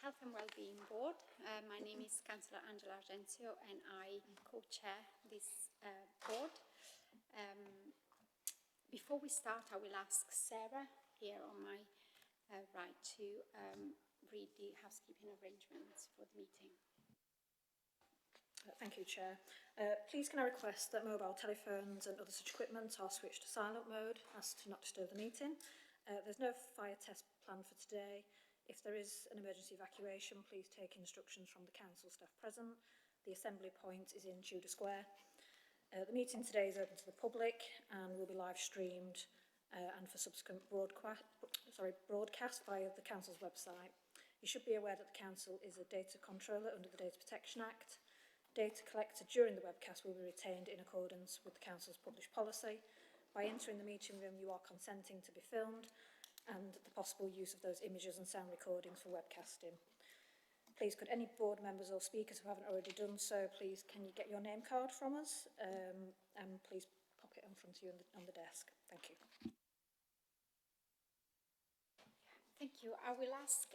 Health and Wellbeing Board. My name is Councillor Angela Argenzio and I co-chair this board. Before we start, I will ask Sarah here on my right to read the housekeeping arrangements for the meeting. Thank you, Chair. Please can I request that mobile telephones and other such equipment are switched to silent mode as to not disturb the meeting. There's no fire test planned for today. If there is an emergency evacuation, please take instructions from the council staff present. The assembly point is in Tudor Square. The meeting today is open to the public and will be live streamed and for subsequent broadcast via the council's website. You should be aware that the council is a data controller under the Data Protection Act. Data collected during the webcast will be retained in accordance with the council's published policy. By entering the meeting room, you are consenting to be filmed and the possible use of those images and sound recordings for webcasting. Please, could any board members or speakers who haven't already done so, please, can you get your name card from us? And please pop it in front of you on the desk. Thank you. Thank you. I will ask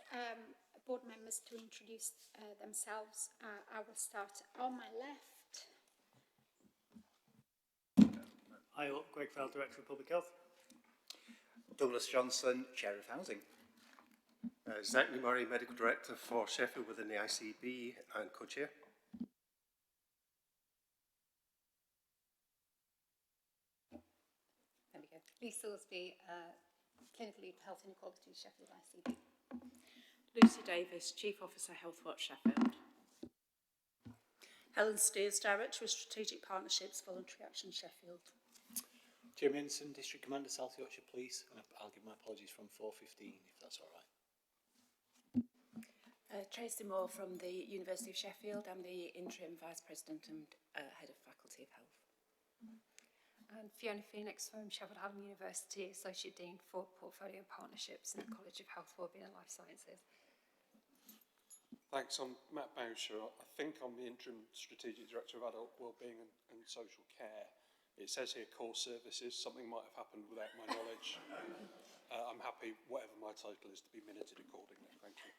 board members to introduce themselves. I will start on my left. Hi, Greg Fell, Director of Public Health. Douglas Johnson, Chair of Housing. Zach Murray, Medical Director for Sheffield within the ICB and Co-Chair. There we go. Lee Salisbury, Clinical Lead for Health Inequality, Sheffield ICB. Lucy Davis, Chief Officer, Healthwatch, Sheffield. Helen Steers, Director of Strategic Partnerships, Voluntary Action, Sheffield. Jim Inson, District Commander, South Yorkshire Police, and I'll give my apologies from 4:15 if that's all right. Tracy Moore from the University of Sheffield. I'm the Interim Vice President and Head of Faculty of Health. And Fiona Phoenix from Sheffield Hallam University, Associate Dean for Portfolio Partnerships in the College of Health, Wellbeing and Life Sciences. Thanks. I'm Matt Bowsher. I think I'm the Interim Strategic Director of Adult Wellbeing and Social Care. It says here core services. Something might have happened without my knowledge. I'm happy, whatever my title is, to be minuted accordingly. Thank you.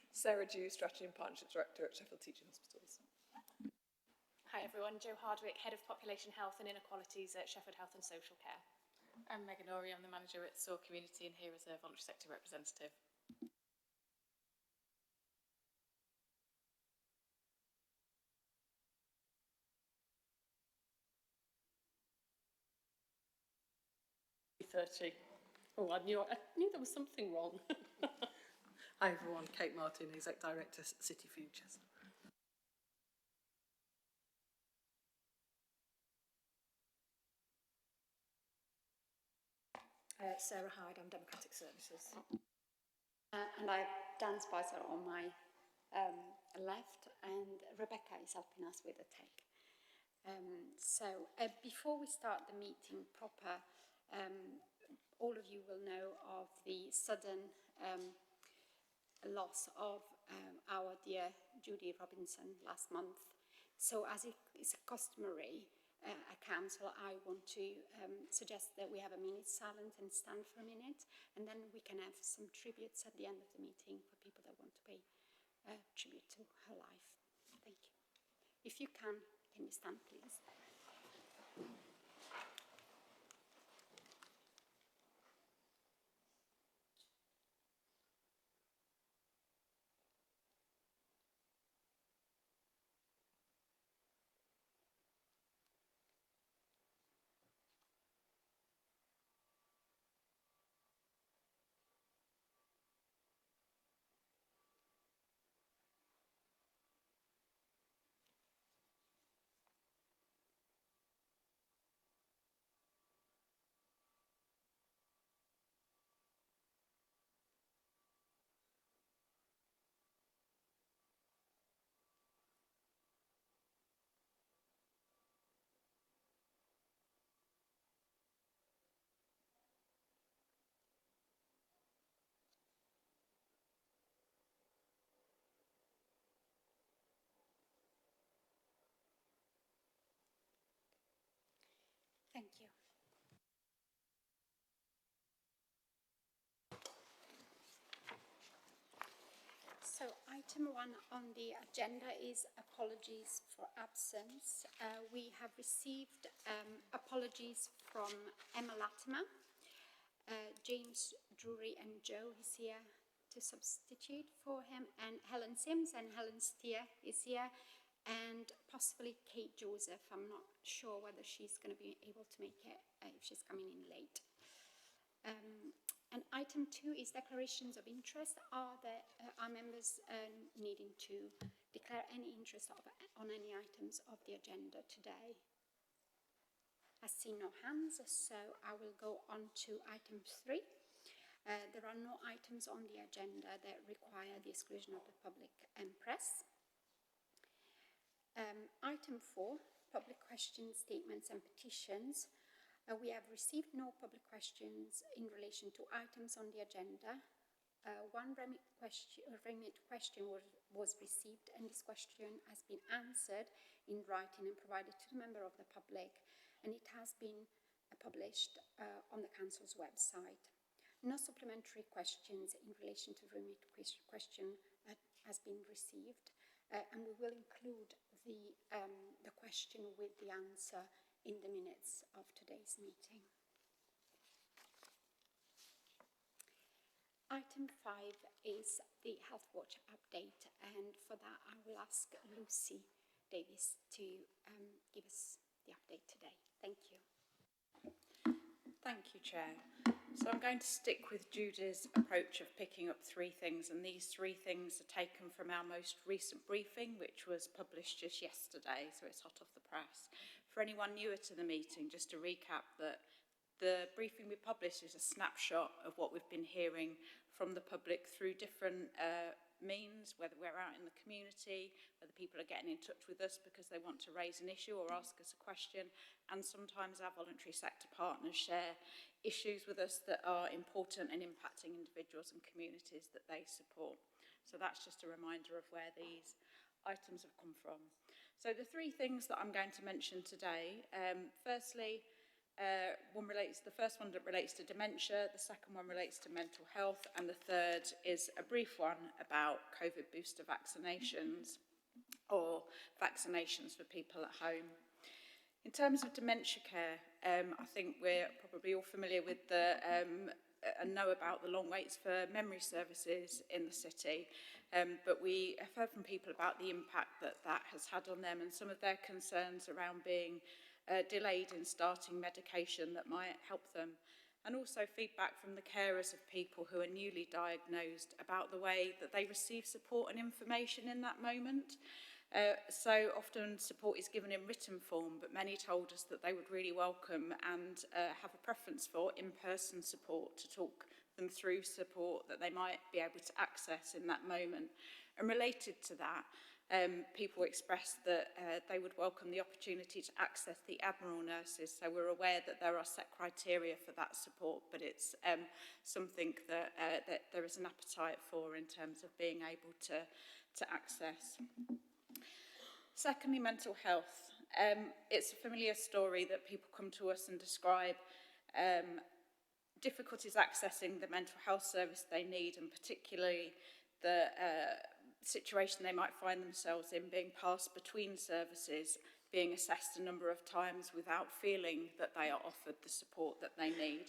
Sarah Dew, Strategy and Partnerships Director at Sheffield Teaching Hospitals. Hi everyone, Jo Hardwick, Head of Population Health and Inequalities at Sheffield Health and Social Care. I'm Megan Orey, I'm the Manager at SOAR Community and here as a voluntary sector representative. Oh, I knew there was something wrong. Hi everyone, Kate Martin, Exec Director at City Futures. Sarah Hyde, I'm Democratic Services. And I have Dan Spicer on my left, and Rebecca is helping us with the tech. Before we start the meeting proper, all of you will know of the sudden loss of our dear Judy Robinson last month. So as it is customary at Council, I want to suggest that we have a minute silent and stand for a minute, and then we can have some tributes at the end of the meeting for people that want to pay tribute to her life. Thank you. If you can you stand, please? Thank you. So item 1 on the agenda is apologies for absence. We have received apologies from Emma Latimer, James Drury and Joe is here to substitute for him, and Helen Sims and Helen Steer is here, and possibly Kate Joseph. I'm not sure whether she's going to be able to make it if she's coming in late. And item 2 is declarations of interest. Are members needing to declare any interest on any items of the agenda today? I see no hands, so I will go on to item 3. There are no items on the agenda that require the exclusion of the public and press. Item 4, public questions, statements and petitions. We have received no public questions in relation to items on the agenda. One remit question was received, and this question has been answered in writing and provided to the member of the public, and it has been published on the council's website. No supplementary questions in relation to the remit question has been received, and we will include the question with the answer in the minutes of today's meeting. Item 5 is the Healthwatch update, and for that I will ask Lucy Davis to give us the update today. Thank you. Thank you, Chair. So I'm going to stick with Judy's approach of picking up 3 things, and these 3 things are taken from our most recent briefing, which was published just yesterday, so it's hot off the press. For anyone newer to the meeting, just to recap that the briefing we published is a snapshot of what we've been hearing from the public through different means, whether we're out in the community, whether people are getting in touch with us because they want to raise an issue or ask us a question, and sometimes our voluntary sector partners share issues with us that are important and impacting individuals and communities that they support. So that's just a reminder of where these items have come from. So the 3 things that I'm going to mention today, firstly, the first one that relates to dementia, the second one relates to mental health, and the third is a brief one about COVID booster vaccinations or vaccinations for people at home. In terms of dementia care, I think we're probably all familiar with and know about the long waits for memory services in the city, but we have heard from people about the impact that has had on them and some of their concerns around being delayed in starting medication that might help them, and also feedback from the carers of people who are newly diagnosed about the way that they receive support and information in that moment. So often support is given in written form, but many told us that they would really welcome and have a preference for in-person support to talk them through support that they might be able to access in that moment. And related to that, people expressed that they would welcome the opportunity to access the Admiral nurses. So we're aware that there are set criteria for that support, but it's something that there is an appetite for in terms of being able to access. Secondly, mental health. It's a familiar story that people come to us and describe difficulties accessing the mental health service they need, and particularly the situation they might find themselves in being passed between services, being assessed a number of times without feeling that they are offered the support that they need.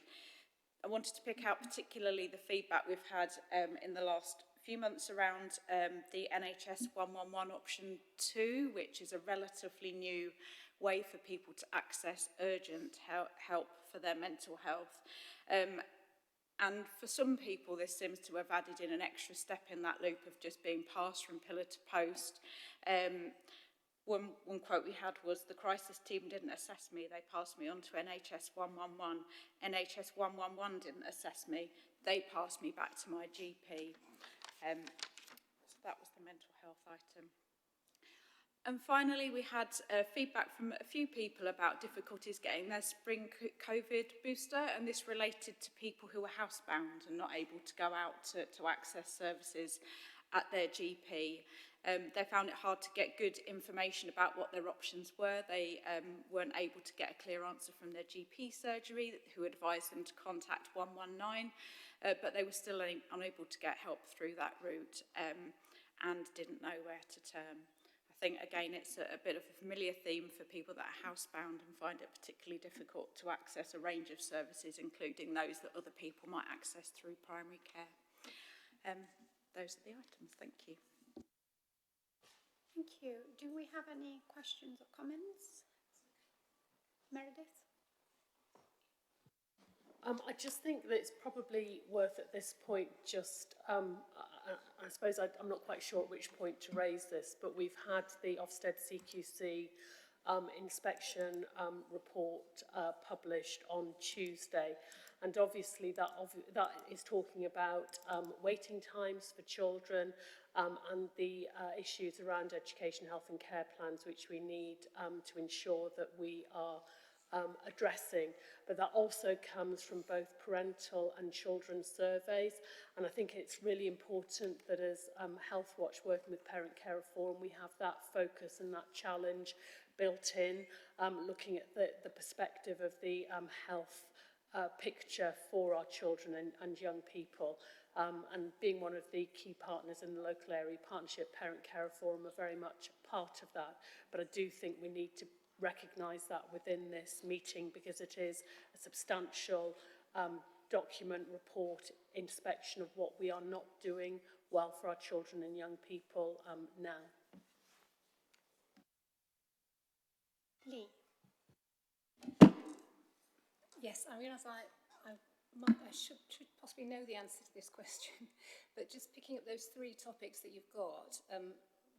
I wanted to pick out particularly the feedback we've had in the last few months around the NHS 111 option 2, which is a relatively new way for people to access urgent help for their mental health. And for some people, this seems to have added in an extra step in that loop of just being passed from pillar to post. One quote we had was, "The crisis team didn't assess me, they passed me on to NHS 111. NHS 111 didn't assess me, they passed me back to my GP." So that was the mental health item. And finally, we had feedback from a few people about difficulties getting their spring COVID booster, and this related to people who were housebound and not able to go out to access services at their GP. They found it hard to get good information about what their options were. They weren't able to get a clear answer from their GP surgery, who advised them to contact 119, but they were still unable to get help through that route. and didn't know where to turn. I think, again, it's a bit of a familiar theme for people that are housebound and find it particularly difficult to access a range of services, including those that other people might access through primary care. Those are the items. Thank you. Thank you. Do we have any questions or comments? Meredith? I just think that it's probably worth at this point just, I suppose I'm not quite sure at which point to raise this, but we've had the Ofsted CQC inspection report published on Tuesday, and obviously that is talking about waiting times for children and the issues around education, health and care plans, which we need to ensure that we are addressing, but that also comes from both parental and children's surveys, and I think it's really important that as Healthwatch working with Parent Care Reform, we have that focus and that challenge built in, looking at the perspective of the health picture for our children and young people, and being one of the key partners in the local area partnership, Parent Care Reform are very much part of that, but I do think we need to recognise that within this meeting because it is a substantial document, report, inspection of what we are not doing well for our children and young people now. Lee? Yes, I realise I should possibly know the answer to this question, but just picking up those three topics that you've got,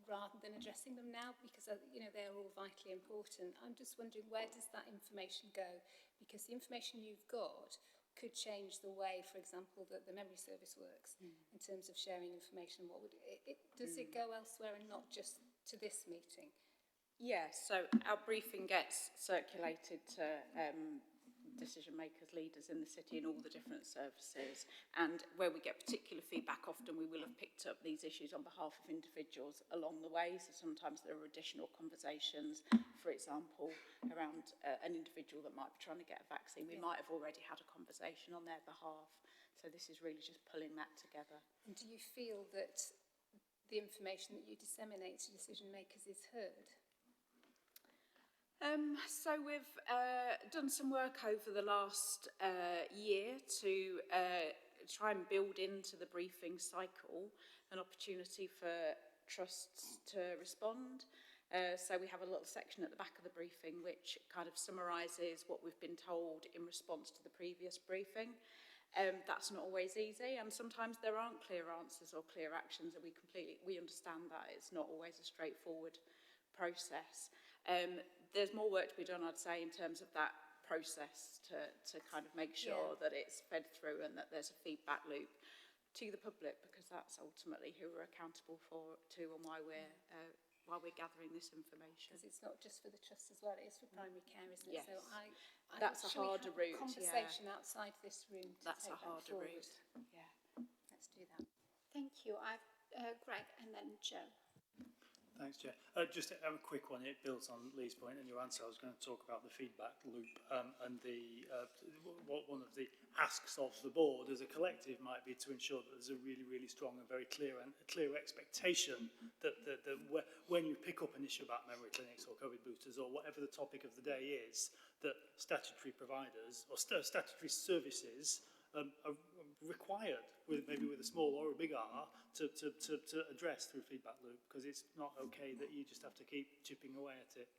rather than addressing them now, because they're all vitally important. I'm just wondering, where does that information go? Because the information you've got could change the way, for example, that the memory service works in terms of sharing information. What would does it go elsewhere and not just to this meeting? Yes, so our briefing gets circulated to decision makers, leaders in the city and all the different services, and where we get particular feedback, often we will have picked up these issues on behalf of individuals along the way, so sometimes there are additional conversations, for example, around an individual that might be trying to get a vaccine. We might have already had a conversation on their behalf, so this is really just pulling that together. And do you feel that the information that you disseminate to decision makers is heard? So we've done some work over the last year to try and build into the briefing cycle an opportunity for trusts to respond. So we have a little section at the back of the briefing which kind of summarises what we've been told in response to the previous briefing. That's not always easy, and sometimes there aren't clear answers or clear actions, and we understand that it's not always a straightforward process. There's more work to be done, I'd say, in terms of that process to kind of make sure that it's fed through and that there's a feedback loop to the public, because that's ultimately who we're accountable to and why we're gathering this information. Because it's not just for the trust as well, it is for primary care, isn't it? Yes. So that's a harder route. Conversation outside this room to that's take a harder that route. Yeah. Let's do that. Thank you. I've Greg and then Joe. Thanks, Chair. Just a quick one. It builds on Lee's point and your answer. I was going to talk about the feedback loop and one of the asks of the board as a collective might be to ensure that there's a really, really strong and very clear expectation that when you pick up an issue about memory clinics or COVID boosters or whatever the topic of the day is, that statutory providers or statutory services are required, maybe with a small or a big R, to address through feedback loop, because it's not okay that you just have to keep chipping away at it.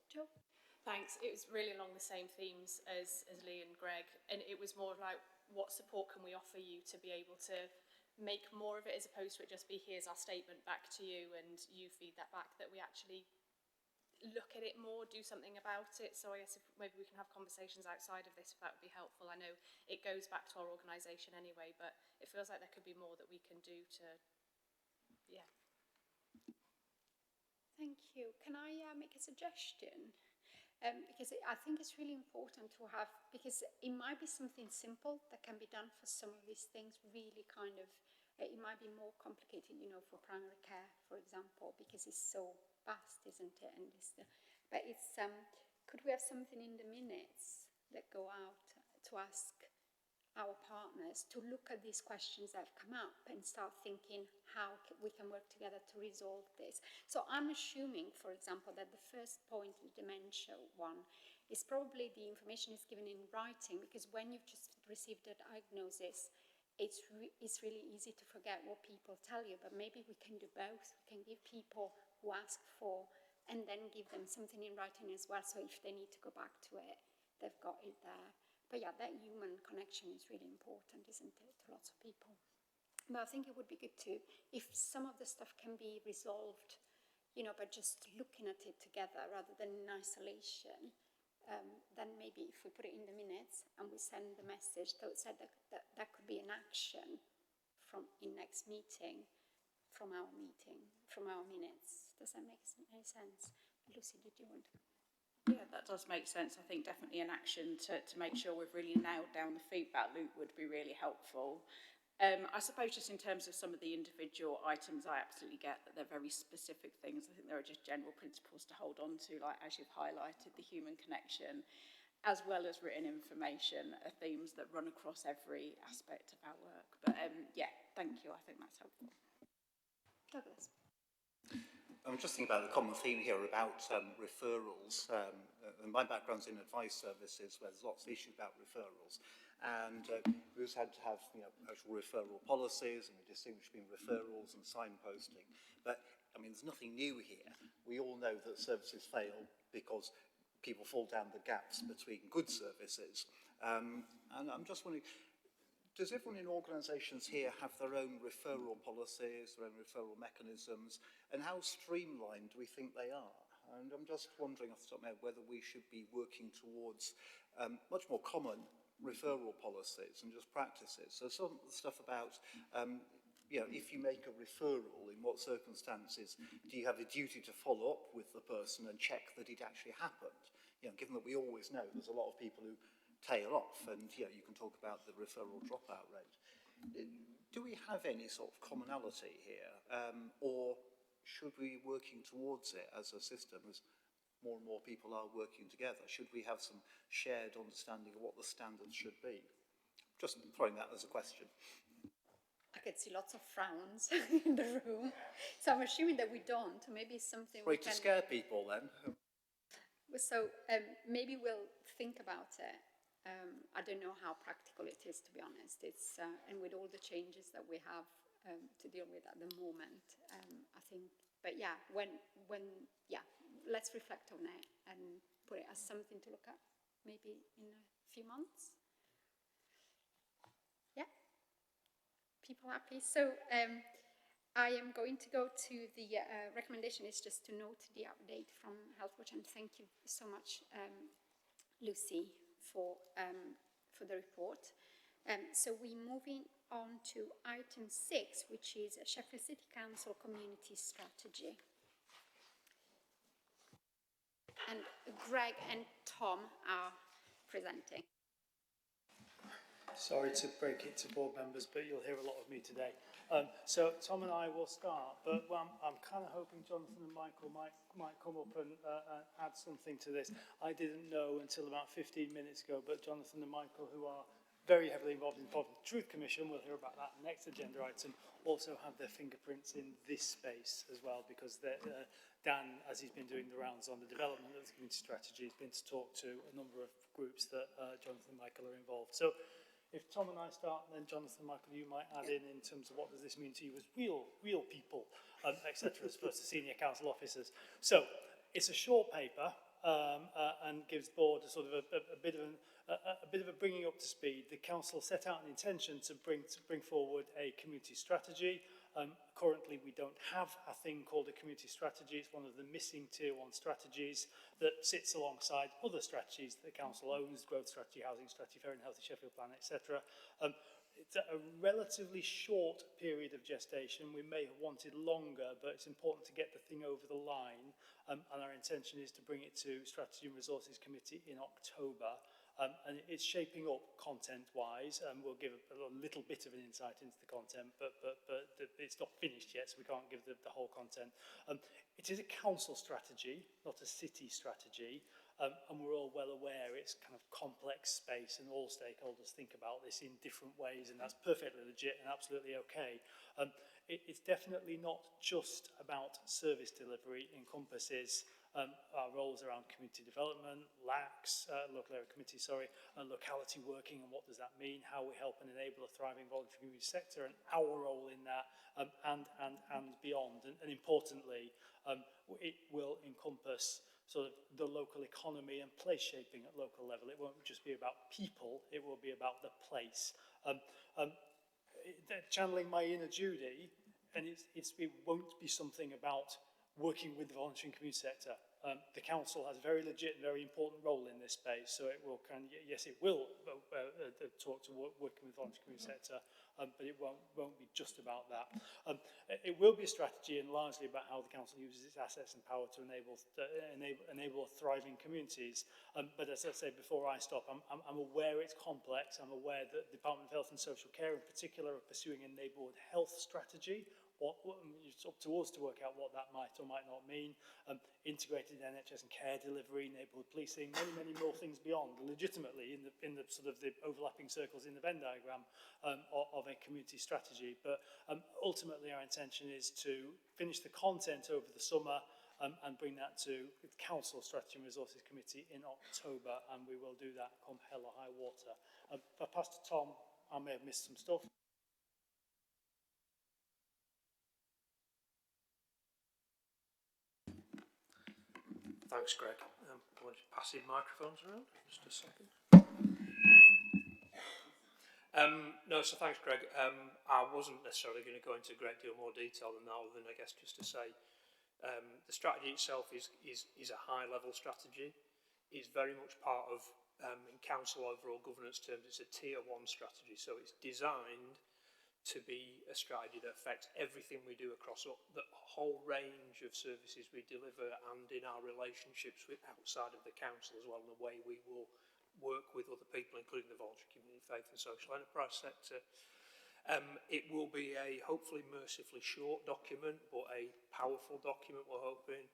Joe? Thanks. It was really along the same themes as Lee and Greg, and it was more like, what support can we offer you to be able to make more of it, as opposed to it just be, here's our statement back to you and you feed that back, that we actually look at it more, do something about it. So I guess if maybe we can have conversations outside of this, if that would be helpful. I know it goes back to our organisation anyway, but it feels like there could be more that we can do to, yeah. Thank you. Can I make a suggestion? Because I think it's really important to have, because it might be something simple that can be done for some of these things, really kind of, it might be more complicated, for primary care, for example, because it's so vast, isn't it? And but could we have something in the minutes that go out to ask our partners to look at these questions that have come up and start thinking how we can work together to resolve this. So I'm assuming, for example, that the first point, the dementia one, is probably the information is given in writing, because when you've just received a diagnosis, it's really easy to forget what people tell you, but maybe we can do both. We can give people who ask for, and then give them something in writing as well, so if they need to go back to it, they've got it there. But yeah, that human connection is really important, isn't it, to lots of people. But I think it would be good too, if some of the stuff can be resolved, you know, by just looking at it together rather than in isolation, then maybe if we put it in the minutes and we send the message that said that could be an action from in next meeting, from our minutes. Does that make any sense? Lucy, did you want to? Yeah, that does make sense. I think definitely an action to make sure we've really nailed down the feedback loop would be really helpful. I suppose just in terms of some of the individual items, I absolutely get that they're very specific things. I think there are just general principles to hold on to, like as you've highlighted, the human connection, as well as written information, are themes that run across every aspect of our work. But yeah, thank you. I think that's helpful. Douglas. I'm just thinking about the common theme here about referrals. And my background's in advice services, where there's lots of issues about referrals. And we also had to have actual referral policies, and we distinguish between referrals and signposting. But, I mean, there's nothing new here. We all know that services fail because people fall down the gaps between good services. And I'm just wondering, does everyone in organisations here have their own referral policies, their own referral mechanisms, and how streamlined do we think they are? And I'm just wondering off the top of my head whether we should be working towards much more common referral policies and just practices. So some stuff about, if you make a referral, in what circumstances do you have a duty to follow up with the person and check that it actually happened? Given that we always know there's a lot of people who tail off, and you can talk about the referral dropout rate. Do we have any sort of commonality here, or should we be working towards it as a system, as more and more people are working together? Should we have some shared understanding of what the standards should be? Just throwing that as a question. I could see lots of frowns in the room, so I'm assuming that we don't. Maybe it's something we can... to scare people then. So maybe we'll think about it. I don't know how practical it is, to be honest. It's and with all the changes that we have to deal with at the moment, I think. But yeah, let's reflect on it and put it as something to look at, maybe in a few months. Yeah, people happy. So I am going to go to the recommendation is just to note the update from Healthwatch, and thank you so much, Lucy, for the report. So we're moving on to item 6, which is a Sheffield City Council Community Strategy. And Greg and Tom are presenting. Sorry to break it to board members, but you'll hear a lot of me today. So Tom and I will start, but I'm kind of hoping Jonathan and Michael might come up and add something to this. I didn't know until about 15 minutes ago, but Jonathan and Michael, who are very heavily involved in the Truth Commission, we'll hear about that next agenda item, also have their fingerprints in this space as well, because Dan, as he's been doing the rounds on the development of the community strategy, has been to talk to a number of groups that Jonathan and Michael are involved. So if Tom and I start, and then Jonathan, Michael, you might add in terms of what does this mean to you as real people, etc., as opposed to senior council officers. So it's a short paper and gives board a sort of a bit of a bringing up to speed. The council set out an intention to bring forward a community strategy. Currently, we don't have a thing called a community strategy. It's one of the missing tier 1 strategies that sits alongside other strategies that the council owns: growth strategy, housing strategy, fair and healthy Sheffield plan, etc. It's a relatively short period of gestation. We may have wanted longer, but it's important to get the thing over the line. And our intention is to bring it to Strategy and Resources Committee in October. And it's shaping up content-wise, and we'll give a little bit of an insight into the content, but it's not finished yet, so we can't give the whole content. It is a council strategy, not a city strategy, and we're all well aware it's kind of complex space and all stakeholders think about this in different ways, and that's perfectly legit and absolutely okay. It's definitely not just about service delivery. It encompasses our roles around community development, LACs, local area committee, and locality working, and what does that mean, how we help and enable a thriving voluntary community sector, and our role in that, and beyond. And importantly, it will encompass sort of the local economy and place shaping at local level. It won't just be about people, it will be about the place. Channeling my inner Judy, and it won't be something about working with the voluntary and community sector. The council has a very legit and very important role in this space, so it will yes, it will talk to working with the voluntary community sector, but it won't be just about that. It will be a strategy and largely about how the council uses its assets and power to enable thriving communities. But as I said before I stop, I'm aware it's complex. I'm aware that the Department of Health and Social Care in particular are pursuing a neighbourhood health strategy. It's up to us to work out what that might or might not mean. Integrated NHS and care delivery, neighbourhood policing, many more things beyond, legitimately in the sort of the overlapping circles in the Venn diagram of a community strategy. But ultimately our intention is to finish the content over the summer and bring that to the Council Strategy and Resources Committee in October, and we will do that come hell or high water. If I pass to Tom, I may have missed some stuff. Thanks, Greg. Passing microphones around, just a second. No, so thanks, Greg. I wasn't necessarily going to go into a great deal more detail than that, other than I guess just to say the strategy itself is a high-level strategy. It's very much part of, in council overall governance terms, it's a tier 1 strategy. So it's designed to be a strategy that affects everything we do across the whole range of services we deliver, and in our relationships with outside of the council as well, and the way we will work with other people, including the voluntary community, faith and social enterprise sector. It will be a hopefully mercifully short document, but a powerful document, we're hoping,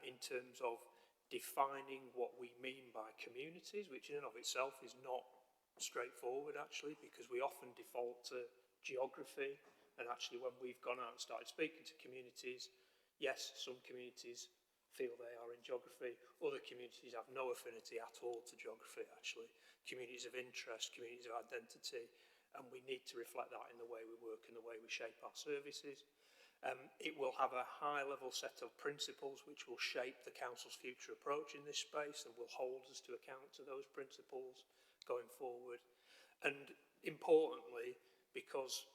in terms of defining what we mean by communities, which in and of itself is not straightforward actually, because we often default to geography, and actually when we've gone out and started speaking to communities, yes, some communities feel they are in geography, other communities have no affinity at all to geography actually, communities of interest, communities of identity, and we need to reflect that in the way we work and the way we shape our services. It will have a high level set of principles which will shape the council's future approach in this space and will hold us to account to those principles going forward. And importantly, because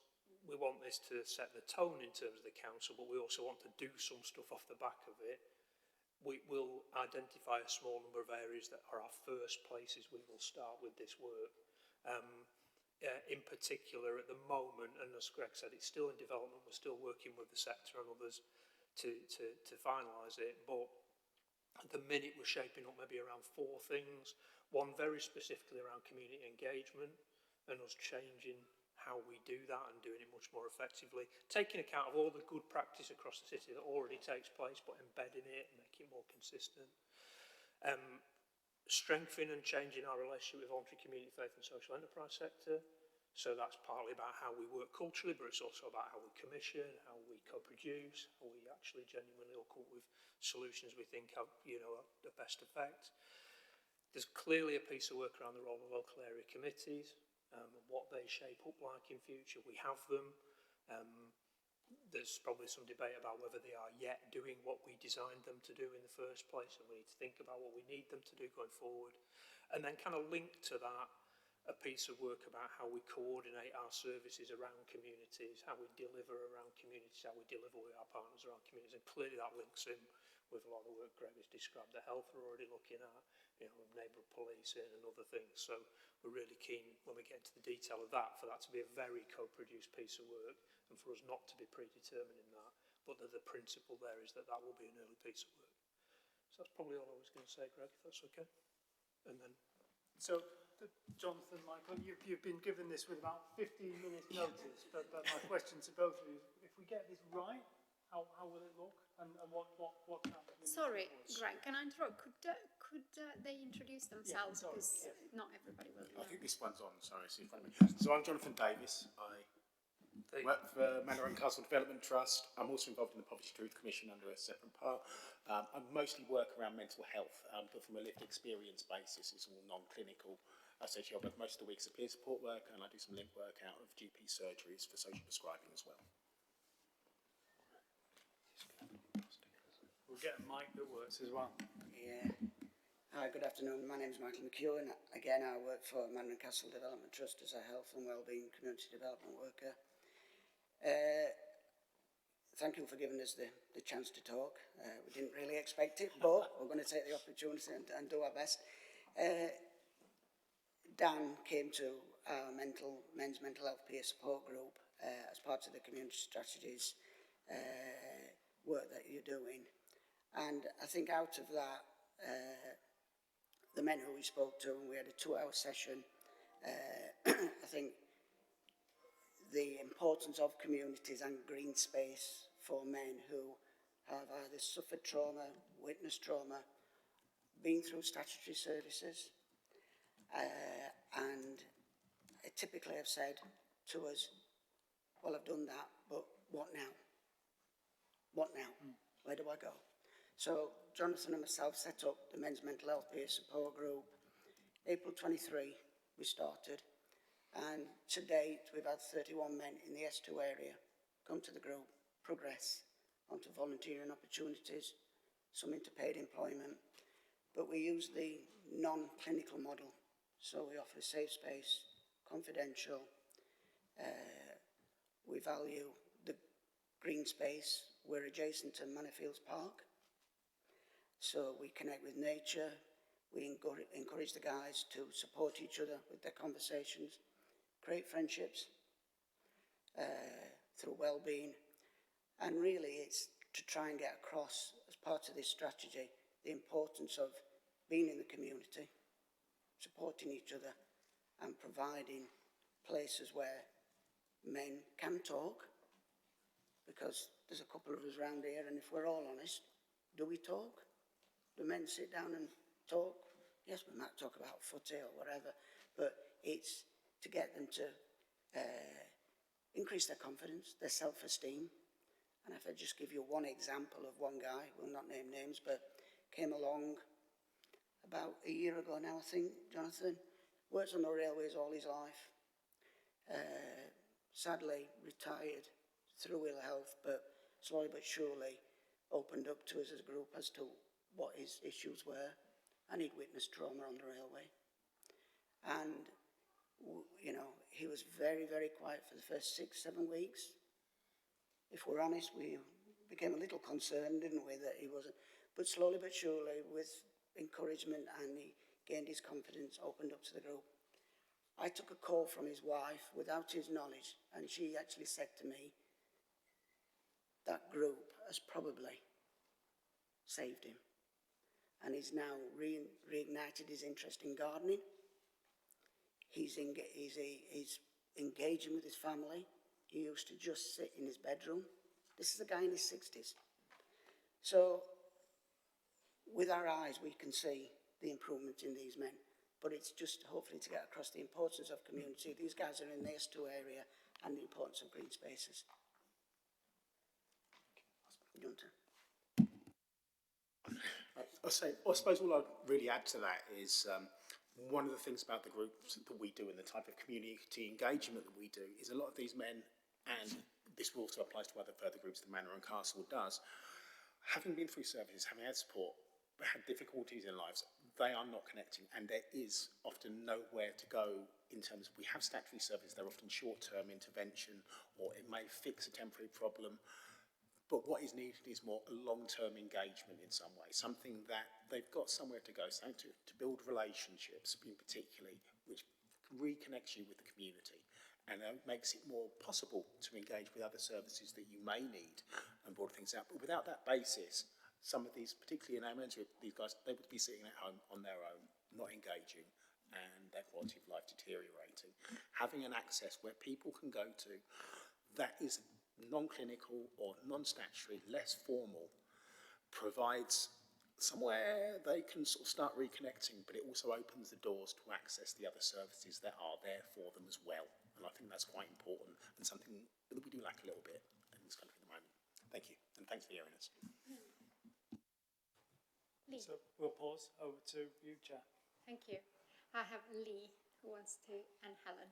we want this to set the tone in terms of the council, but we also want to do some stuff off the back of it, we will identify a small number of areas that are our first places we will start with this work. In particular, at the moment, and as Greg said, it's still in development, we're still working with the sector and others to finalise it, but at the minute we're shaping up maybe around 4 things. One very specifically around community engagement and us changing how we do that and doing it much more effectively, taking account of all the good practice across the city that already takes place, but embedding it and making it more consistent. Strengthening and changing our relationship with voluntary community, faith and social enterprise sector. So that's partly about how we work culturally, but it's also about how we commission, how we co-produce, how we actually genuinely all come up with solutions we think have, the best effect. There's clearly a piece of work around the role of local area committees, and what they shape up like in future. We have them. There's probably some debate about whether they are yet doing what we designed them to do in the first place, and we need to think about what we need them to do going forward. And then kind of link to that a piece of work about how we coordinate our services around communities, how we deliver around communities, how we deliver with our partners around communities. And clearly that links in with a lot of the work Greg has described. The health we're already looking at, neighbourhood policing and other things. So we're really keen, when we get into the detail of that, for that to be a very co-produced piece of work, and for us not to be predetermined in that, but that the principle there is that will be an early piece of work. So that's probably all I was going to say, Greg, if that's okay. And then... So, Jonathan, Michael, you've been given this with about 15 minutes notice, but my question to both of you is, if we get this right, how will it look, and what's happening? Sorry, Greg, can I interrupt? Could they introduce themselves? sorry, Because not everybody will know. I think this one's on, sorry. So I'm Jonathan Davis. I work for Manor and Castle Development Trust. I'm also involved in the Poverty Truth Commission under a separate part. I mostly work around mental health, but from a lived experience basis, it's all non-clinical. Essentially, I work most of the weeks of peer support work, and I do some link work out of GP surgeries for social prescribing as well. We'll get a mic that works as well. Yeah. Hi, good afternoon. My name is Michael McEwen. Again, I work for Manor and Castle Development Trust as a health and wellbeing community development worker. Thank you for giving us the chance to talk. We didn't really expect it, but we're going to take the opportunity and do our best. Dan came to our men's mental health peer support group as part of the community strategies work that you're doing. And I think out of that, the men who we spoke to, and we had a 2-hour session, I think the importance of communities and green space for men who have either suffered trauma, witnessed trauma, been through statutory services, and typically have said to us, well, I've done that, but what now? What now? Where do I go? So Jonathan and myself set up the Men's Mental Health Peer Support Group. April 23 we started, and to date we've had 31 men in the S2 area come to the group, progress onto volunteering opportunities, some into paid employment, but we use the non-clinical model. So we offer a safe space, confidential, we value the green space. We're adjacent to Manor Park, so we connect with nature. We encourage the guys to support each other with their conversations, create friendships through Wellbeing, and really it's to try and get across, as part of this strategy, the importance of being in the community, supporting each other, and providing places where men can talk, because there's a couple of us around here, and if we're all honest, do we talk? Do men sit down and talk? Yes, we might talk about footy or whatever, but it's to get them to increase their confidence, their self-esteem. And if I just give you one example of one guy, we'll not name names, but came along about a year ago now, I think, Jonathan, worked on the railways all his life, sadly retired through ill health, but slowly but surely opened up to us as a group as to what his issues were, and he'd witnessed trauma on the railway. And, you know, he was very, very quiet for the first 6-7 weeks. If we're honest, we became a little concerned, didn't we, that he wasn't. But slowly but surely, with encouragement, and he gained his confidence, opened up to the group. I took a call from his wife without his knowledge, and she actually said to me, that group has probably saved him. And he's now reignited his interest in gardening. He's engaging with his family. He used to just sit in his bedroom. This is a guy in his 60s. So, with our eyes, we can see the improvement in these men. But it's just hopefully to get across the importance of community. These guys are in the S2 area, and the importance of green spaces. You want to? I suppose all I'd really add to that is one of the things about the groups that we do and the type of community engagement that we do is a lot of these men, and this also applies to other further groups that Manor and Castle does, having been through services, having had support, but had difficulties in lives, they are not connecting, and there is often nowhere to go in terms of, we have statutory services, they're often short-term intervention, or it may fix a temporary problem. But what is needed is more long-term engagement in some way, something that they've got somewhere to go, something to build relationships in particularly, which reconnects you with the community and makes it more possible to engage with other services that you may need and broaden things out. But without that basis, some of these, particularly in our mentoring, these guys, they would be sitting at home on their own, not engaging, and their quality of life deteriorating. Having an access where people can go to that is non-clinical or non-statutory, less formal, provides somewhere they can sort of start reconnecting, but it also opens the doors to access the other services that are there for them as well. And I think that's quite important and something that we do lack a little bit in this country at the moment. Thank you, and thanks for hearing us. Lee. So we'll pause over to you, Chair. Thank you. I have Lee who wants to, and Helen.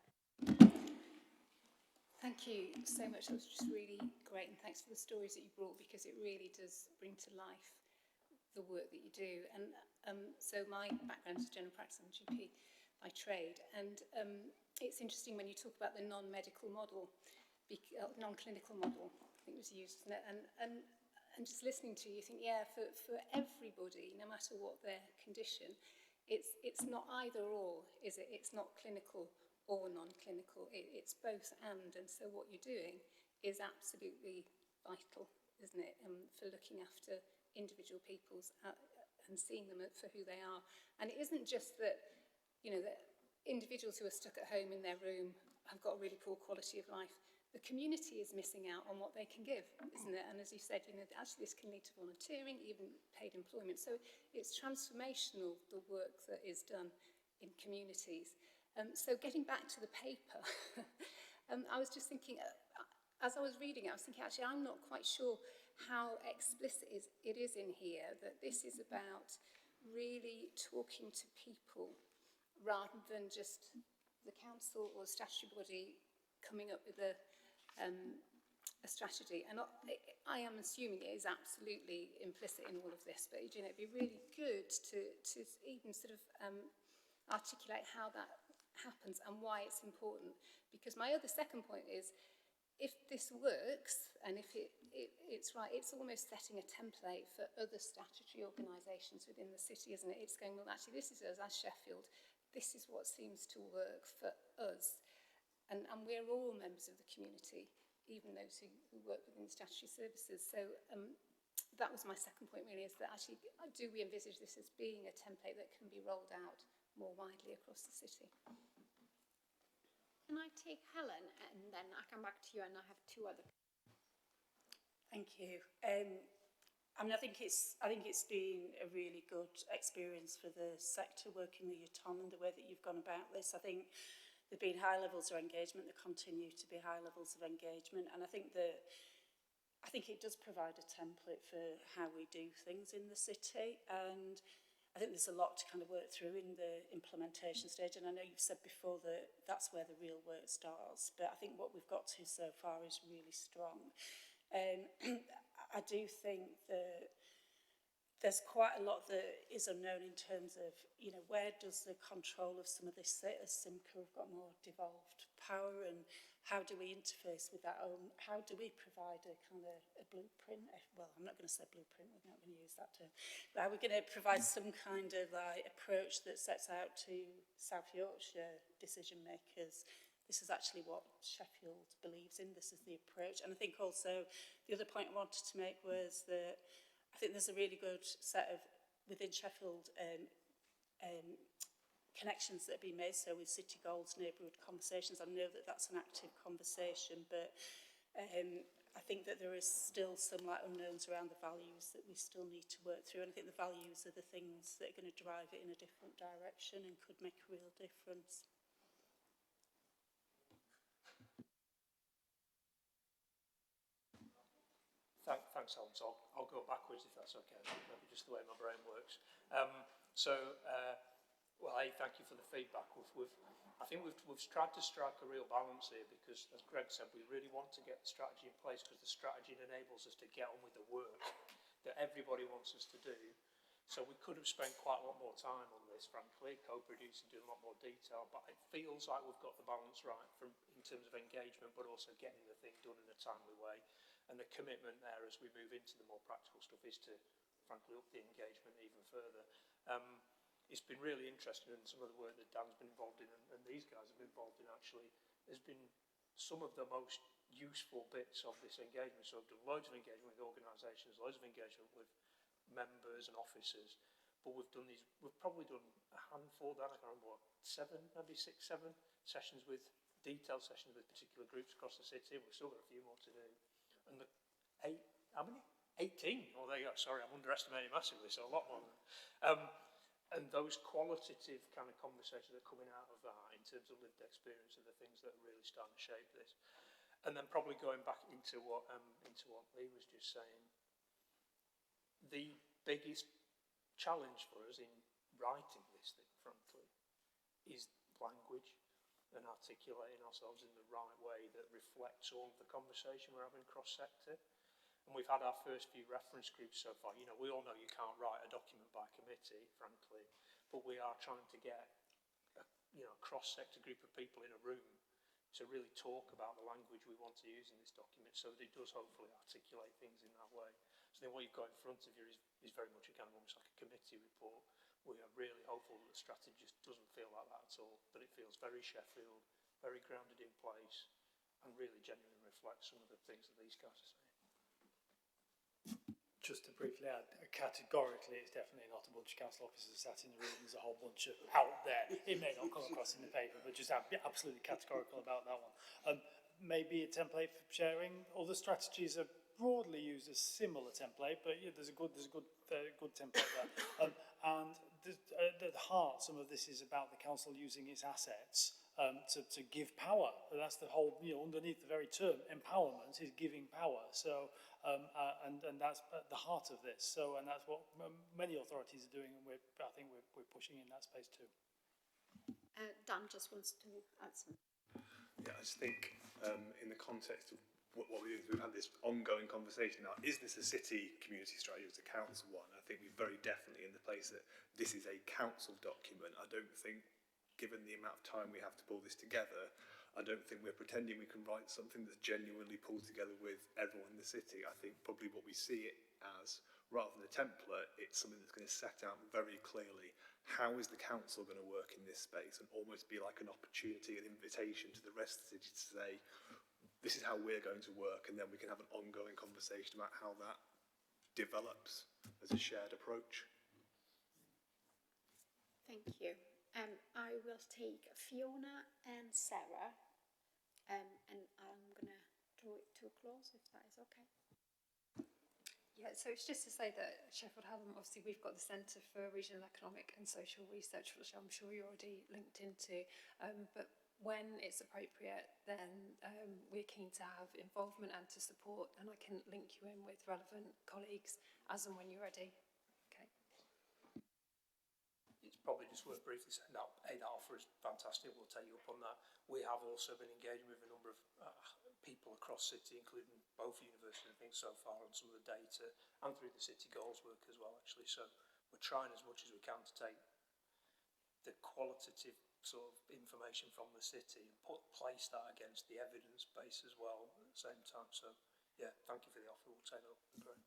Thank you so much. That was just really great, and thanks for the stories that you brought, because it really does bring to life the work that you do. And so my background is general practice. I'm a GP by trade, and it's interesting when you talk about the non-medical model, non-clinical model, I think was used, isn't it? And just listening to you, think, yeah, for everybody, no matter what their condition, it's not either or, is it? It's not clinical or non-clinical. It's both and so what you're doing is absolutely vital, isn't it, for looking after individual people's and seeing them for who they are. And it isn't just that, you know, that individuals who are stuck at home in their room have got a really poor quality of life. The community is missing out on what they can give, isn't it? And as you said, you know, actually this can lead to volunteering, even paid employment. So it's transformational, the work that is done in communities. So getting back to the paper, I was just thinking, as I was reading it, I was thinking, actually, I'm not quite sure how explicit it is in here that this is about really talking to people rather than just the council or statutory body coming up with a strategy. And I am assuming it is absolutely implicit in all of this, but you know, it'd be really good to even sort of articulate how that happens and why it's important. Because my other second point is, if this works and if it's right, it's almost setting a template for other statutory organisations within the city, isn't it? It's going, well, actually, this is us as Sheffield. This is what seems to work for us. And we're all members of the community, even those who work within statutory services. So that was my second point, really, is that actually, do we envisage this as being a template that can be rolled out more widely across the city? Can I take Helen, and then I come back to you, and I have two other. Thank you. I mean, I think it's been a really good experience for the sector working with you, Tom, and the way that you've gone about this. I think there've been high levels of engagement. There continue to be high levels of engagement, and I think it does provide a template for how we do things in the city. And I think there's a lot to kind of work through in the implementation stage, and I know you've said before that that's where the real work starts, but I think what we've got to so far is really strong. I do think that there's quite a lot that is unknown in terms of, you know, where does the control of some of this sit as Simca have got more devolved power, and how do we interface with that? How do we provide a kind of a blueprint? Well, I'm not going to say blueprint, we're not going to use that term. But are we going to provide some kind of like approach that sets out to South Yorkshire decision makers? This is actually what Sheffield believes in. This is the approach. And I think also the other point I wanted to make was that I think there's a really good set of, within Sheffield, connections that have been made, so with City Goals, neighbourhood conversations. I know that that's an active conversation, but I think that there is still some like unknowns around the values that we still need to work through, and I think the values are the things that are going to drive it in a different direction and could make a real difference. Thanks, Helen. So I'll go backwards if that's okay. Maybe just the way my brain works. Well, thank you for the feedback. I think we've tried to strike a real balance here because, as Greg said, we really want to get the strategy in place because the strategy enables us to get on with the work that everybody wants us to do. So we could have spent quite a lot more time on this, frankly, co-producing, doing a lot more detail, but it feels like we've got the balance right in terms of engagement, but also getting the thing done in a timely way. And the commitment there as we move into the more practical stuff is to, frankly, up the engagement even further. It's been really interesting, and some of the work that Dan's been involved in and these guys have been involved in actually has been some of the most useful bits of this engagement. So we've done loads of engagement with organisations, loads of engagement with members and officers, but we've probably done a handful, Dan, I can't remember what, 7 sessions with, detailed sessions with particular groups across the city, and we've still got a few more to do. And the how many? 18. Oh, there you go. Sorry, I'm underestimating massively, so a lot more. And those qualitative kind of conversations that are coming out of that in terms of lived experience are the things that are really starting to shape this. And then probably going back into what Lee was just saying, the biggest challenge for us in writing this thing, frankly, is language and articulating ourselves in the right way that reflects all of the conversation we're having cross-sector. And we've had our first few reference groups so far. You know, we all know you can't write a document by committee, frankly, but we are trying to get a cross-sector group of people in a room to really talk about the language we want to use in this document so that it does hopefully articulate things in that way. So then what you've got in front of you is very much a kind of almost like a committee report. We are really hopeful that the strategy just doesn't feel like that at all, but it feels very Sheffield, very grounded in place, and really genuinely reflects some of the things that these guys are saying. Just to briefly add, categorically, it's definitely not a bunch of council officers sat in the room. There's a whole bunch of out there. It may not come across in the paper, but just absolutely categorical about that one. Maybe a template for sharing. Other strategies are broadly used a similar template, but yeah, there's a good template there. And at the heart, some of this is about the council using its assets to give power. That's the whole, underneath the very term, empowerment is giving power. So, and that's at the heart of this. So, and that's what many authorities are doing, and I think we're pushing in that space too. Dan just wants to add some. Yeah, I just think in the context of what we're doing, we've had this ongoing conversation now. Is this a city community strategy or is it a council one? I think we're very definitely in the place that this is a council document. I don't think, given the amount of time we have to pull this together, I don't think we're pretending we can write something that's genuinely pulled together with everyone in the city. I think probably what we see it as, rather than a template, it's something that's going to set out very clearly how is the council going to work in this space, and almost be like an opportunity, an invitation to the rest of the city to say, this is how we're going to work, and then we can have an ongoing conversation about how that develops as a shared approach. Thank you. I will take Fiona and Sarah, and I'm going to draw it to a close, if that is okay. Yeah, so it's just to say that Sheffield Hallam, obviously we've got the Centre for Regional Economic and Social Research, which I'm sure you're already linked into, but when it's appropriate, then we're keen to have involvement and to support, and I can link you in with relevant colleagues as and when you're ready. Okay. It's probably just worth briefly saying that that offer is fantastic. We'll take you up on that. We have also been engaging with a number of people across city, including both universities, I think, so far on some of the data and through the city goals work as well, actually. So we're trying as much as we can to take the qualitative sort of information from the city and place that against the evidence base as well at the same time. So yeah, thank you for the offer. We'll take that up. Great.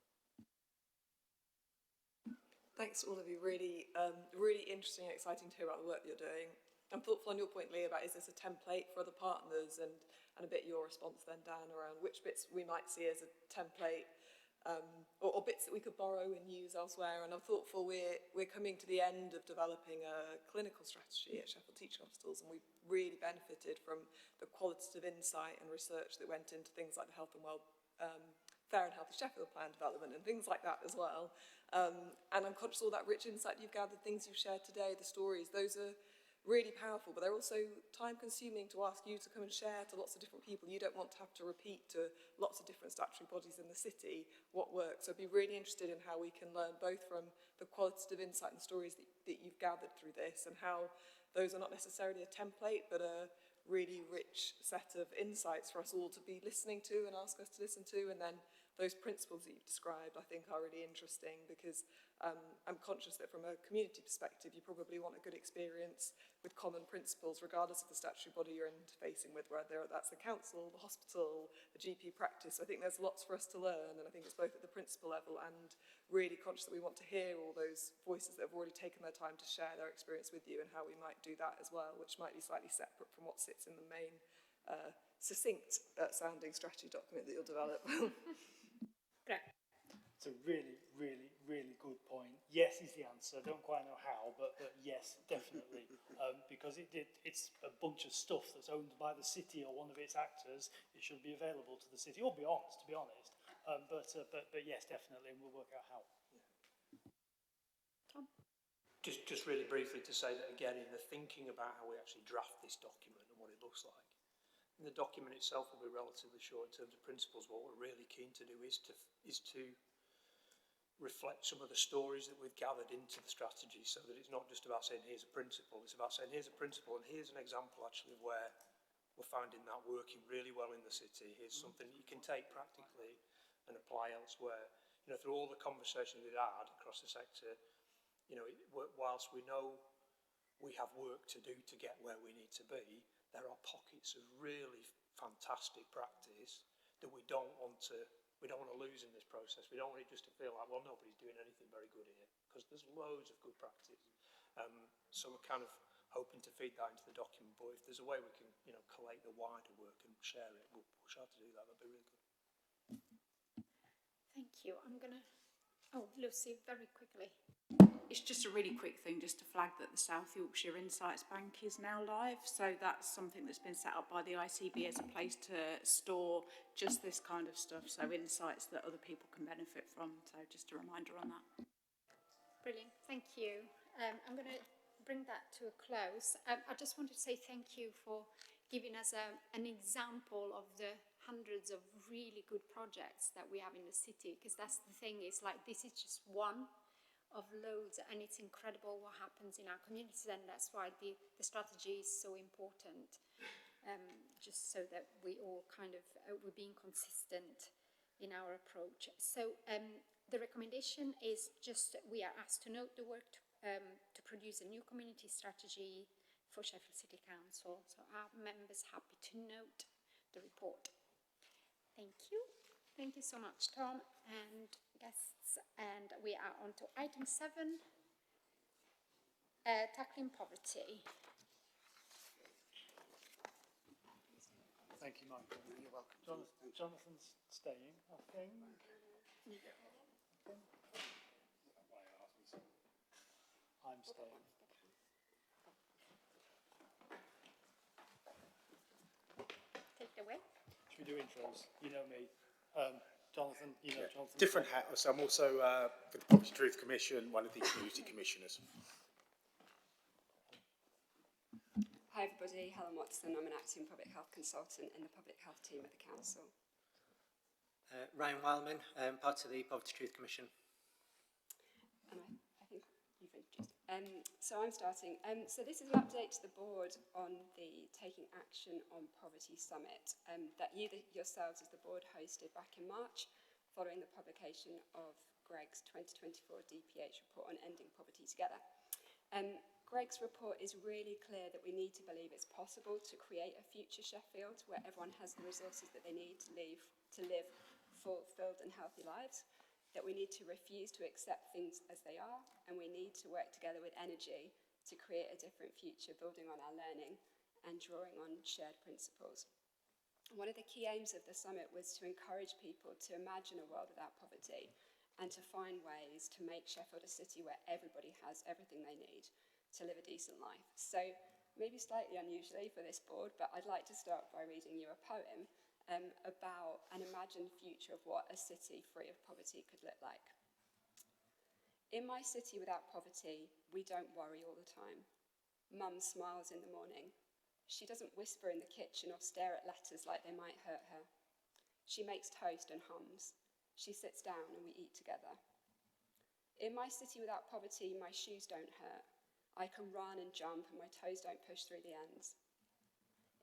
Thanks to all of you. Really, really interesting and exciting to hear about the work that you're doing. I'm thoughtful on your point, Lee, about is this a template for other partners, and a bit your response then, Dan, around which bits we might see as a template or bits that we could borrow and use elsewhere. And I'm thoughtful we're coming to the end of developing a clinical strategy at Sheffield Teaching Hospitals, and we've really benefited from the qualitative insight and research that went into things like the Health and Fair and Healthy Sheffield Plan development and things like that as well. And I'm conscious of all that rich insight you've gathered, things you've shared today, the stories, those are really powerful, but they're also time consuming to ask you to come and share to lots of different people. You don't want to have to repeat to lots of different statutory bodies in the city what works. So I'd be really interested in how we can learn both from the qualitative insight and stories that you've gathered through this, and how those are not necessarily a template, but a really rich set of insights for us all to be listening to and ask us to listen to. And then those principles that you've described, I think, are really interesting, because I'm conscious that from a community perspective, you probably want a good experience with common principles, regardless of the statutory body you're interfacing with, whether that's the council, the hospital, the GP practice. So I think there's lots for us to learn, and I think it's both at the principal level and really conscious that we want to hear all those voices that have already taken their time to share their experience with you, and how we might do that as well, which might be slightly separate from what sits in the main succinct sounding strategy document that you'll develop. It's a really, really, really good point. Yes is the answer. Don't quite know how, but yes, definitely. Because it's a bunch of stuff that's owned by the city or one of its actors. It should be available to the city or beyond, to be honest. But yes, definitely, and we'll work out how. Tom? Just really briefly to say that again, in the thinking about how we actually draft this document and what it looks like, and the document itself will be relatively short in terms of principles. What we're really keen to do is to reflect some of the stories that we've gathered into the strategy, so that it's not just about saying here's a principle, it's about saying here's a principle and here's an example actually of where we're finding that working really well in the city. Here's something that you can take practically and apply elsewhere. You know, through all the conversations we've had across the sector, you know, whilst we know we have work to do to get where we need to be, there are pockets of really fantastic practice that we don't want to lose in this process. We don't want it just to feel like, well, nobody's doing anything very good here, because there's loads of good practice. So we're kind of hoping to feed that into the document, but if there's a way we can, you know, collate the wider work and share it, we'll try to do that. That'd be really good. Thank you. I'm going to... Oh, Lucy, very quickly. It's just a really quick thing, just to flag that the South Yorkshire Insights Bank is now live. So that's something that's been set up by the ICB as a place to store just this kind of stuff, so insights that other people can benefit from. So just a reminder on that. Brilliant. Thank you. I'm going to bring that to a close. I just wanted to say thank you for giving us an example of the hundreds of really good projects that we have in the city, because that's the thing, is like this is just one of loads, and it's incredible what happens in our communities, and that's why the strategy is so important, just so that we all kind of, we're being consistent in our approach. So the recommendation is just, we are asked to note the work to produce a new community strategy for Sheffield City Council. So our members happy to note the report. Thank you. Thank you so much, Tom and guests. And we are on to item 7, tackling poverty. Thank you, Michael. You're welcome. Jonathan's staying, I think. I'm staying. Take it away. Should we do intros? You know me. Jonathan, you know Jonathan. Different hat. So I'm also for the Poverty Truth Commission, one of the community commissioners. Hi everybody, Helen Watson. I'm an acting public health consultant in the public health team at the council. Ryan Wildman, part of the Poverty Truth Commission. And I think you've introduced. So I'm starting. So this is an update to the board on the Taking Action on Poverty Summit that you yourselves as the board hosted back in March, following the publication of Greg's 2024 DPH report on ending poverty together. Greg's report is really clear that we need to believe it's possible to create a future Sheffield where everyone has the resources that they need to live fulfilled and healthy lives, that we need to refuse to accept things as they are, and we need to work together with energy to create a different future, building on our learning and drawing on shared principles. One of the key aims of the summit was to encourage people to imagine a world without poverty and to find ways to make Sheffield a city where everybody has everything they need to live a decent life. So maybe slightly unusually for this board, but I'd like to start by reading you a poem about an imagined future of what a city free of poverty could look like. In my city without poverty, we don't worry all the time. Mum smiles in the morning. She doesn't whisper in the kitchen or stare at letters like they might hurt her. She makes toast and hums. She sits down and we eat together. In my city without poverty, my shoes don't hurt. I can run and jump and my toes don't push through the ends.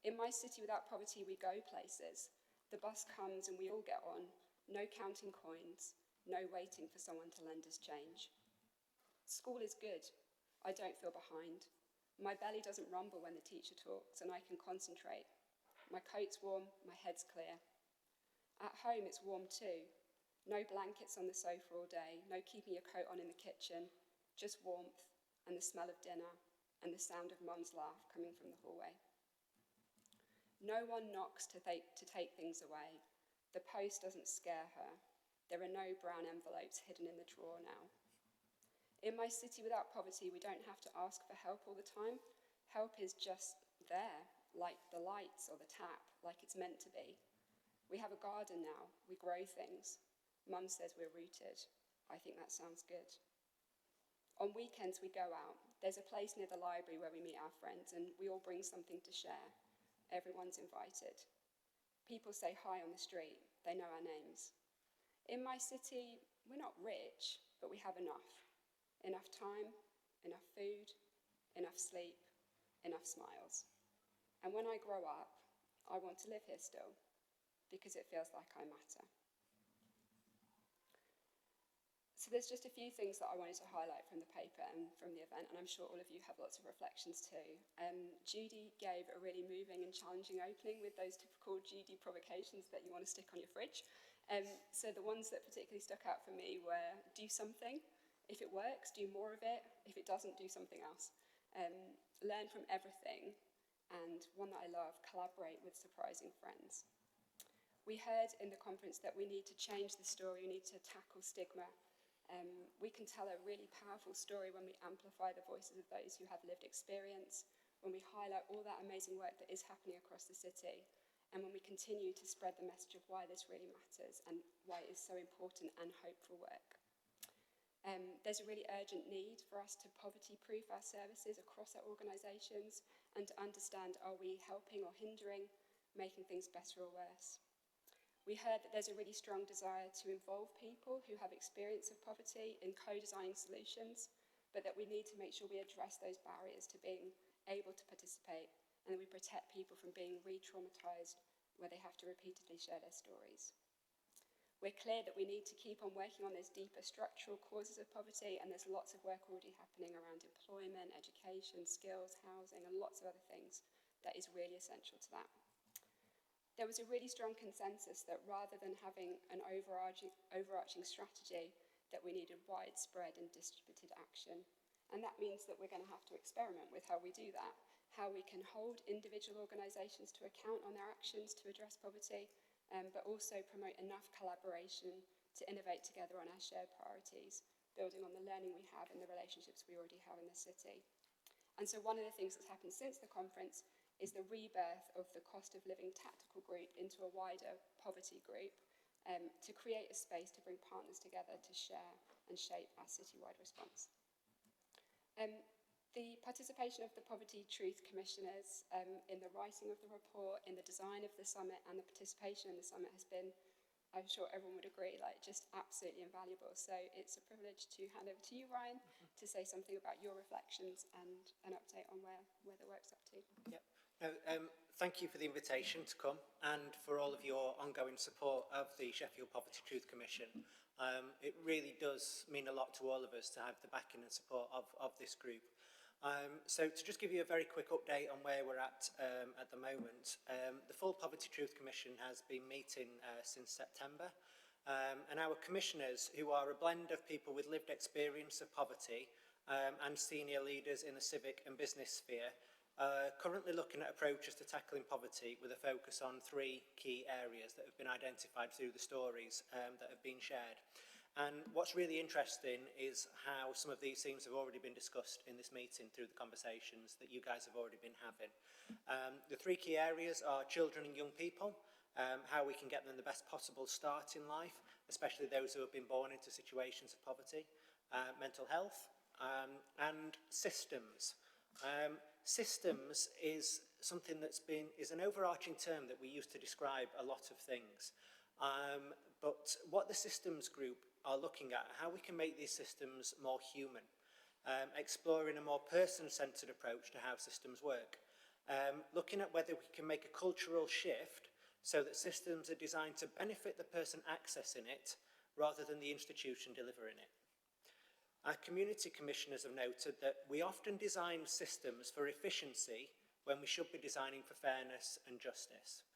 In my city without poverty, we go places. The bus comes and we all get on. No counting coins, no waiting for someone to lend us change. School is good. I don't feel behind. My belly doesn't rumble when the teacher talks and I can concentrate. My coat's warm, my head's clear. At home, it's warm too. No blankets on the sofa all day, no keeping your coat on in the kitchen, just warmth and the smell of dinner and the sound of Mum's laugh coming from the hallway. No one knocks to take things away. The post doesn't scare her. There are no brown envelopes hidden in the drawer now. In my city without poverty, we don't have to ask for help all the time. Help is just there, like the lights or the tap, like it's meant to be. We have a garden now. We grow things. Mum says we're rooted. I think that sounds good. On weekends we go out. There's a place near the library where we meet our friends and we all bring something to share. Everyone's invited. People say hi on the street. They know our names. In my city, we're not rich, but we have enough. Enough time, enough food, enough sleep, enough smiles. And when I grow up, I want to live here still, because it feels like I matter. So there's just a few things that I wanted to highlight from the paper and from the event, and I'm sure all of you have lots of reflections too. Judy gave a really moving and challenging opening with those typical Judy provocations that you want to stick on your fridge. So the ones that particularly stuck out for me were do something. If it works, do more of it. If it doesn't, do something else. Learn from everything. And one that I love, collaborate with surprising friends. We heard in the conference that we need to change the story, we need to tackle stigma. We can tell a really powerful story when we amplify the voices of those who have lived experience, when we highlight all that amazing work that is happening across the city, and when we continue to spread the message of why this really matters and why it is so important and hopeful work. There's a really urgent need for us to poverty-proof our services across our organisations and to understand, are we helping or hindering, making things better or worse? We heard that there's a really strong desire to involve people who have experience of poverty in co-designing solutions, but that we need to make sure we address those barriers to being able to participate and that we protect people from being re-traumatised where they have to repeatedly share their stories. We're clear that we need to keep on working on those deeper structural causes of poverty, and there's lots of work already happening around employment, education, skills, housing, and lots of other things that is really essential to that. There was a really strong consensus that rather than having an overarching strategy, that we needed widespread and distributed action. And that means that we're going to have to experiment with how we do that, how we can hold individual organisations to account on their actions to address poverty, but also promote enough collaboration to innovate together on our shared priorities, building on the learning we have and the relationships we already have in the city. And so one of the things that's happened since the conference is the rebirth of the cost of living tactical group into a wider poverty group to create a space to bring partners together to share and shape our citywide response. The participation of the Poverty Truth Commissioners in the writing of the report, in the design of the summit, and the participation in the summit has been, I'm sure everyone would agree, like just absolutely invaluable. So it's a privilege to hand over to you, Ryan, to say something about your reflections and an update on where the work's up to. Yep. Thank you for the invitation to come and for all of your ongoing support of the Sheffield Poverty Truth Commission. It really does mean a lot to all of us to have the backing and support of this group. So to just give you a very quick update on where we're at the moment, the full Poverty Truth Commission has been meeting since September, and our commissioners, who are a blend of people with lived experience of poverty and senior leaders in the civic and business sphere, currently looking at approaches to tackling poverty with a focus on 3 key areas that have been identified through the stories that have been shared. And what's really interesting is how some of these themes have already been discussed in this meeting through the conversations that you guys have already been having. The 3 key areas are children and young people, how we can get them the best possible start in life, especially those who have been born into situations of poverty, mental health, and systems. Systems is something is an overarching term that we use to describe a lot of things. But what the systems group are looking at, how we can make these systems more human, exploring a more person-centred approach to how systems work, looking at whether we can make a cultural shift so that systems are designed to benefit the person accessing it rather than the institution delivering it. Our community commissioners have noted that we often design systems for efficiency when we should be designing for fairness and justice.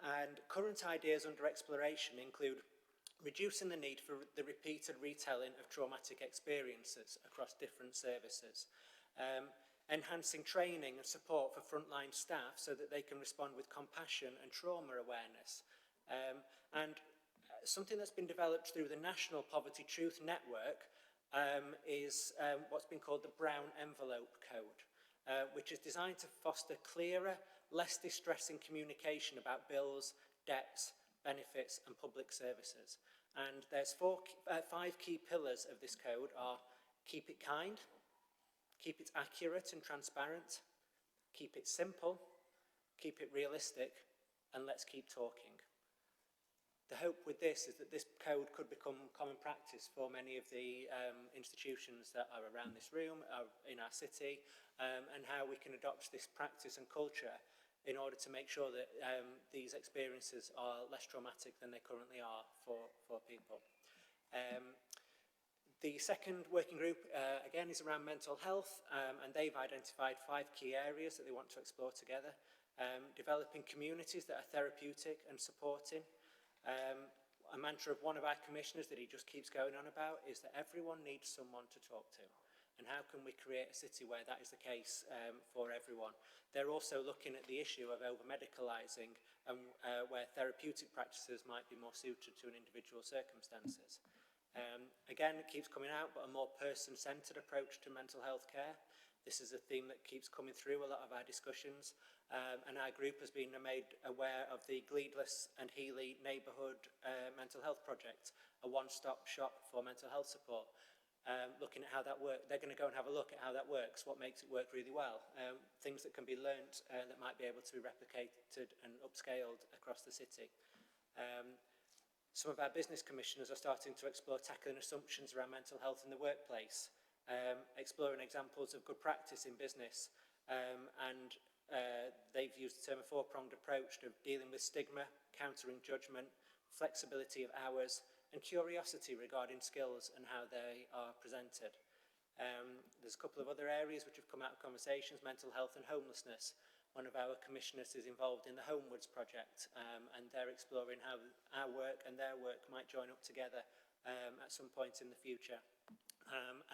And current ideas under exploration include reducing the need for the repeated retelling of traumatic experiences across different services, enhancing training and support for frontline staff so that they can respond with compassion and trauma awareness, and something that's been developed through the National Poverty Truth Network is what's been called the Brown Envelope Code, which is designed to foster clearer, less distressing communication about bills, debts, benefits and public services. And there's 5 key pillars of this code are keep it kind, keep it accurate and transparent, keep it simple, keep it realistic, and let's keep talking. The hope with this is that this code could become common practice for many of the institutions that are around this room, in our city, and how we can adopt this practice and culture in order to make sure that these experiences are less traumatic than they currently are for people. The second working group, again, is around mental health, and they've identified 5 key areas that they want to explore together. Developing communities that are therapeutic and supporting. A mantra of one of our commissioners that he just keeps going on about is that everyone needs someone to talk to. And how can we create a city where that is the case for everyone? They're also looking at the issue of over-medicalising and where therapeutic practices might be more suited to an individual's circumstances. Again, it keeps coming out, but a more person-centred approach to mental health care. This is a theme that keeps coming through a lot of our discussions, and our group has been made aware of the Gleedless and Healy Neighbourhood Mental Health Project, a one-stop shop for mental health support. Looking at how that works, they're going to go and have a look at how that works, what makes it work really well, things that can be learnt that might be able to be replicated and upscaled across the city. Some of our business commissioners are starting to explore tackling assumptions around mental health in the workplace, exploring examples of good practice in business, and they've used the term a 4-pronged approach of dealing with stigma, countering judgment, flexibility of hours, and curiosity regarding skills and how they are presented. There's a couple of other areas which have come out of conversations, mental health and homelessness. One of our commissioners is involved in the Homewards project, and they're exploring how our work and their work might join up together at some point in the future.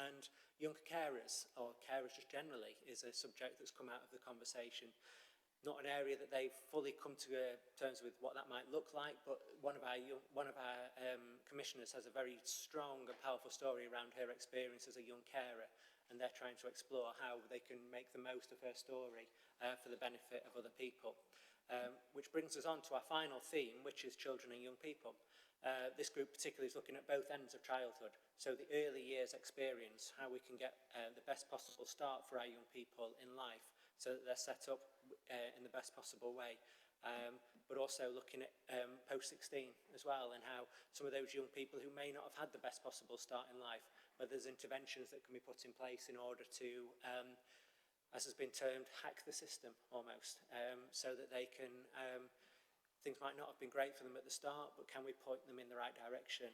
And young carers, or carers just generally, is a subject that's come out of the conversation. Not an area that they've fully come to terms with what that might look like, but one of our commissioners has a very strong and powerful story around her experience as a young carer, and they're trying to explore how they can make the most of her story for the benefit of other people. Which brings us on to our final theme, which is children and young people. This group particularly is looking at both ends of childhood, so the early years experience, how we can get the best possible start for our young people in life so that they're set up in the best possible way, but also looking at post-16 as well, and how some of those young people who may not have had the best possible start in life, but there's interventions that can be put in place in order to, as has been termed, hack the system almost, so that they can things might not have been great for them at the start, but can we point them in the right direction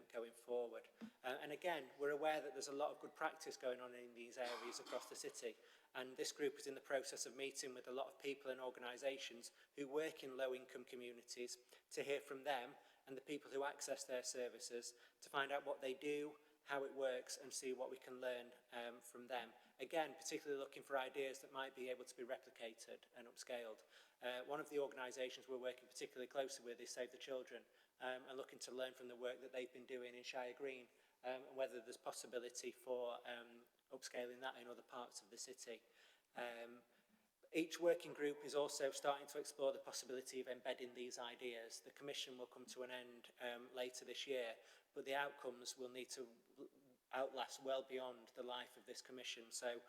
going forward? And again, we're aware that there's a lot of good practice going on in these areas across the city, and this group is in the process of meeting with a lot of people and organisations who work in low-income communities to hear from them and the people who access their services to find out what they do, how it works, and see what we can learn from them. Again, particularly looking for ideas that might be able to be replicated and upscaled. One of the organisations we're working particularly closely with is Save the Children, and looking to learn from the work that they've been doing in Shire Green, and whether there's possibility for upscaling that in other parts of the city. Each working group is also starting to explore the possibility of embedding these ideas. The Commission will come to an end later this year, but the outcomes will need to outlast well beyond the life of this Commission. So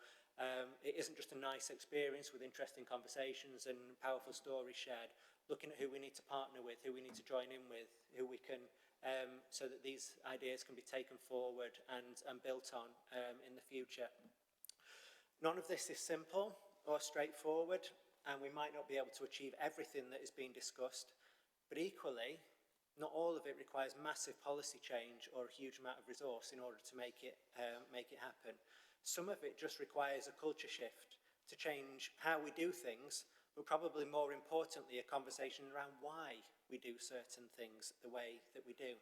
it isn't just a nice experience with interesting conversations and powerful stories shared, looking at who we need to partner with, who we need to join in with, who we can, so that these ideas can be taken forward and built on in the future. None of this is simple or straightforward, and we might not be able to achieve everything that is being discussed, but equally, not all of it requires massive policy change or a huge amount of resource in order to make it happen. Some of it just requires a culture shift to change how we do things, but probably more importantly, a conversation around why we do certain things the way that we do.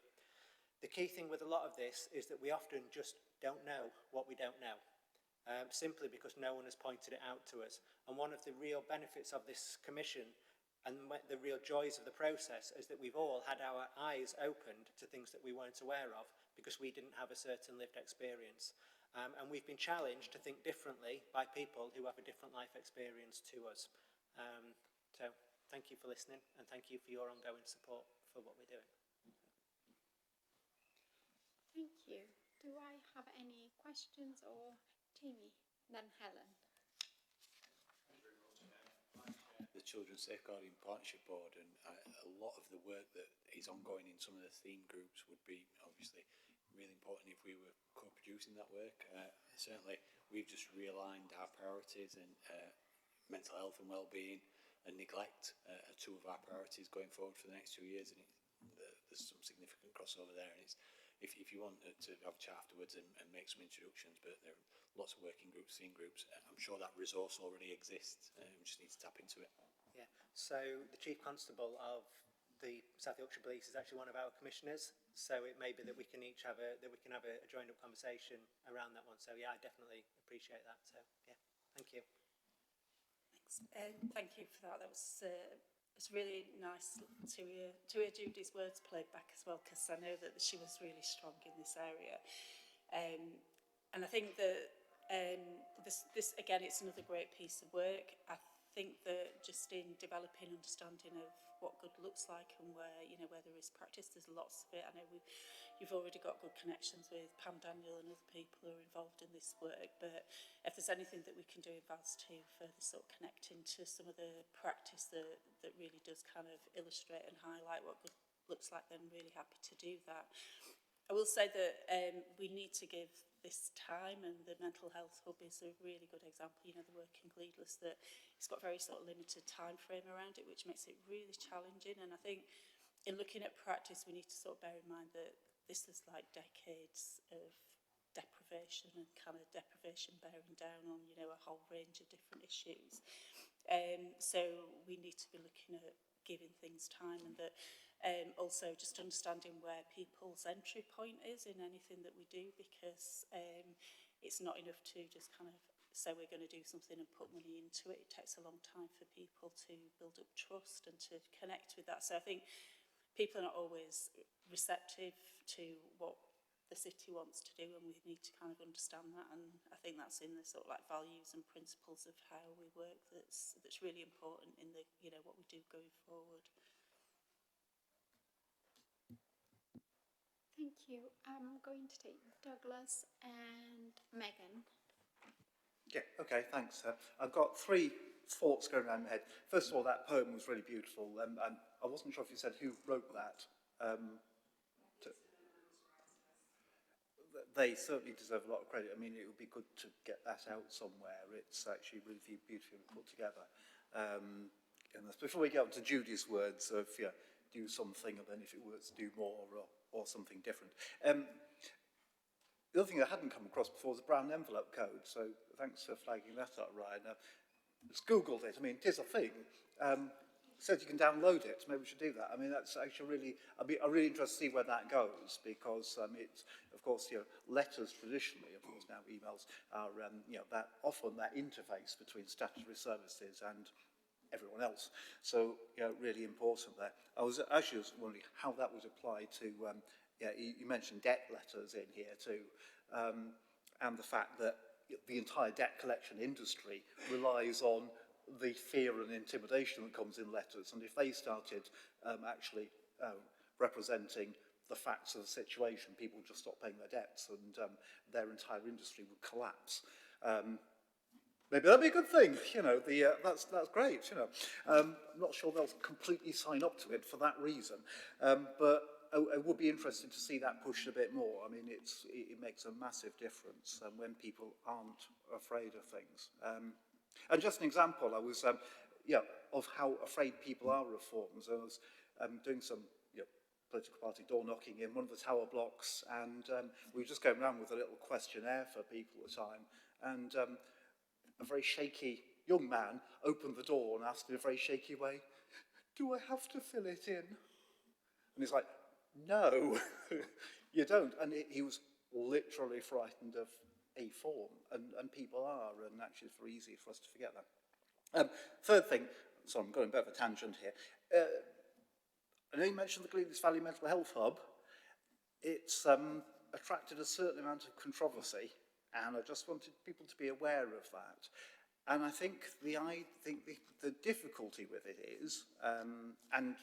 The key thing with a lot of this is that we often just don't know what we don't know, simply because no one has pointed it out to us. And one of the real benefits of this Commission and the real joys of the process is that we've all had our eyes opened to things that we weren't aware of because we didn't have a certain lived experience. And we've been challenged to think differently by people who have a different life experience to us. So thank you for listening, and thank you for your ongoing support for what we're doing. Thank you. Do I have any questions or Jamie? Then Helen. The Children's Safeguarding Partnership Board, and a lot of the work that is ongoing in some of the theme groups would be obviously really important if we were co-producing that work. Certainly we've just realigned our priorities, and mental health and wellbeing and neglect are two of our priorities going forward for the next 2 years, and there's some significant crossover there. And it's, if you want to have a chat afterwards and make some introductions, but there are lots of working groups, theme groups, I'm sure that resource already exists, we just need to tap into it. Yeah, so the Chief Constable of the South Yorkshire Police is actually one of our commissioners, so it may be that we can each have a joined up conversation around that one. So yeah, I definitely appreciate that. So yeah, thank you. Thanks. Thank you for that. That was it's really nice to hear Judy's words played back as well, because I know that she was really strong in this area, and I think that this again, it's another great piece of work. I think that just in developing understanding of what good looks like and where there is practice, there's lots of it. I know you've already got good connections with Pam Daniel and other people who are involved in this work, but if there's anything that we can do in VAS to further sort of connect into some of the practice that really does kind of illustrate and highlight what good looks like, then I'm really happy to do that. I will say that we need to give this time, and the mental health hub is a really good example. The working leadless, that it's got very sort of limited time frame around it, which makes it really challenging. And I think in looking at practice, we need to sort of bear in mind that this is like decades of deprivation, and kind of deprivation bearing down on a whole range of different issues. So we need to be looking at giving things time, and that also just understanding where people's entry point is in anything that we do, because it's not enough to just kind of say we're going to do something and put money into it. It takes a long time for people to build up trust and to connect with that. So I think people are not always receptive to what the city wants to do, and we need to kind of understand that. And I think that's in the sort of like values and principles of how we work that's really important in the what we do going forward. Thank you. I'm going to take Douglas and Megan. Yeah, okay, thanks. I've got 3 thoughts going around my head. First of all, that poem was really beautiful, and I wasn't sure if you said who wrote that. They certainly deserve a lot of credit. I mean, it would be good to get that out somewhere. It's actually really beautifully put together. And before we get on to Judy's words of do something, and then if it works, do more, or something different. The other thing I hadn't come across before was the brown envelope code, so thanks for flagging that up, Ryan. Just Googled it. I mean, it is a thing. Says you can download it. Maybe we should do that. I mean, that's actually really, I'm really interested to see where that goes, because it's, of course, letters traditionally, of course, now emails are, that often that interface between statutory services and everyone else. So, really important there. I was actually wondering how that would apply to, you mentioned debt letters in here too, and the fact that the entire debt collection industry relies on the fear and intimidation that comes in letters, and if they started actually representing the facts of the situation, people would just stop paying their debts, and their entire industry would collapse. Maybe that'd be a good thing, that's great, I'm not sure they'll completely sign up to it for that reason, but I would be interested to see that pushed a bit more. I mean, it makes a massive difference when people aren't afraid of things. And just an example, I was, of how afraid people are of reforms. I was doing some political party door knocking in one of the tower blocks, and we were just going around with a little questionnaire for people at the time, and a very shaky young man opened the door and asked in a very shaky way, "Do I have to fill it in?" And he's like, "No, you don't." And he was literally frightened of a form, and people are, and actually it's very easy for us to forget that. Third thing, so I'm going a bit of a tangent here. I know you mentioned the Gleadys Valley Mental Health Hub. It's attracted a certain amount of controversy, and I just wanted people to be aware of that. And I think the difficulty with it is, and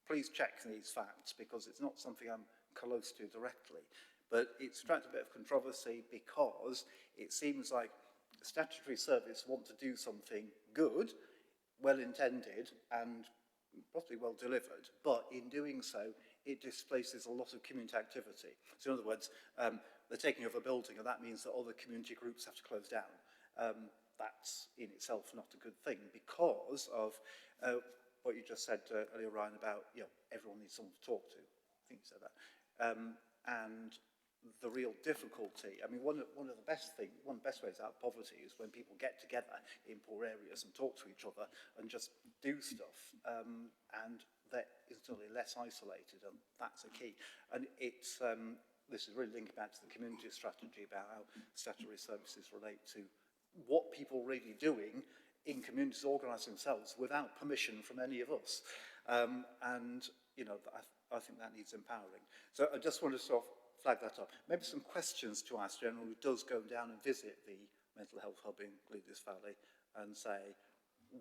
please check these facts, because it's not something I'm close to directly. But it's attracted a bit of controversy because it seems like the statutory service want to do something good, well intended and possibly well delivered, but in doing so it displaces a lot of community activity. So in other words, they're taking over a building, and that means that other community groups have to close down. That's in itself not a good thing, because of what you just said earlier, Ryan, about everyone needs someone to talk to. I think you said that. And the real difficulty, I mean, one of the best ways out of poverty is when people get together in poor areas and talk to each other and just do stuff, and they're instantly less isolated, and that's a key. And it's this is really linking back to the community strategy about how statutory services relate to what people are really doing in communities, organising themselves without permission from any of us. And I think that needs empowering. So I just want to sort of flag that up. Maybe some questions to ask anyone who does go down and visit the mental health hub in Gleadis Valley and say,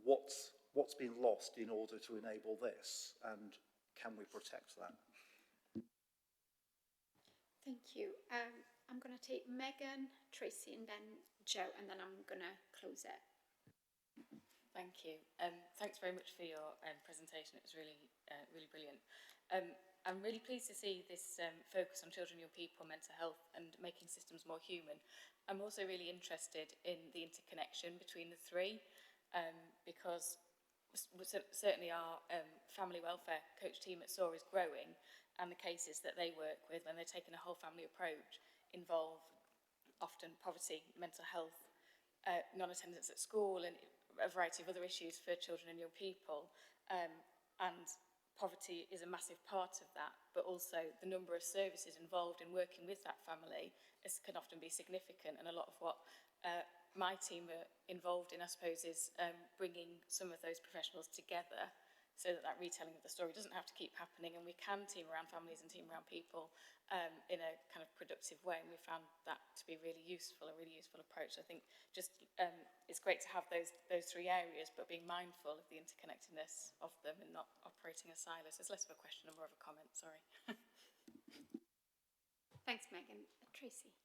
what's been lost in order to enable this, and can we protect that? Thank you. I'm going to take Megan, Tracy, and then Joe, and then I'm going to close it. Thank you. Thanks very much for your presentation. It was really, really brilliant. I'm really pleased to see this focus on children, young people, mental health and making systems more human. I'm also really interested in the interconnection between the three, because certainly our family welfare coach team at SOAR is growing, and the cases that they work with when they're taking a whole family approach involve often poverty, mental health, non-attendance at school, and a variety of other issues for children and young people. And poverty is a massive part of that, but also the number of services involved in working with that family can often be significant. And a lot of what my team are involved in, I suppose, is bringing some of those professionals together so that retelling of the story doesn't have to keep happening, and we can team around families and team around people in a kind of productive way. And we found that to be really useful, a really useful approach. I think just it's great to have those three areas, but being mindful of the interconnectedness of them and not operating as silos. It's less of a question and more of a comment, sorry. Thanks, Megan. Tracy.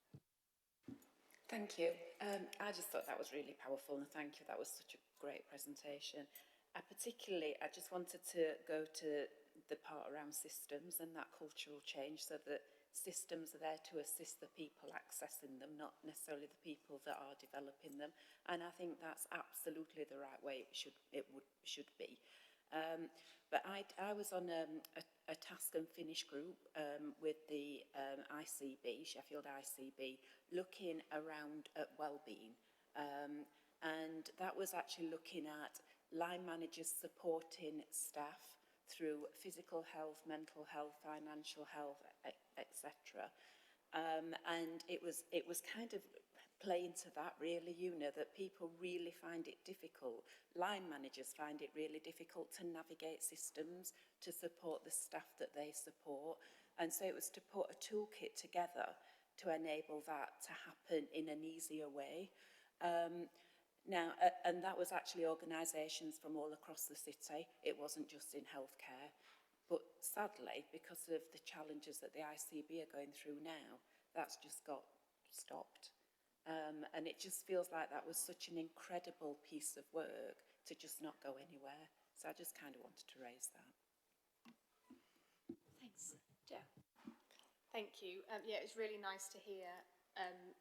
Thank you. I just thought that was really powerful, and thank you. That was such a great presentation. I just wanted to go to the part around systems and that cultural change, so that systems are there to assist the people accessing them, not necessarily the people that are developing them. And I think that's absolutely the right way it should be. But I was on a task and finish group with the ICB, Sheffield ICB, looking around at Wellbeing. And that was actually looking at line managers supporting staff through physical health, mental health, financial health, etc. And it was kind of playing to that, really, that people really find it difficult. Line managers find it really difficult to navigate systems to support the staff that they support. And so it was to put a toolkit together to enable that to happen in an easier way. Now, and that was actually organisations from all across the city. It wasn't just in healthcare. But sadly, because of the challenges that the ICB are going through now, that's just got stopped. And it just feels like that was such an incredible piece of work to just not go anywhere. So I just kind of wanted to raise that. Thanks. Jo. Thank you. Yeah, it's really nice to hear.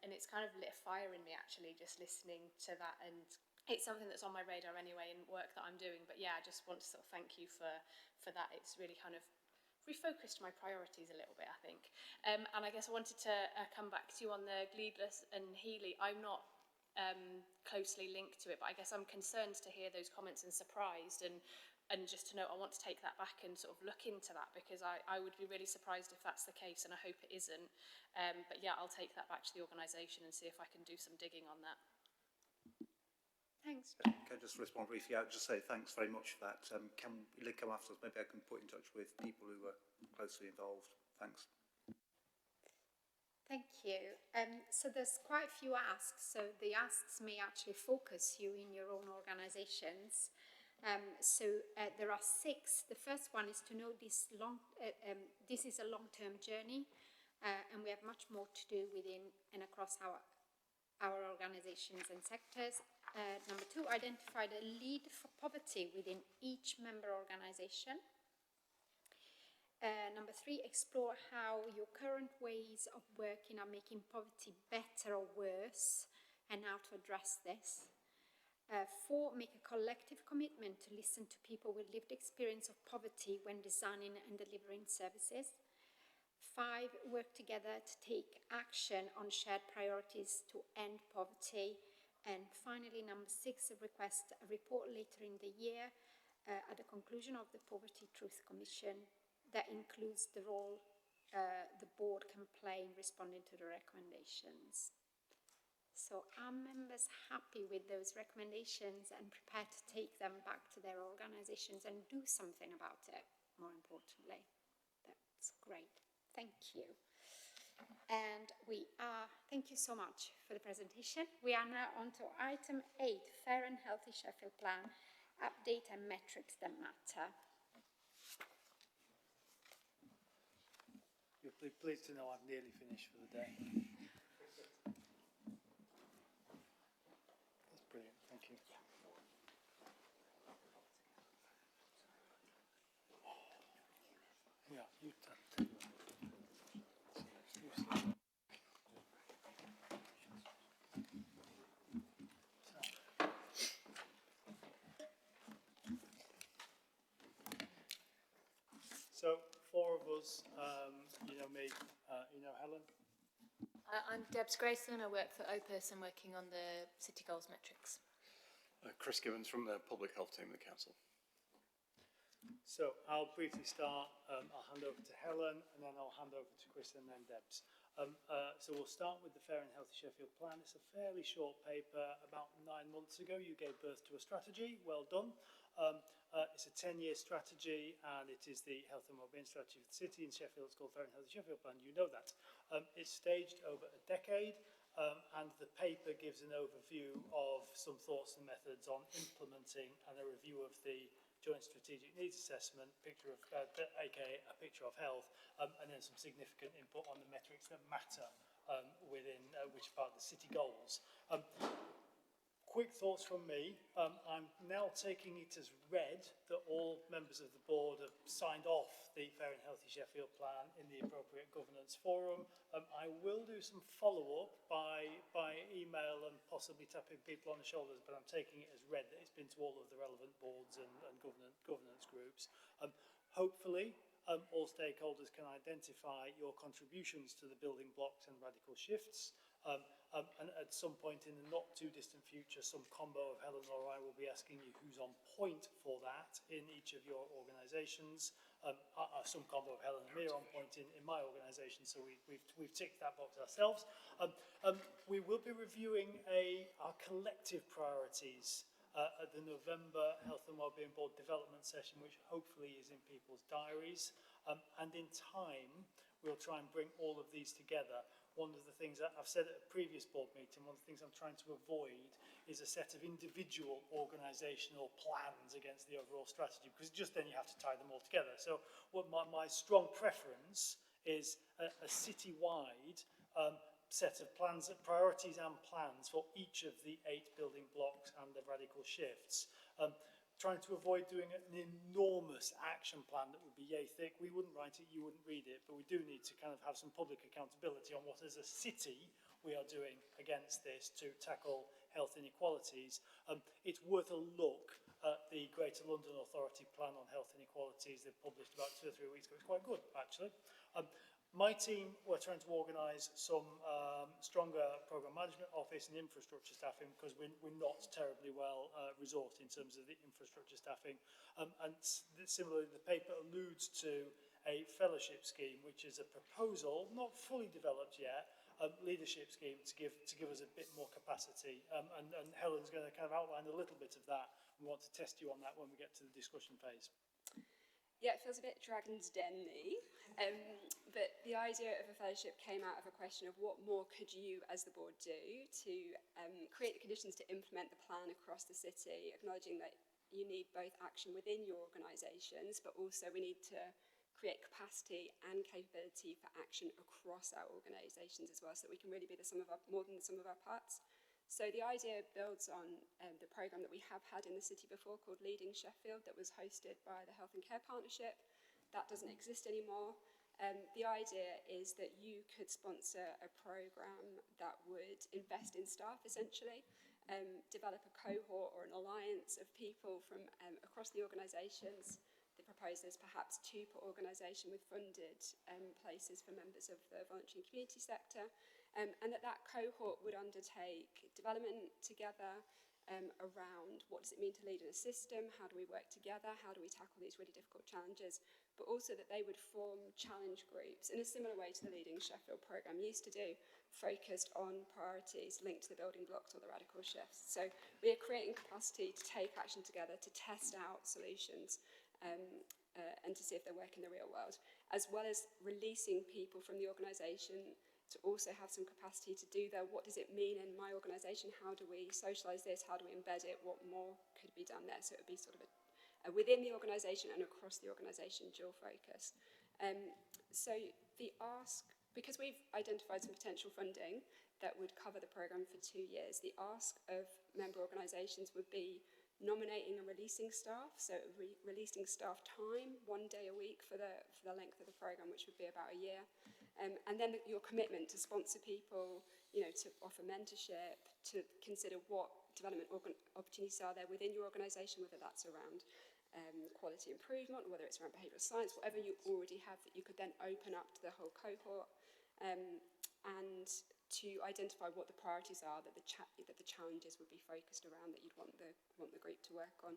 And it's kind of lit a fire in me, actually, just listening to that. And it's something that's on my radar anyway in work that I'm doing. But yeah, I just want to sort of thank you for that. It's really kind of refocused my priorities a little bit, I think. And I guess I wanted to come back to you on the Gleadless and Healy. I'm not closely linked to it, but I guess I'm concerned to hear those comments and surprised, and just to know, I want to take that back and sort of look into that, because I would be really surprised if that's the case, and I hope it isn't. But yeah, I'll take that back to the organisation and see if I can do some digging on that. Thanks. Can I just respond briefly? I'll just say thanks very much for that. Can we link up afterwards? Maybe I can put in touch with people who are closely involved. Thanks. Thank you. So there's quite a few asks. So the asks may actually focus you in your own organisations. There are 6. The first one is to know this is a long-term journey, and we have much more to do within and across our organisations and sectors. Number 2, identify the lead for poverty within each member organisation. Number 3, explore how your current ways of working are making poverty better or worse, and how to address this. 4, make a collective commitment to listen to people with lived experience of poverty when designing and delivering services. 5, work together to take action on shared priorities to end poverty. And finally, number 6, request a report later in the year at the conclusion of the Poverty Truth Commission that includes the role the board can play in responding to the recommendations. So are members happy with those recommendations and prepared to take them back to their organisations and do something about it, more importantly? That's great. Thank you. And thank you so much for the presentation. We are now on to item 8, Fair and Healthy Sheffield Plan, update and metrics that matter. You'll be pleased to know I've nearly finished for the day. That's brilliant, thank you. Yeah, you done. So 4 of us, you know me, you know Helen. I'm Debs Grayson. I work for Opus and working on the City Goals metrics. Chris Gibbons from the Public Health Team of the Council. So I'll briefly start. I'll hand over to Helen, and then I'll hand over to Chris and then Debs. So we'll start with the Fair and Healthy Sheffield Plan. It's a fairly short paper. About 9 months ago, you gave birth to a strategy. Well done. It's a 10-year strategy, and it is the health and wellbeing strategy for the city. In Sheffield, it's called Fair and Healthy Sheffield Plan. You know that. It's staged over a decade, and the paper gives an overview of some thoughts and methods on implementing and a review of the Joint Strategic Needs Assessment, aka a picture of health, and then some significant input on the metrics that matter within which part of the city goals. Quick thoughts from me. I'm now taking it as read that all members of the board have signed off the Fair and Healthy Sheffield Plan in the appropriate governance forum. I will do some follow-up by email and possibly tapping people on the shoulders, but I'm taking it as read that it's been to all of the relevant boards and governance groups. Hopefully, all stakeholders can identify your contributions to the building blocks and radical shifts. And at some point in the not too distant future, some combo of Helen or I will be asking you who's on point for that in each of your organisations. Some combo of Helen and me are on point in my organisation, so we've ticked that box ourselves. We will be reviewing our collective priorities at the November Health and Wellbeing Board development session, which hopefully is in people's diaries. And in time, we'll try and bring all of these together. One of the things that I've said at a previous board meeting, one of the things I'm trying to avoid is a set of individual organisational plans against the overall strategy, because just then you have to tie them all together. So what my strong preference is a city-wide set of plans, priorities and plans for each of the 8 building blocks and the radical shifts. Trying to avoid doing an enormous action plan that would be yay thick. We wouldn't write it, you wouldn't read it, but we do need to kind of have some public accountability on what as a city we are doing against this to tackle health inequalities. It's worth a look at the Greater London Authority Plan on Health Inequalities they've published about 2 or 3 weeks ago. It's quite good, actually. My team, we're trying to organise some stronger programme management office and infrastructure staffing, because we're not terribly well resourced in terms of the infrastructure staffing. And similarly, the paper alludes to a fellowship scheme, which is a proposal, not fully developed yet, leadership scheme to give us a bit more capacity. And Helen's going to kind of outline a little bit of that. We want to test you on that when we get to the discussion phase. Yeah, it feels a bit Dragon's Den-y, but the idea of a fellowship came out of a question of what more could you as the board do to create the conditions to implement the plan across the city, acknowledging that you need both action within your organisations, but also we need to create capacity and capability for action across our organisations as well, so that we can really be more than the sum of our parts. So the idea builds on the programme that we have had in the city before called Leading Sheffield, that was hosted by the Health and Care Partnership. That doesn't exist anymore. The idea is that you could sponsor a programme that would invest in staff, essentially, develop a cohort or an alliance of people from across the organisations. The proposal is perhaps 2 per organisation with funded places for members of the voluntary and community sector, and that cohort would undertake development together around what does it mean to lead in a system, how do we work together, how do we tackle these really difficult challenges, but also that they would form challenge groups in a similar way to the Leading Sheffield programme used to do, focused on priorities linked to the building blocks or the radical shifts. So we are creating capacity to take action together, to test out solutions, and to see if they work in the real world, as well as releasing people from the organisation to also have some capacity to do what does it mean in my organisation, how do we socialise this, how do we embed it, what more could be done there. So it would be sort of a within the organisation and across the organisation dual focus. So the ask, because we've identified some potential funding that would cover the programme for 2 years, the ask of member organisations would be nominating and releasing staff, so releasing staff time, 1 day a week for the length of the programme, which would be about a year. And then your commitment to sponsor people, to offer mentorship, to consider what development opportunities are there within your organisation, whether that's around quality improvement, or whether it's around behavioural science, whatever you already have that you could then open up to the whole cohort, and to identify what the priorities are that the challenges would be focused around that you'd want the group to work on.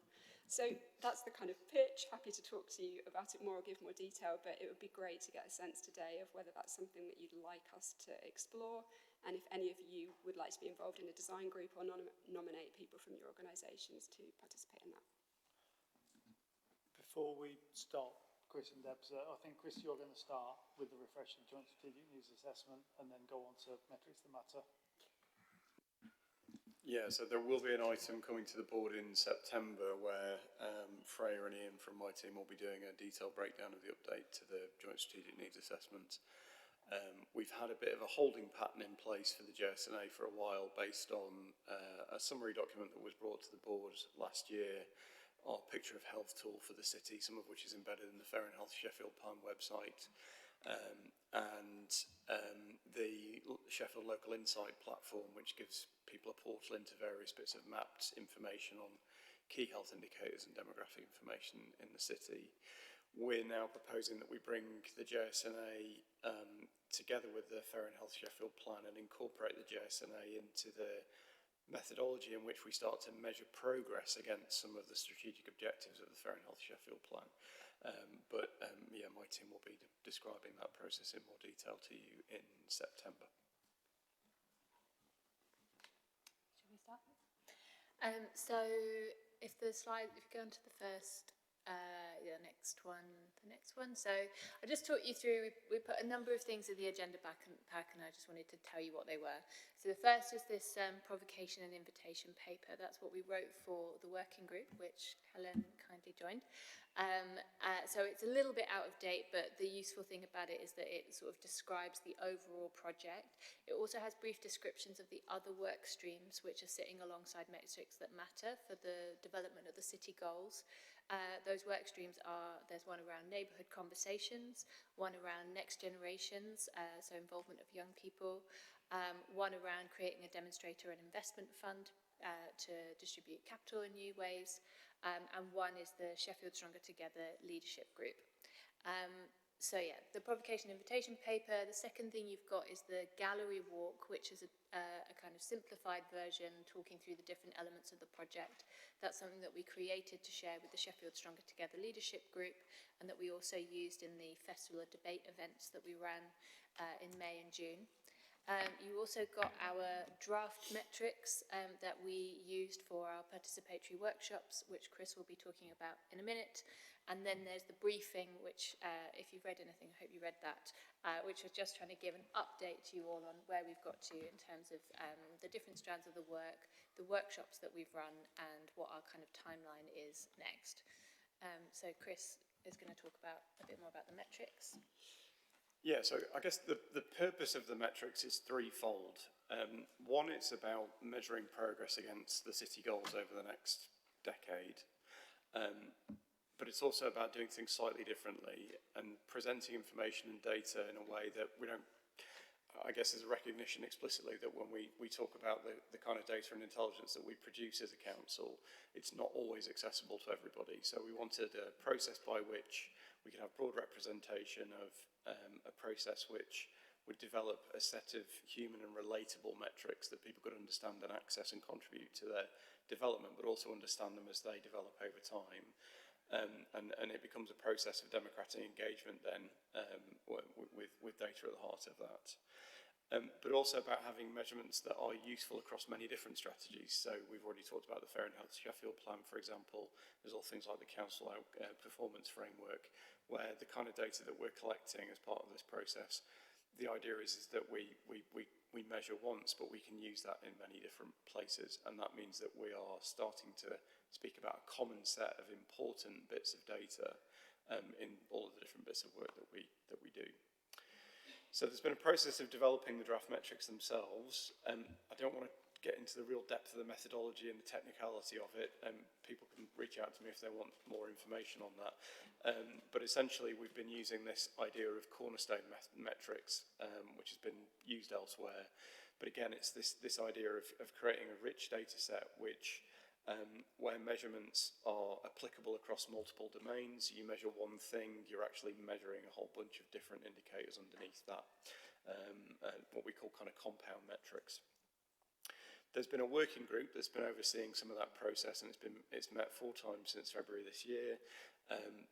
So that's the kind of pitch. Happy to talk to you about it more or give more detail, but it would be great to get a sense today of whether that's something that you'd like us to explore, and if any of you would like to be involved in a design group or nominate people from your organisations to participate in that. Before we start, Chris and Debs, I think, Chris, you're going to start with the refreshing joint strategic needs assessment and then go on to metrics that matter. Yeah, so there will be an item coming to the board in September where Freya and Ian from my team will be doing a detailed breakdown of the update to the joint strategic needs assessment. We've had a bit of a holding pattern in place for the JSNA for a while based on a summary document that was brought to the board last year, our picture of health tool for the city, some of which is embedded in the Fair and Health Sheffield PAN website, and the Sheffield Local Insight platform, which gives people a portal into various bits of mapped information on key health indicators and demographic information in the city. We're now proposing that we bring the JSNA together with the Fair and Health Sheffield plan and incorporate the JSNA into the methodology in which we start to measure progress against some of the strategic objectives of the Fair and Health Sheffield plan. Yeah, my team will be describing that process in more detail to you in September. Shall we start? So if you go on to the first, the next one. So I just talked you through, we put a number of things in the agenda pack and I just wanted to tell you what they were. So the first is this provocation and invitation paper. That's what we wrote for the working group, which Helen kindly joined. So it's a little bit out of date, but the useful thing about it is that it sort of describes the overall project. It also has brief descriptions of the other work streams which are sitting alongside metrics that matter for the development of the city goals. Those work streams are, there's one around neighbourhood conversations, one around next generations, so involvement of young people, one around creating a demonstrator and investment fund to distribute capital in new ways, and one is the Sheffield Stronger Together leadership group. So yeah, the provocation invitation paper. The second thing you've got is the gallery walk, which is a kind of simplified version talking through the different elements of the project. That's something that we created to share with the Sheffield Stronger Together leadership group, and that we also used in the festival of debate events that we ran in May and June. You also got our draft metrics that we used for our participatory workshops, which Chris will be talking about in a minute. And then there's the briefing, which, if you've read anything, I hope you read that, which was just trying to give an update to you all on where we've got to in terms of the different strands of the work, the workshops that we've run, and what our kind of timeline is next. So Chris is going to talk about a bit more about the metrics. Yeah, so I guess the purpose of the metrics is threefold. One, it's about measuring progress against the city goals over the next decade. But it's also about doing things slightly differently and presenting information and data in a way that we don't, I guess there's a recognition explicitly that when we talk about the kind of data and intelligence that we produce as a council, it's not always accessible to everybody. So we wanted a process by which we could have broad representation of a process which would develop a set of human and relatable metrics that people could understand and access and contribute to their development, but also understand them as they develop over time. And it becomes a process of democratic engagement then with data at the heart of that. But also about having measurements that are useful across many different strategies. So we've already talked about the Fair and Health Sheffield plan, for example. There's all things like the council performance framework, where the kind of data that we're collecting as part of this process, the idea is that we measure once, but we can use that in many different places. And that means that we are starting to speak about a common set of important bits of data in all of the different bits of work that we do. So there's been a process of developing the draft metrics themselves. I don't want to get into the real depth of the methodology and the technicality of it. People can reach out to me if they want more information on that. But essentially, we've been using this idea of cornerstone metrics, which has been used elsewhere. But again, it's this idea of creating a rich data set which where measurements are applicable across multiple domains. You measure one thing, you're actually measuring a whole bunch of different indicators underneath that, what we call kind of compound metrics. There's been a working group that's been overseeing some of that process, and it's met 4 times since February this year.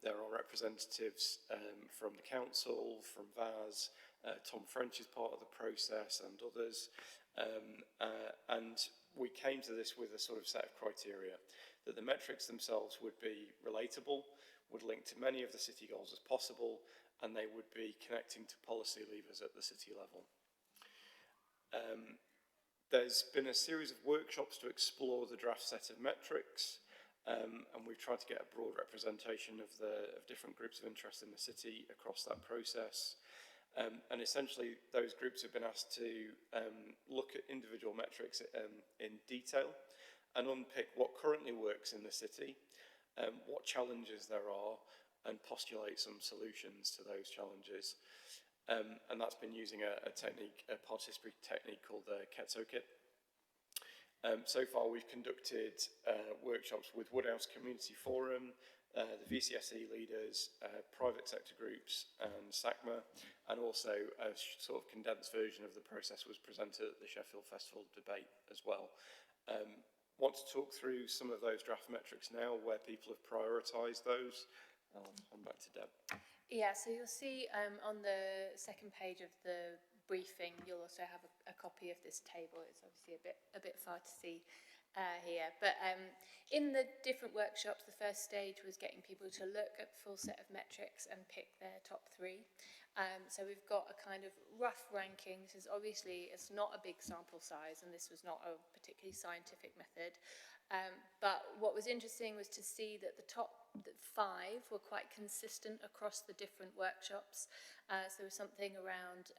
There are representatives from the council, from VAS, Tom French is part of the process, and others. And we came to this with a sort of set of criteria, that the metrics themselves would be relatable, would link to many of the city goals as possible, and they would be connecting to policy levers at the city level. There's been a series of workshops to explore the draft set of metrics, and we've tried to get a broad representation of different groups of interest in the city across that process. And essentially, those groups have been asked to look at individual metrics in detail and unpick what currently works in the city, what challenges there are, and postulate some solutions to those challenges. And that's been using a participatory technique called the Ketso Kit. So far, we've conducted workshops with Woodhouse Community Forum, the VCSE leaders, private sector groups, and SACMA, and also a sort of condensed version of the process was presented at the Sheffield Festival debate as well. Want to talk through some of those draft metrics now, where people have prioritised those. I'll hand back to Deb. Yeah, so you'll see on the second page of the briefing, you'll also have a copy of this table. It's obviously a bit far to see here, but in the different workshops, the first stage was getting people to look at the full set of metrics and pick their top 3. So we've got a kind of rough ranking. This is obviously, it's not a big sample size, and this was not a particularly scientific method. But what was interesting was to see that the top 5 were quite consistent across the different workshops. So there was something around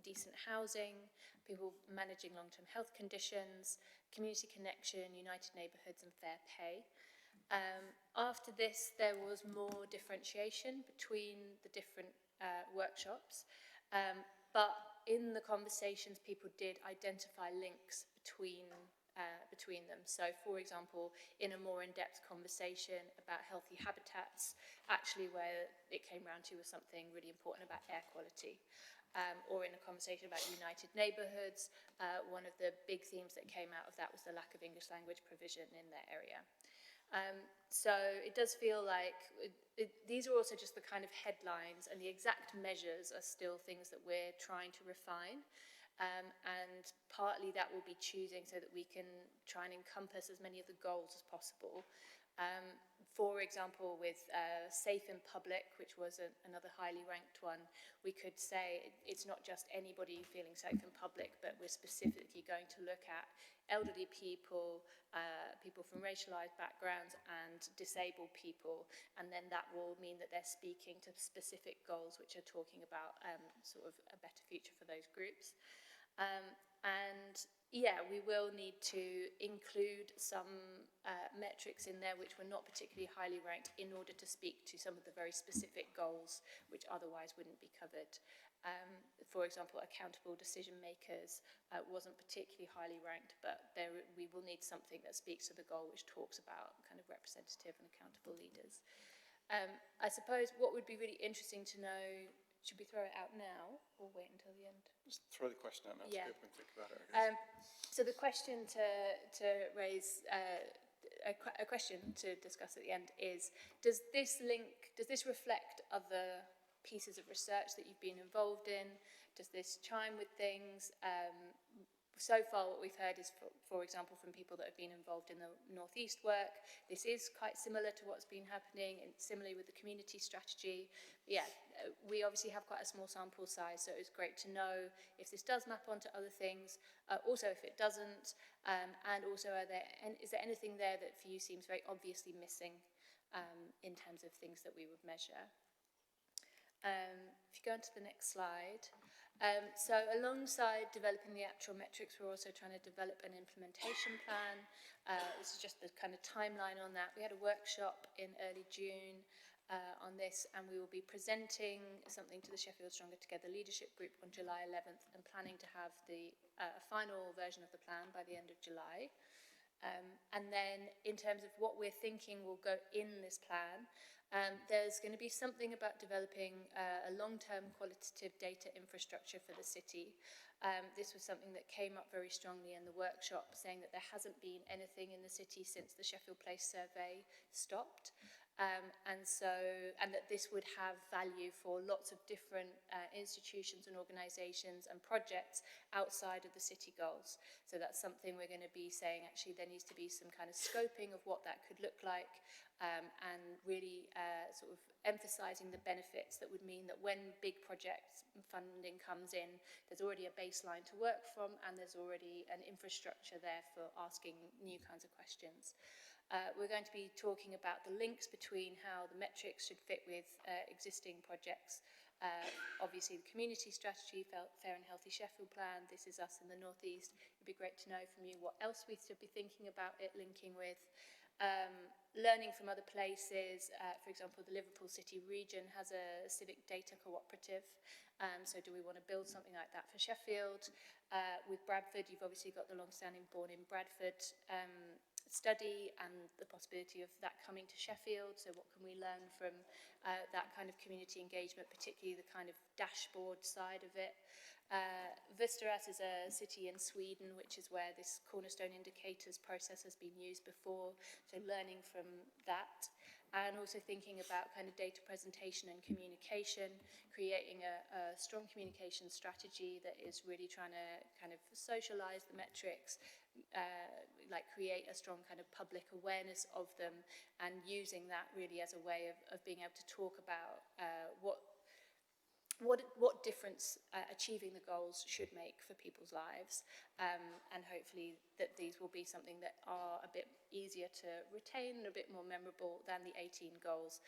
decent housing, people managing long-term health conditions, community connection, united neighbourhoods, and fair pay. After this, there was more differentiation between the different workshops, but in the conversations, people did identify links between them. So, for example, in a more in-depth conversation about healthy habitats, actually where it came round to was something really important about air quality. Or in a conversation about united neighbourhoods, one of the big themes that came out of that was the lack of English language provision in their area. So it does feel like these are also just the kind of headlines, and the exact measures are still things that we're trying to refine. And partly that will be choosing so that we can try and encompass as many of the goals as possible. For example, with safe in public, which was another highly ranked one, we could say it's not just anybody feeling safe in public, but we're specifically going to look at elderly people, people from racialised backgrounds and disabled people, and then that will mean that they're speaking to specific goals which are talking about sort of a better future for those groups. And yeah, we will need to include some metrics in there which were not particularly highly ranked in order to speak to some of the very specific goals which otherwise wouldn't be covered. For example, accountable decision makers wasn't particularly highly ranked, but we will need something that speaks to the goal which talks about kind of representative and accountable leaders. I suppose what would be really interesting to know, should we throw it out now or wait until the end? Just throw the question out now so people can think about it. So the question to raise, a question to discuss at the end is, does this reflect other pieces of research that you've been involved in? Does this chime with things? So far what we've heard is, for example, from people that have been involved in the North East work, this is quite similar to what's been happening, and similarly with the community strategy. Yeah, we obviously have quite a small sample size, so it's great to know if this does map onto other things, also if it doesn't, and also is there anything there that for you seems very obviously missing in terms of things that we would measure. If you go on to the next slide. So alongside developing the actual metrics, we're also trying to develop an implementation plan. This is just the kind of timeline on that. We had a workshop in early June on this, and we will be presenting something to the Sheffield Stronger Together leadership group on July 11th and planning to have the final version of the plan by the end of July. And then in terms of what we're thinking will go in this plan, there's going to be something about developing a long-term qualitative data infrastructure for the city. This was something that came up very strongly in the workshop, saying that there hasn't been anything in the city since the Sheffield Place survey stopped. And that this would have value for lots of different institutions and organisations and projects outside of the city goals. So that's something we're going to be saying, actually there needs to be some kind of scoping of what that could look like, and really sort of emphasising the benefits that would mean that when big project funding comes in, there's already a baseline to work from, and there's already an infrastructure there for asking new kinds of questions. We're going to be talking about the links between how the metrics should fit with existing projects. Obviously the community strategy, Fair and Healthy Sheffield plan, this is us in the North East. It'd be great to know from you what else we should be thinking about it linking with. Learning from other places, for example, the Liverpool City region has a civic data cooperative. So do we want to build something like that for Sheffield? With Bradford, you've obviously got the long-standing Born in Bradford study and the possibility of that coming to Sheffield. So what can we learn from that kind of community engagement, particularly the kind of dashboard side of it? Västerås is a city in Sweden, which is where this cornerstone indicators process has been used before. So learning from that. And also thinking about kind of data presentation and communication, creating a strong communication strategy that is really trying to kind of socialise the metrics, like create a strong kind of public awareness of them, and using that really as a way of being able to talk about what difference achieving the goals should make for people's lives, and hopefully that these will be something that are a bit easier to retain, a bit more memorable than the 18 goals,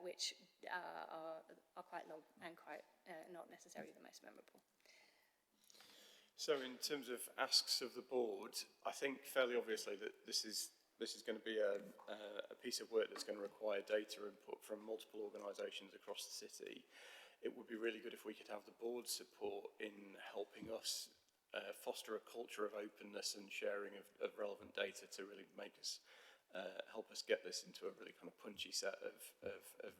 which are quite long and quite not necessarily the most memorable. So in terms of asks of the board, I think fairly obviously that this is going to be a piece of work that's going to require data input from multiple organisations across the city. It would be really good if we could have the board's support in helping us foster a culture of openness and sharing of relevant data to really make us help us get this into a really kind of punchy set of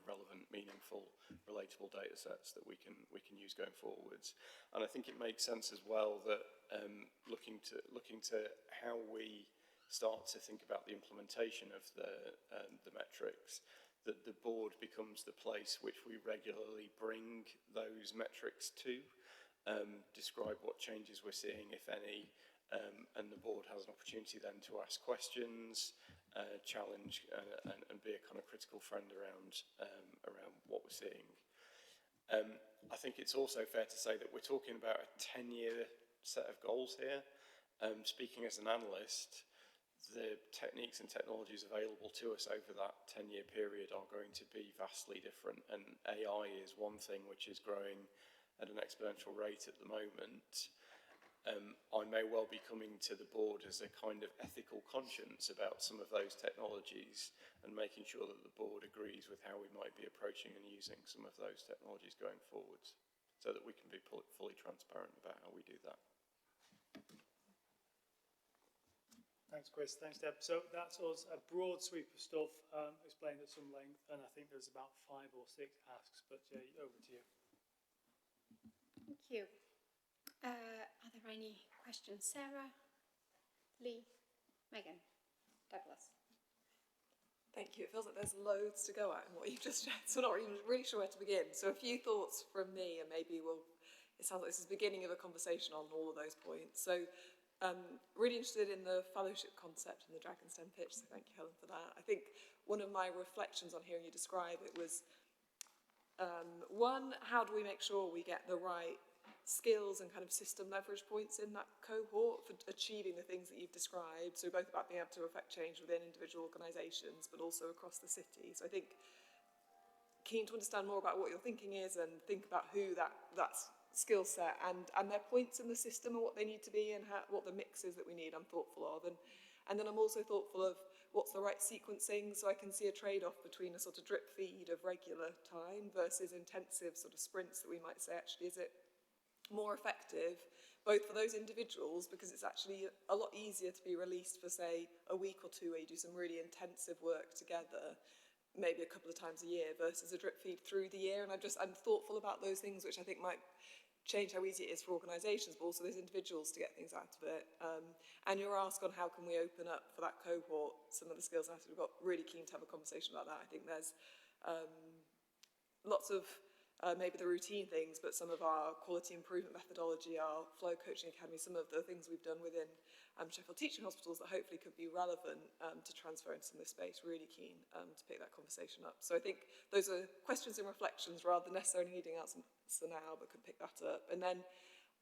relevant, meaningful, relatable data sets that we can use going forwards. And I think it makes sense as well that looking to how we start to think about the implementation of the metrics, that the board becomes the place which we regularly bring those metrics to. describe what changes we're seeing, if any, and the board has an opportunity then to ask questions, challenge, and be a kind of critical friend around what we're seeing. I think it's also fair to say that we're talking about a 10-year set of goals here. Speaking as an analyst, the techniques and technologies available to us over that 10-year period are going to be vastly different, and AI is one thing which is growing at an exponential rate at the moment. I may well be coming to the board as a kind of ethical conscience about some of those technologies and making sure that the board agrees with how we might be approaching and using some of those technologies going forwards, so that we can be fully transparent about how we do that. Thanks, Chris. Thanks, Deb. So that's us, a broad sweep of stuff explained at some length, and I think there's about 5 or 6 asks, but over to you. Thank you. Are there any questions? Sarah, Lee, Megan, Douglas? Thank you. It feels like there's loads to go at in what you've just said, so I'm not even really sure where to begin. So a few thoughts from me, and maybe it sounds like this is the beginning of a conversation on all of those points. So really interested in the fellowship concept and the Dragon's Den pitch, so thank you, Helen, for that. I think one of my reflections on hearing you describe it was, one, how do we make sure we get the right skills and kind of system leverage points in that cohort for achieving the things that you've described? So both about being able to affect change within individual organisations, but also across the city. So I think keen to understand more about what your thinking is and think about who that skill set and their points in the system and what they need to be and what the mix is that we need. I'm thoughtful of, and then I'm also thoughtful of what's the right sequencing, so I can see a trade-off between a sort of drip feed of regular time versus intensive sort of sprints that we might say, actually, is it more effective both for those individuals, because it's actually a lot easier to be released for, say, a week or two where you do some really intensive work together, maybe a couple of times a year, versus a drip feed through the year. And I'm thoughtful about those things, which I think might change how easy it is for organisations, but also those individuals to get things out of it. And your ask on how can we open up for that cohort some of the skills, and we've got really keen to have a conversation about that. I think there's lots of maybe the routine things, but some of our quality improvement methodology, our flow coaching academy, some of the things we've done within Sheffield teaching hospitals that hopefully could be relevant to transfer into this space. Really keen to pick that conversation up. So I think those are questions and reflections rather than necessarily needing answers now, but could pick that up. And then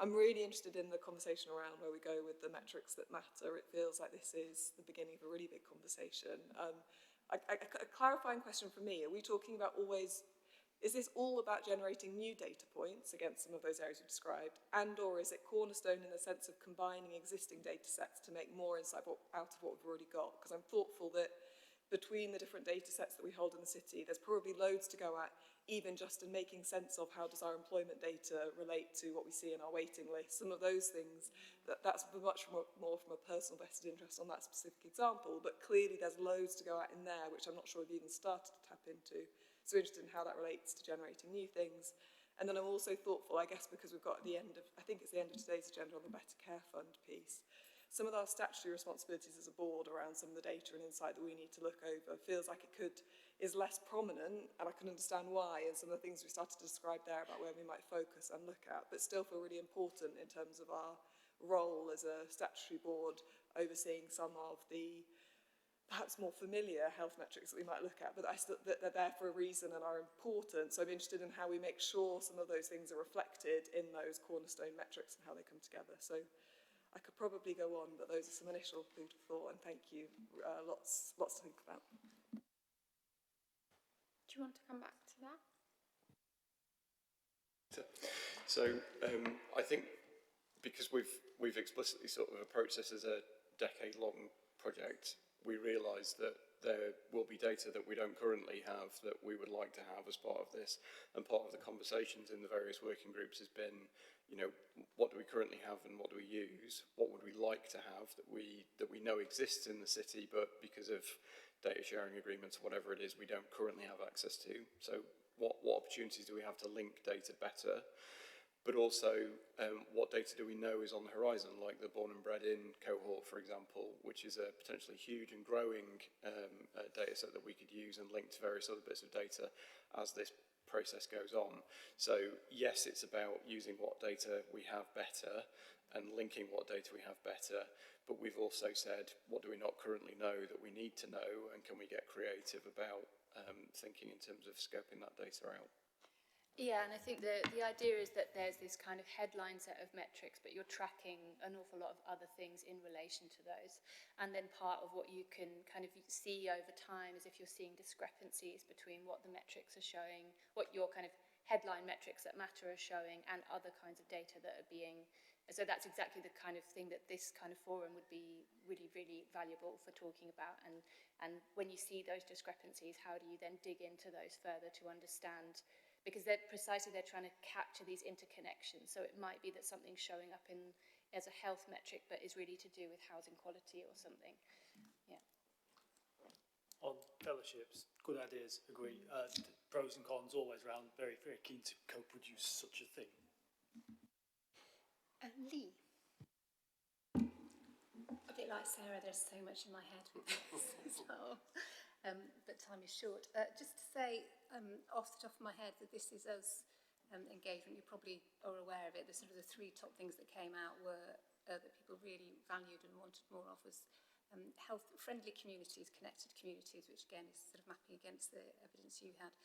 I'm really interested in the conversation around where we go with the metrics that matter. It feels like this is the beginning of a really big conversation. A clarifying question for me, are we talking about always, is this all about generating new data points against some of those areas you described, and or is it cornerstone in the sense of combining existing data sets to make more insight out of what we've already got? Because I'm thoughtful that between the different data sets that we hold in the city, there's probably loads to go at, even just in making sense of how does our employment data relate to what we see in our waiting list. Some of those things, that's much more from a personal vested interest on that specific example, but clearly there's loads to go at in there, which I'm not sure we've even started to tap into. So interested in how that relates to generating new things. And then I'm also thoughtful, I guess, because we've got at the end of, I think it's the end of today's agenda on the Better Care Fund piece. Some of our statutory responsibilities as a board around some of the data and insight that we need to look over feels like is less prominent, and I can understand why, and some of the things we started to describe there about where we might focus and look at, but still feel really important in terms of our role as a statutory board overseeing some of the perhaps more familiar health metrics that we might look at, but that they're there for a reason and are important. So I'm interested in how we make sure some of those things are reflected in those cornerstone metrics and how they come together. So I could probably go on, but those are some initial food for thought, and thank you. Lots to think about. Do you want to come back to that? So I think because we've explicitly sort of approached this as a decade-long project, we realise that there will be data that we don't currently have that we would like to have as part of this. And part of the conversations in the various working groups has been, you know, what do we currently have and what do we use? What would we like to have that we know exists in the city, but because of data sharing agreements or whatever it is, we don't currently have access to? So what opportunities do we have to link data better? But also, what data do we know is on the horizon, like the born and bred in cohort, for example, which is a potentially huge and growing data set that we could use and link to various other bits of data as this process goes on. So yes, it's about using what data we have better and linking what data we have better, but we've also said, what do we not currently know that we need to know, and can we get creative about thinking in terms of scoping that data out? Yeah, and I think the idea is that there's this kind of headline set of metrics, but you're tracking an awful lot of other things in relation to those. And then part of what you can kind of see over time is if you're seeing discrepancies between what the metrics are showing, what your kind of headline metrics that matter are showing, and other kinds of data that are being. So that's exactly the kind of thing that this kind of forum would be really, really valuable for talking about. And when you see those discrepancies, how do you then dig into those further to understand? Because they're trying to capture these interconnections. So it might be that something's showing up as a health metric, but is really to do with housing quality or something. Yeah. On fellowships, good ideas, agree. Pros and cons always around, very, very keen to co-produce such a thing. Lee. A bit like Sarah, there's so much in my head with this, so, but time is short. Just to say, off the top of my head, that this is us engagement. You probably are aware of it. The sort of the three top things that came out were that people really valued and wanted more of was health-friendly communities, connected communities, which again is sort of mapping against the evidence you had.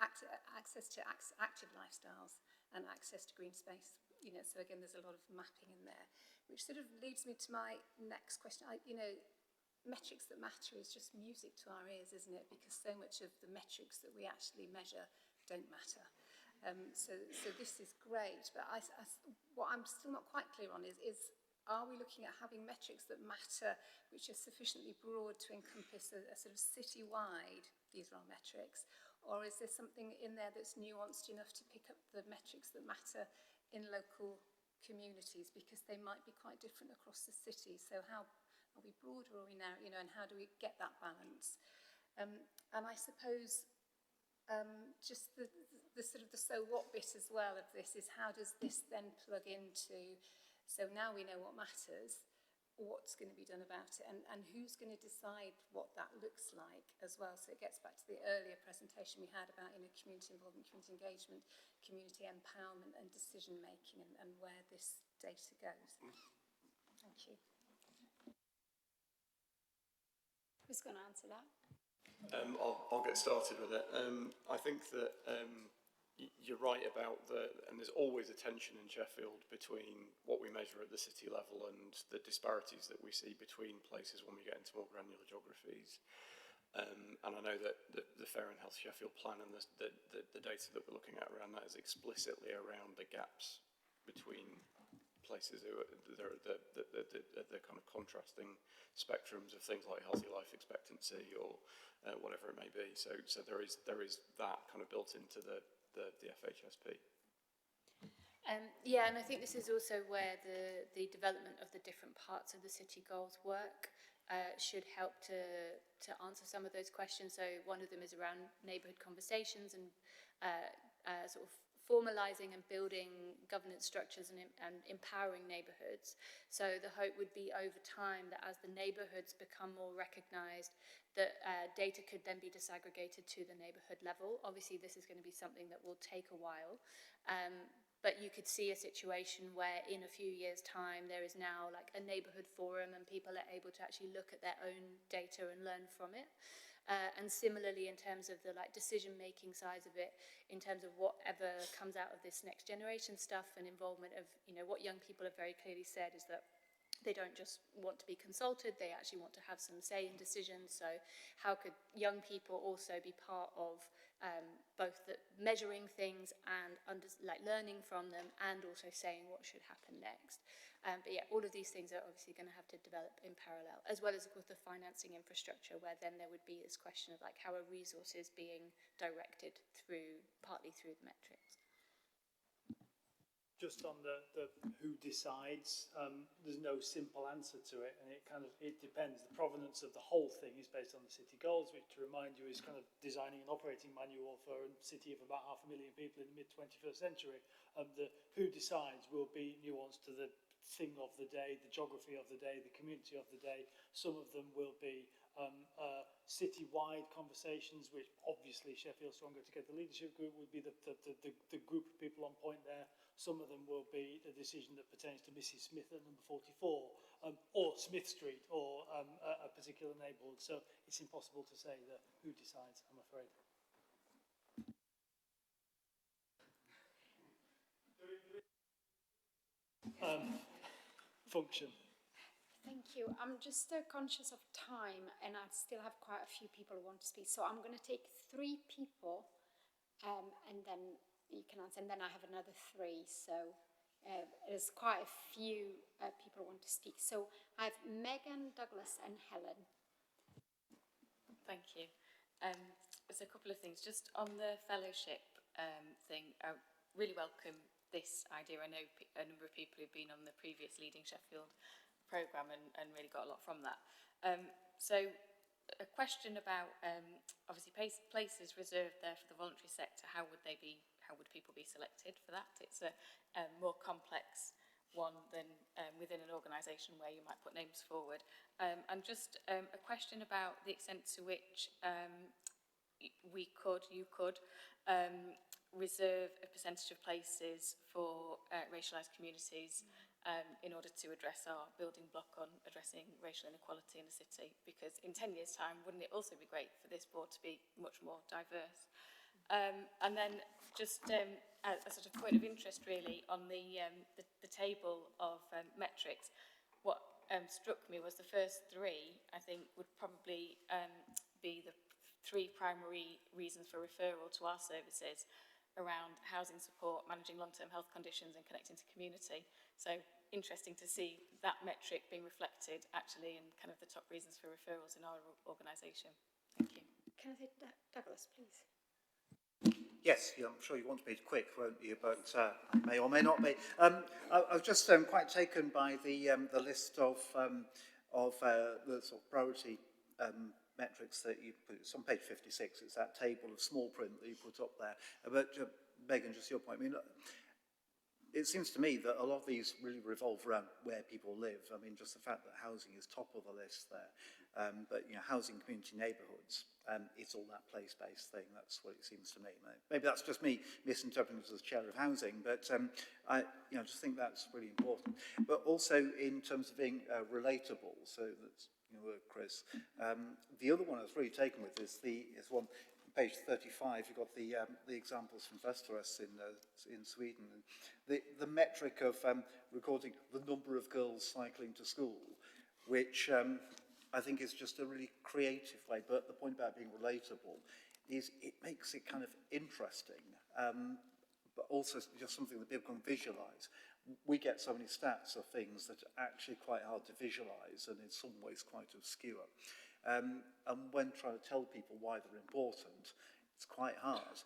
Access to active lifestyles and access to green space. You know, so again, there's a lot of mapping in there, which sort of leads me to my next question. Metrics that matter is just music to our ears, isn't it? Because so much of the metrics that we actually measure don't matter. So this is great, but what I'm still not quite clear on is are we looking at having metrics that matter, which are sufficiently broad to encompass a sort of citywide, these are our metrics, or is there something in there that's nuanced enough to pick up the metrics that matter in local communities, because they might be quite different across the city? So how are we broad or are we narrow, and how do we get that balance? And I suppose just the sort of the so what bit as well of this is, how does this then plug into, so now we know what matters, what's going to be done about it, and who's going to decide what that looks like as well. So it gets back to the earlier presentation we had about community involvement, community engagement, community empowerment and decision making, and where this data goes. Thank you. Who's going to answer that? I'll get started with it. I think that you're right about and there's always a tension in Sheffield between what we measure at the city level and the disparities that we see between places when we get into more granular geographies. And I know that the Fair and Health Sheffield plan and the data that we're looking at around that is explicitly around the gaps between places who are the kind of contrasting spectrums of things like healthy life expectancy or whatever it may be. So there is that kind of built into the FHSP. Yeah, and I think this is also where the development of the different parts of the city goals work should help to answer some of those questions. So one of them is around neighbourhood conversations and sort of formalising and building governance structures and empowering neighbourhoods. So the hope would be over time that as the neighbourhoods become more recognised, that data could then be disaggregated to the neighbourhood level. Obviously, this is going to be something that will take a while. But you could see a situation where in a few years' time there is now like a neighbourhood forum and people are able to actually look at their own data and learn from it. And similarly, in terms of the decision-making size of it, in terms of whatever comes out of this next generation stuff and involvement of, what young people have very clearly said is that they don't just want to be consulted, they actually want to have some say in decisions. So how could young people also be part of both the measuring things and learning from them, and also saying what should happen next? But yeah, all of these things are obviously going to have to develop in parallel, as well as, of course, the financing infrastructure, where then there would be this question of how are resources being directed partly through the metrics. just on the who decides, there's no simple answer to it, and it depends. The provenance of the whole thing is based on the city goals, which, to remind you, is kind of designing an operating manual for a city of about 500,000 people in the mid-21st century. The who decides will be nuanced to the thing of the day, the geography of the day, the community of the day. Some of them will be city-wide conversations, which obviously Sheffield Stronger Together Leadership Group would be the group of people on point there. Some of them will be a decision that pertains to Mrs. Smith at number 44, or Smith Street, or a particular neighbourhood. So it's impossible to say that who decides, I'm afraid. Function. Thank you. I'm just conscious of time, and I still have quite a few people who want to speak. So I'm going to take 3 people, and then you can answer, and then I have another 3. So there's quite a few people who want to speak. So I have Megan, Douglas, and Helen. Thank you. There's a couple of things. Just on the fellowship thing, I really welcome this idea. I know a number of people who've been on the previous Leading Sheffield programme and really got a lot from that. So a question about obviously places reserved there for the voluntary sector. How would people be selected for that? It's a more complex one than within an organisation where you might put names forward. And just a question about the extent to which you could reserve a percentage of places for racialised communities in order to address our building block on addressing racial inequality in the city. Because in 10 years' time, wouldn't it also be great for this board to be much more diverse? And then just a sort of point of interest really on the table of metrics. What struck me was the first 3, I think, would probably be the 3 primary reasons for referral to our services around housing support, managing long-term health conditions and connecting to community. So interesting to see that metric being reflected actually in kind of the top reasons for referrals in our organisation. Thank you. Can I take Douglas, please? Yes, yeah, I'm sure you want to be quick, won't you? But may or may not be. I was just quite taken by the list of the sort of priority metrics that you put. It's on page 56. It's that table of small print that you put up there. But Megan, just your point. I mean, look, it seems to me that a lot of these really revolve around where people live. I mean, just the fact that housing is top of the list there. But, you know, housing community neighbourhoods, it's all that place-based thing. That's what it seems to me. Maybe that's just me misinterpreting it as chair of housing, but I just think that's really important. But also in terms of being relatable, so that's your word, Chris. The other one I was really taken with is one. Page 35, you've got the examples from Västerås in Sweden. The metric of recording the number of girls cycling to school, which I think is just a really creative way, but the point about being relatable is it makes it kind of interesting, but also just something that people can visualise. We get so many stats of things that are actually quite hard to visualise and in some ways quite obscure. And when trying to tell people why they're important, it's quite hard.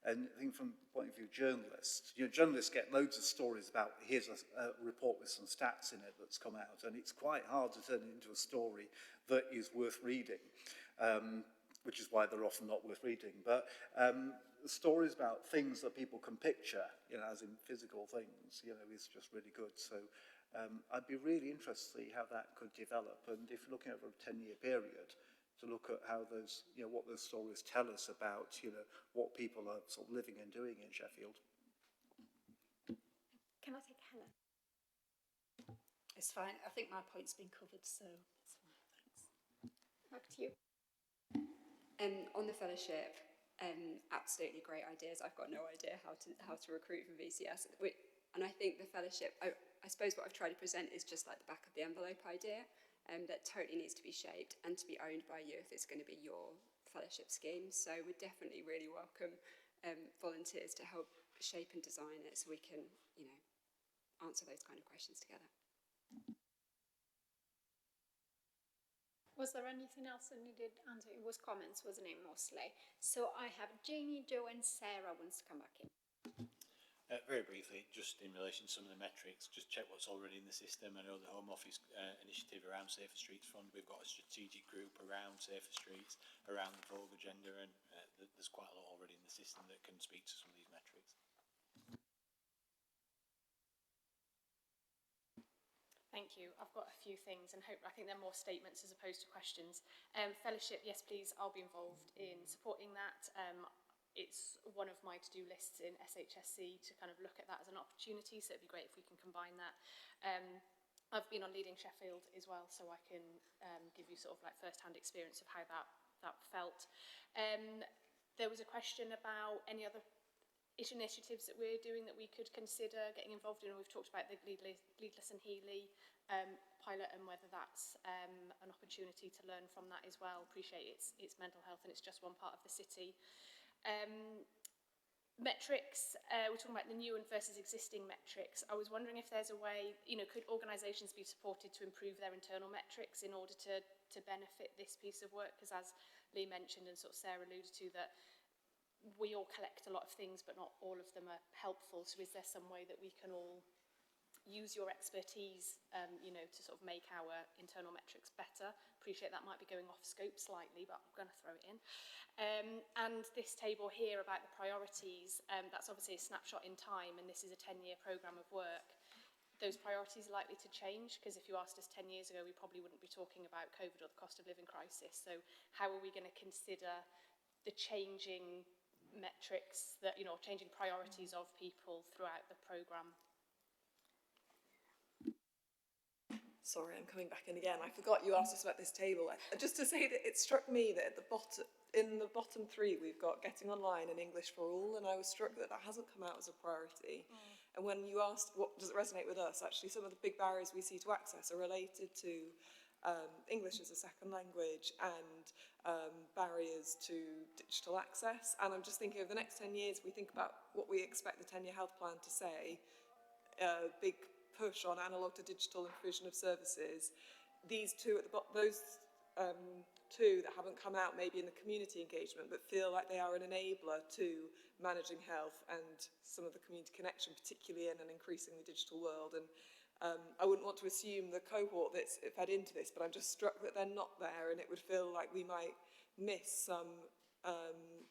And I think from the point of view of journalists, journalists get loads of stories about, here's a report with some stats in it that's come out, and it's quite hard to turn it into a story that is worth reading, which is why they're often not worth reading. But stories about things that people can picture, as in physical things, is just really good. So I'd be really interested to see how that could develop, and if you're looking over a 10-year period, to look at how those, what those stories tell us about, what people are sort of living and doing in Sheffield. Can I take Helen? It's fine. I think my point's been covered, so it's fine. Thanks. Back to you. On the fellowship, absolutely great ideas. I've got no idea how to recruit for VCS, and I think the fellowship. I suppose what I've tried to present is just like the back of the envelope idea. That totally needs to be shaped and to be owned by you if it's going to be your fellowship scheme. So we'd definitely really welcome volunteers to help shape and design it so we can, answer those kind of questions together. Was there anything else that needed answering? It was comments, wasn't it, mostly? So I have Jamie, Joe and Sarah wants to come back in. Very briefly, just in relation to some of the metrics, just check what's already in the system. I know the Home Office initiative around Safer Streets Fund, we've got a strategic group around safer streets, around the Vogue agenda, and there's quite a lot already in the system that can speak to some of these metrics. Thank you. I've got a few things, and I think they're more statements as opposed to questions. Fellowship, yes please, I'll be involved in supporting that. It's one of my to-do lists in SHSC to kind of look at that as an opportunity, so it'd be great if we can combine that. I've been on Leading Sheffield as well, so I can give you sort of like first-hand experience of how that felt. There was a question about any other initiatives that we're doing that we could consider getting involved in. We've talked about the Leadless and Healy pilot and whether that's an opportunity to learn from that as well. Appreciate it's mental health and it's just one part of the city. Metrics, we're talking about the new and versus existing metrics. I was wondering if there's a way, could organisations be supported to improve their internal metrics in order to benefit this piece of work? Because as Lee mentioned and sort of Sarah alluded to, that we all collect a lot of things, but not all of them are helpful. So is there some way that we can all use your expertise, to sort of make our internal metrics better? Appreciate that might be going off scope slightly, but I'm going to throw it in. And this table here about the priorities, that's obviously a snapshot in time, and this is a 10-year programme of work. Those priorities are likely to change, because if you asked us 10 years ago, we probably wouldn't be talking about COVID or the cost of living crisis. So how are we going to consider the changing metrics, that changing priorities of people throughout the programme? Sorry, I'm coming back in again. I forgot you asked us about this table. Just to say that it struck me that at the bottom, in the bottom three, we've got getting online and English for all, and I was struck that that hasn't come out as a priority. And when you asked what does it resonate with us, actually some of the big barriers we see to access are related to English as a second language and barriers to digital access. And I'm just thinking over the next 10 years, we think about what we expect the 10-year health plan to say, big push on analogue to digital and provision of services. These two at the bottom, those two that haven't come out maybe in the community engagement, but feel like they are an enabler to managing health and some of the community connection, particularly in an increasingly digital world. And I wouldn't want to assume the cohort that's fed into this, but I'm just struck that they're not there, and it would feel like we might miss some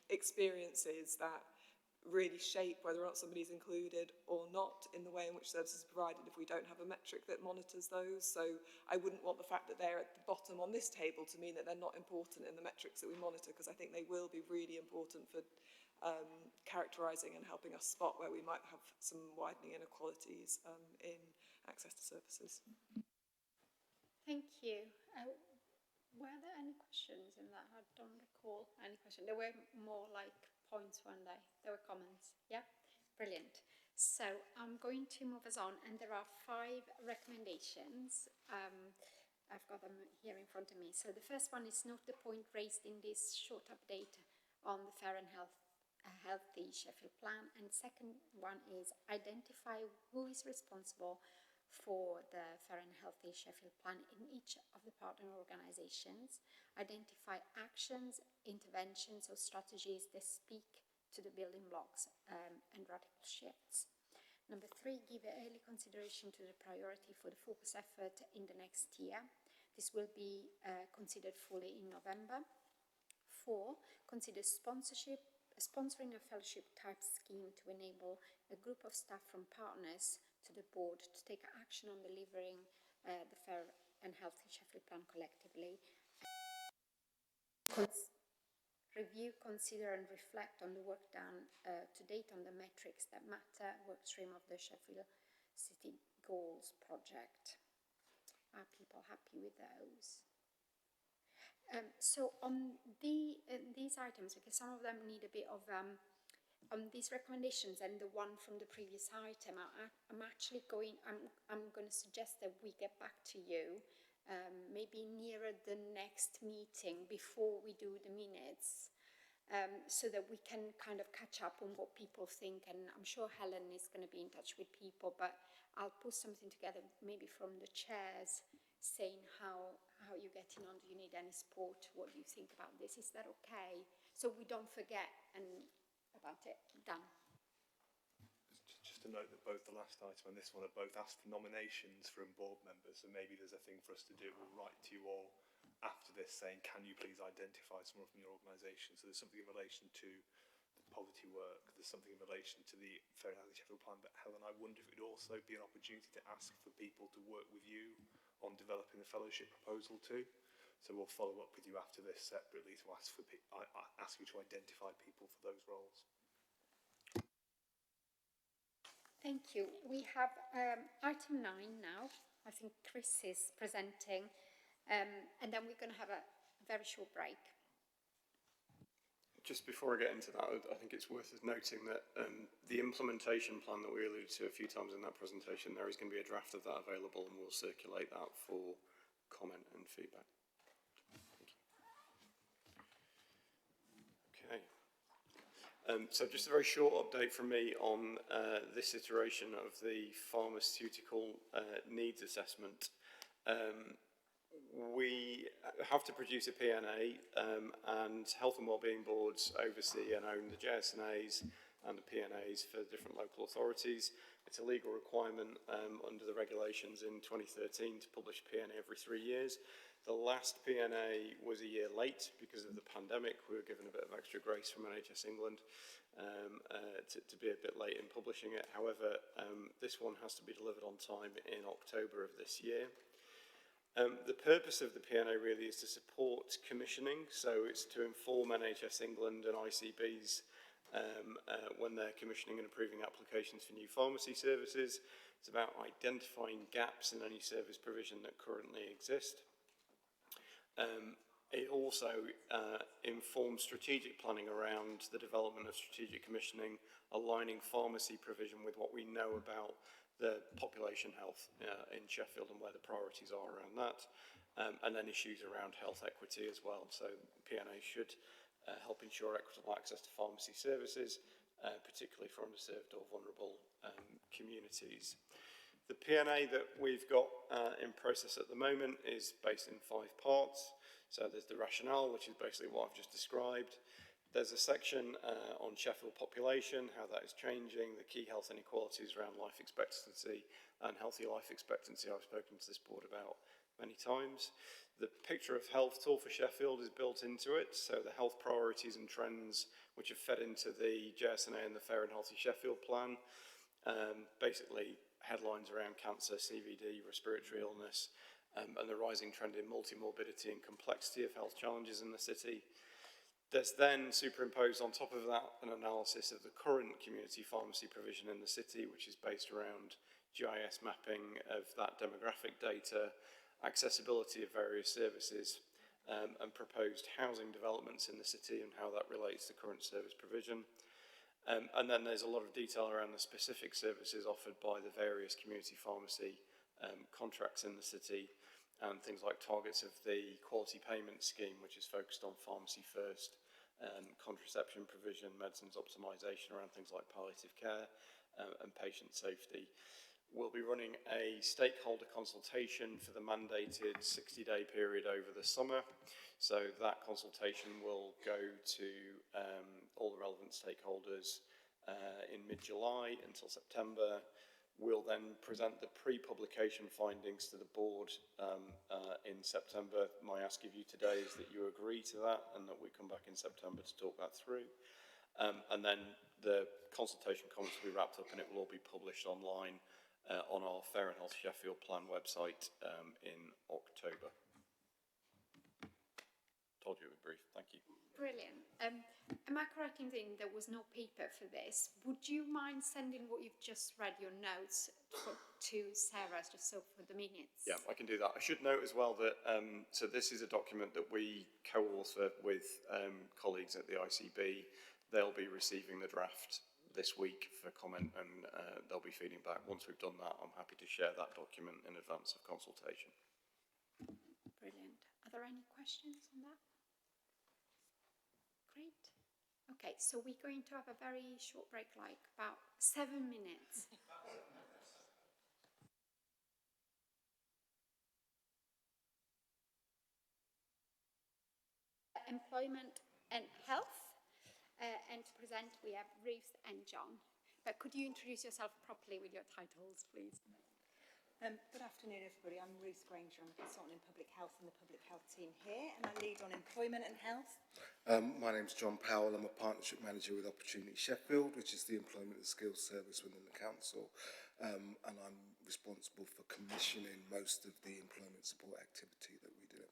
experiences that really shape whether or not somebody's included or not in the way in which services are provided if we don't have a metric that monitors those. So I wouldn't want the fact that they're at the bottom on this table to mean that they're not important in the metrics that we monitor, because I think they will be really important for characterising and helping us spot where we might have some widening inequalities in access to services. Thank you. Were there any questions in that? I don't recall any questions. There were more like points, weren't they? There were comments. Yeah, brilliant. So I'm going to move us on, and there are 5 recommendations. I've got them here in front of me. So the first one is note the point raised in this short update on the Fair and Healthy Sheffield plan, and second one is identify who is responsible for the Fair and Healthy Sheffield plan in each of the partner organisations. Identify actions, interventions or strategies that speak to the building blocks and radical shifts. Number 3, give early consideration to the priority for the focus effort in the next year. This will be considered fully in November. 4, consider sponsoring a fellowship type scheme to enable a group of staff from partners to the board to take action on delivering the Fair and Healthy Sheffield plan collectively. Review, consider and reflect on the work done to date on the metrics that matter, workstream of the Sheffield City Goals project. Are people happy with those? So on these items, because some of them need a bit of on these recommendations and the one from the previous item, I'm going to suggest that we get back to you maybe nearer the next meeting before we do the minutes, so that we can kind of catch up on what people think. And I'm sure Helen is going to be in touch with people, but I'll put something together maybe from the chairs saying how you're getting on. Do you need any support? What do you think about this? Is that okay? So we don't forget and about it. Done. to note that both the last item and this one are both asked for nominations from board members, so maybe there's a thing for us to do. We'll write to you all after this saying, can you please identify someone from your organisation? So there's something in relation to the poverty work, there's something in relation to the Fair and Healthy Sheffield plan, but Helen, I wonder if it would also be an opportunity to ask for people to work with you on developing the fellowship proposal too. So we'll follow up with you after this separately to ask for ask you to identify people for those roles. Thank you. We have item 9 now. I think Chris is presenting, and then we're going to have a very short break. Just before I get into that, I think it's worth noting that the implementation plan that we alluded to a few times in that presentation, there is going to be a draft of that available, and we'll circulate that for comment and feedback. Okay. So just a very short update from me on this iteration of the pharmaceutical needs assessment. We have to produce a PNA, and health and wellbeing boards oversee and own the JSNAs and the PNAs for different local authorities. It's a legal requirement under the regulations in 2013 to publish PNA every 3 years. The last PNA was a year late because of the pandemic. We were given a bit of extra grace from NHS England to be a bit late in publishing it. However, this one has to be delivered on time in October of this year. The purpose of the PNA really is to support commissioning, so it's to inform NHS England and ICBs when they're commissioning and approving applications for new pharmacy services. It's about identifying gaps in any service provision that currently exist. It also informs strategic planning around the development of strategic commissioning, aligning pharmacy provision with what we know about the population health in Sheffield and where the priorities are around that, and then issues around health equity as well. So PNA should help ensure equitable access to pharmacy services, particularly for underserved or vulnerable communities. The PNA that we've got in process at the moment is based in 5 parts. So there's the rationale, which is basically what I've just described. There's a section on Sheffield population, how that is changing, the key health inequalities around life expectancy and healthy life expectancy I've spoken to this board about many times. The picture of health tool for Sheffield is built into it, so the health priorities and trends which have fed into the JSNA and the Fair and Healthy Sheffield plan. Basically headlines around cancer, CVD, respiratory illness, and the rising trend in multimorbidity and complexity of health challenges in the city. There's then superimposed on top of that an analysis of the current community pharmacy provision in the city, which is based around GIS mapping of that demographic data, accessibility of various services, and proposed housing developments in the city and how that relates to current service provision. And then there's a lot of detail around the specific services offered by the various community pharmacy contracts in the city, and things like targets of the quality payment scheme, which is focused on pharmacy first, contraception provision, medicines optimisation around things like palliative care and patient safety. We'll be running a stakeholder consultation for the mandated 60-day period over the summer. So that consultation will go to all the relevant stakeholders in mid-July until September. We'll then present the pre-publication findings to the board in September. My ask of you today is that you agree to that and that we come back in September to talk that through. And then the consultation comments will be wrapped up and it will all be published online on our Fair and Healthy Sheffield plan website in October. Told you it would be brief. Thank you. Brilliant. Am I correct in saying there was no paper for this? Would you mind sending what you've just read, your notes, to Sarah, just so for the minutes? Yeah, I can do that. I should note as well that, so this is a document that we co-author with colleagues at the ICB. They'll be receiving the draft this week for comment and they'll be feeding back. Once we've done that, I'm happy to share that document in advance of consultation. Brilliant. Are there any questions on that? Great. Okay, so we're going to have a very short break, like about 7 minutes. Employment and health. And to present, we have Ruth and John. Could you introduce yourself properly with your titles, please? Good afternoon, everybody. I'm Ruth Granger. I'm a consultant in public health in the public health team here, and I lead on employment and health. My name's John Powell. I'm a partnership manager with Opportunity Sheffield, which is the employment and skills service within the council, and I'm responsible for commissioning most of the employment support activity that we do.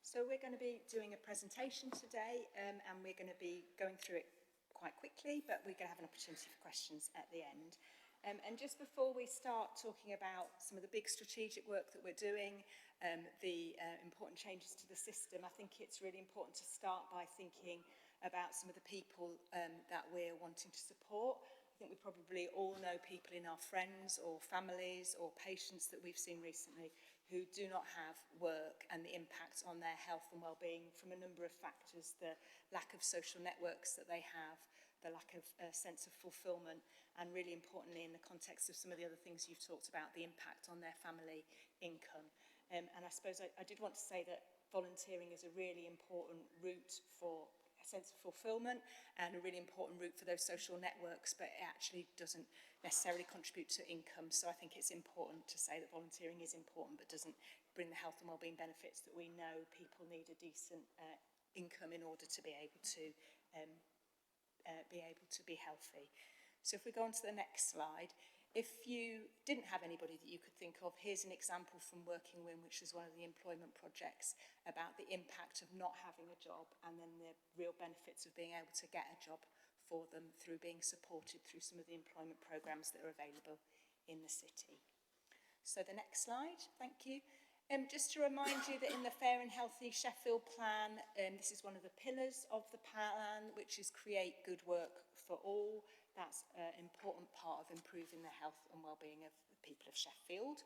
So we're going to be doing a presentation today, and we're going to be going through it quite quickly, but we're going to have an opportunity for questions at the end. And just before we start talking about some of the big strategic work that we're doing, the important changes to the system, I think it's really important to start by thinking about some of the people that we're wanting to support. I think we probably all know people in our friends or families or patients that we've seen recently who do not have work, and the impact on their health and well-being from a number of factors, the lack of social networks that they have, the lack of sense of fulfilment, and really importantly in the context of some of the other things you've talked about, the impact on their family income. And I suppose I did want to say that volunteering is a really important route for a sense of fulfilment and a really important route for those social networks, but it actually doesn't necessarily contribute to income. So I think it's important to say that volunteering is important, but doesn't bring the health and wellbeing benefits that we know people need a decent income in order to be able to be healthy. So if we go on to the next slide, if you didn't have anybody that you could think of, here's an example from Working With, which is one of the employment projects about the impact of not having a job and then the real benefits of being able to get a job for them through being supported through some of the employment programmes that are available in the city. So the next slide, thank you. Just to remind you that in the Fair and Healthy Sheffield plan, this is one of the pillars of the plan, which is create good work for all. That's an important part of improving the health and well-being of the people of Sheffield.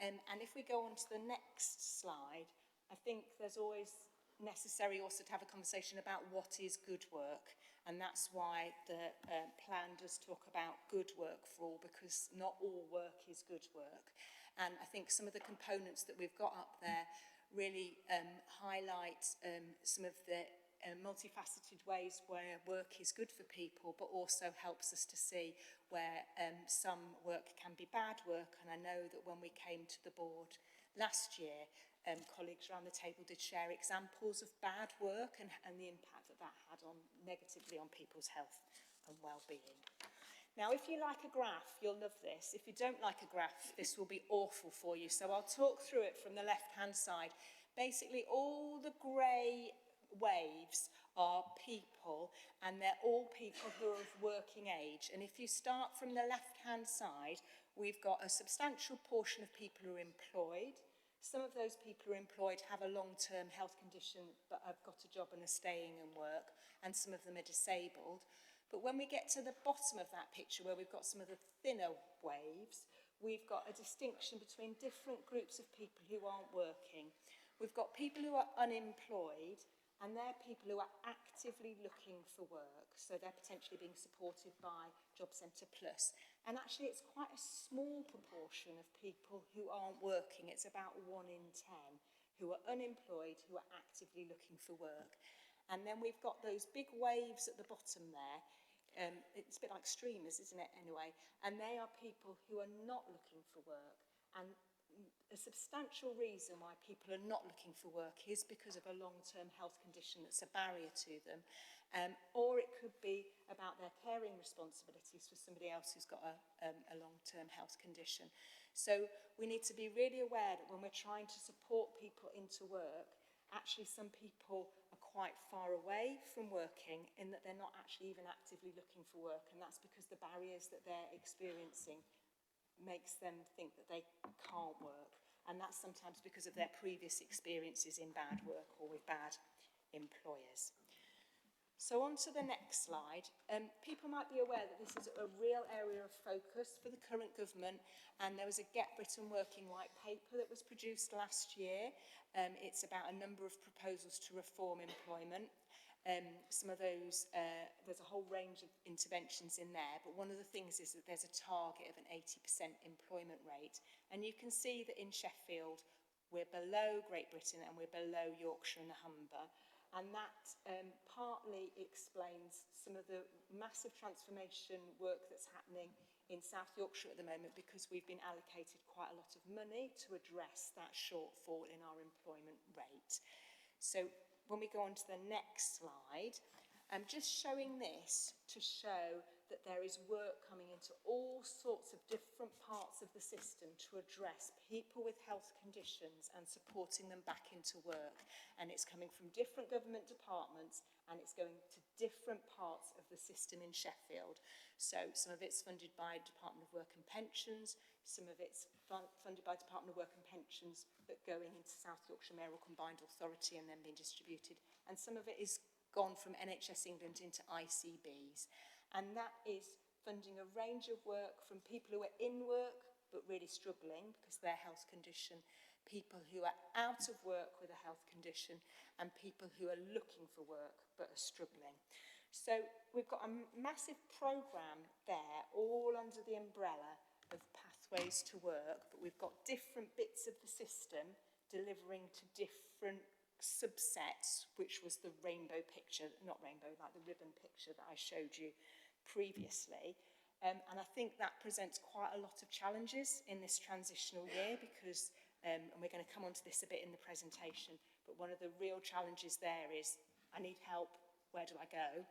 And if we go on to the next slide, I think there's always necessary also to have a conversation about what is good work. And that's why the plan does talk about good work for all, because not all work is good work. And I think some of the components that we've got up there really highlight some of the multifaceted ways where work is good for people, but also helps us to see where some work can be bad work. And I know that when we came to the board last year, colleagues around the table did share examples of bad work and the impact that that had negatively on people's health and well-being. Now, if you like a graph, you'll love this. If you don't like a graph, this will be awful for you. So I'll talk through it from the left-hand side. Basically, all the grey waves are people, and they're all people who are of working age. And if you start from the left-hand side, we've got a substantial portion of people who are employed. Some of those people who are employed have a long-term health condition but have got a job and are staying in work, and some of them are disabled. But when we get to the bottom of that picture, where we've got some of the thinner waves, we've got a distinction between different groups of people who aren't working. We've got people who are unemployed, and they're people who are actively looking for work. So they're potentially being supported by Job Centre Plus. And actually, it's quite a small proportion of people who aren't working. It's about 1 in 10 who are unemployed, who are actively looking for work. And then we've got those big waves at the bottom there. It's a bit like streamers, isn't it, anyway? And they are people who are not looking for work. And a substantial reason why people are not looking for work is because of a long-term health condition that's a barrier to them. Or it could be about their caring responsibilities for somebody else who's got a long-term health condition. So we need to be really aware that when we're trying to support people into work, actually some people are quite far away from working in that they're not actually even actively looking for work, and that's because the barriers that they're experiencing makes them think that they can't work, and that's sometimes because of their previous experiences in bad work or with bad employers. So on to the next slide. People might be aware that this is a real area of focus for the current government, and there was a Get Britain Working white paper that was produced last year. It's about a number of proposals to reform employment. Some of those, there's a whole range of interventions in there, but one of the things is that there's a target of an 80% employment rate. And you can see that in Sheffield, we're below Great Britain and we're below Yorkshire and Humber. and that partly explains some of the massive transformation work that's happening in South Yorkshire at the moment, because we've been allocated quite a lot of money to address that shortfall in our employment rate. So when we go on to the next slide, I'm just showing this to show that there is work coming into all sorts of different parts of the system to address people with health conditions and supporting them back into work. And it's coming from different government departments, and it's going to different parts of the system in Sheffield. So some of it's funded by Department of Work and Pensions, some of it's funded by Department of Work and Pensions, but going into South Yorkshire Mayoral Combined Authority and then being distributed. And some of it is gone from NHS England into ICBs. And that is funding a range of work from people who are in work but really struggling because of their health condition, people who are out of work with a health condition, and people who are looking for work but are struggling. So we've got a massive programme there, all under the umbrella of Pathways to Work, but we've got different bits of the system delivering to different subsets, which was the rainbow picture, not rainbow, like the ribbon picture that I showed you previously. And I think that presents quite a lot of challenges in this transitional year because, and we're going to come on to this a bit in the presentation, but one of the real challenges there is, I need help, where do I go?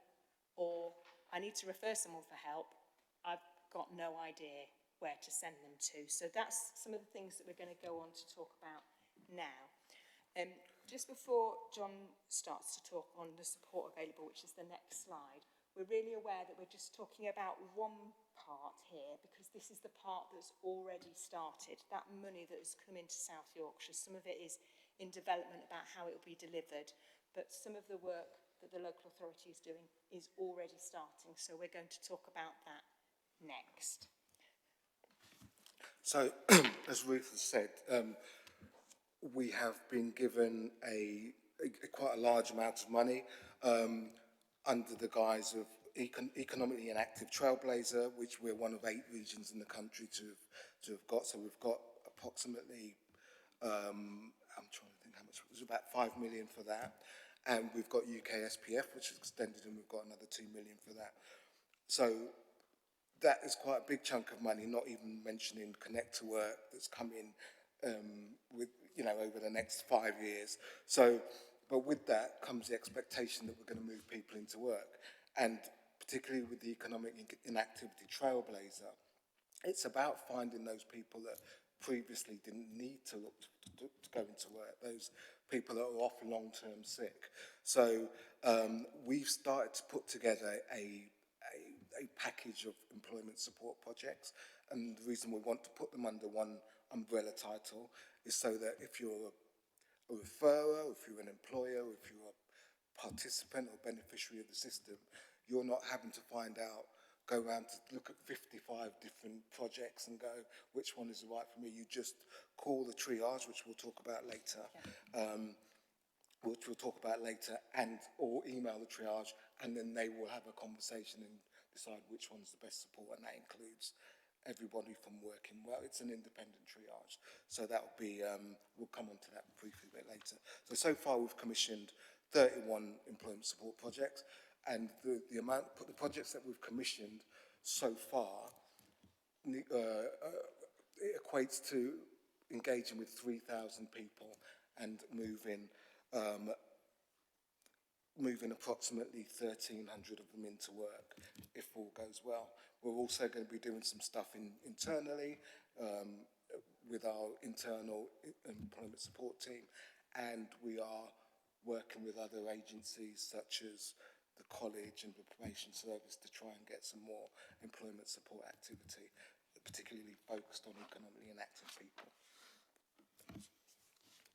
Or I need to refer someone for help, I've got no idea where to send them to. So that's some of the things that we're going to go on to talk about now. Just before John starts to talk on the support available, which is the next slide, we're really aware that we're just talking about one part here because this is the part that's already started. That money that has come into South Yorkshire, some of it is in development about how it will be delivered, but some of the work that the local authority is doing is already starting. So we're going to talk about that next. So, as Ruth has said, we have been given a quite a large amount of money under the guise of economically inactive trailblazer, which we're one of 8 regions in the country to have got. So we've got approximately, I'm trying to think how much, it was about 5 million for that. And we've got UK SPF, which is extended, and we've got another 2 million for that. So that is quite a big chunk of money, not even mentioning Connect to Work that's coming with, you know, over the next 5 years. So, but with that comes the expectation that we're going to move people into work. And particularly with the economic inactivity trailblazer, it's about finding those people that previously didn't need to look to go into work, those people that are off long-term sick. So we've started to put together a package of employment support projects, and the reason we want to put them under one umbrella title is so that if you're a referrer, if you're an employer, if you're a participant or beneficiary of the system, you're not having to go around to look at 55 different projects and go, which one is right for me? You just call the triage, which we'll talk about later, and or email the triage, and then they will have a conversation and decide which one's the best support, and that includes everybody from working. Well, it's an independent triage, so that will be, we'll come on to that briefly a bit later. So far we've commissioned 31 employment support projects, and the projects that we've commissioned so far, it equates to engaging with 3,000 people and moving approximately 1,300 of them into work, if all goes well. We're also going to be doing some stuff internally with our internal employment support team, and we are working with other agencies such as the college and the probation service to try and get some more employment support activity, particularly focused on economically inactive people.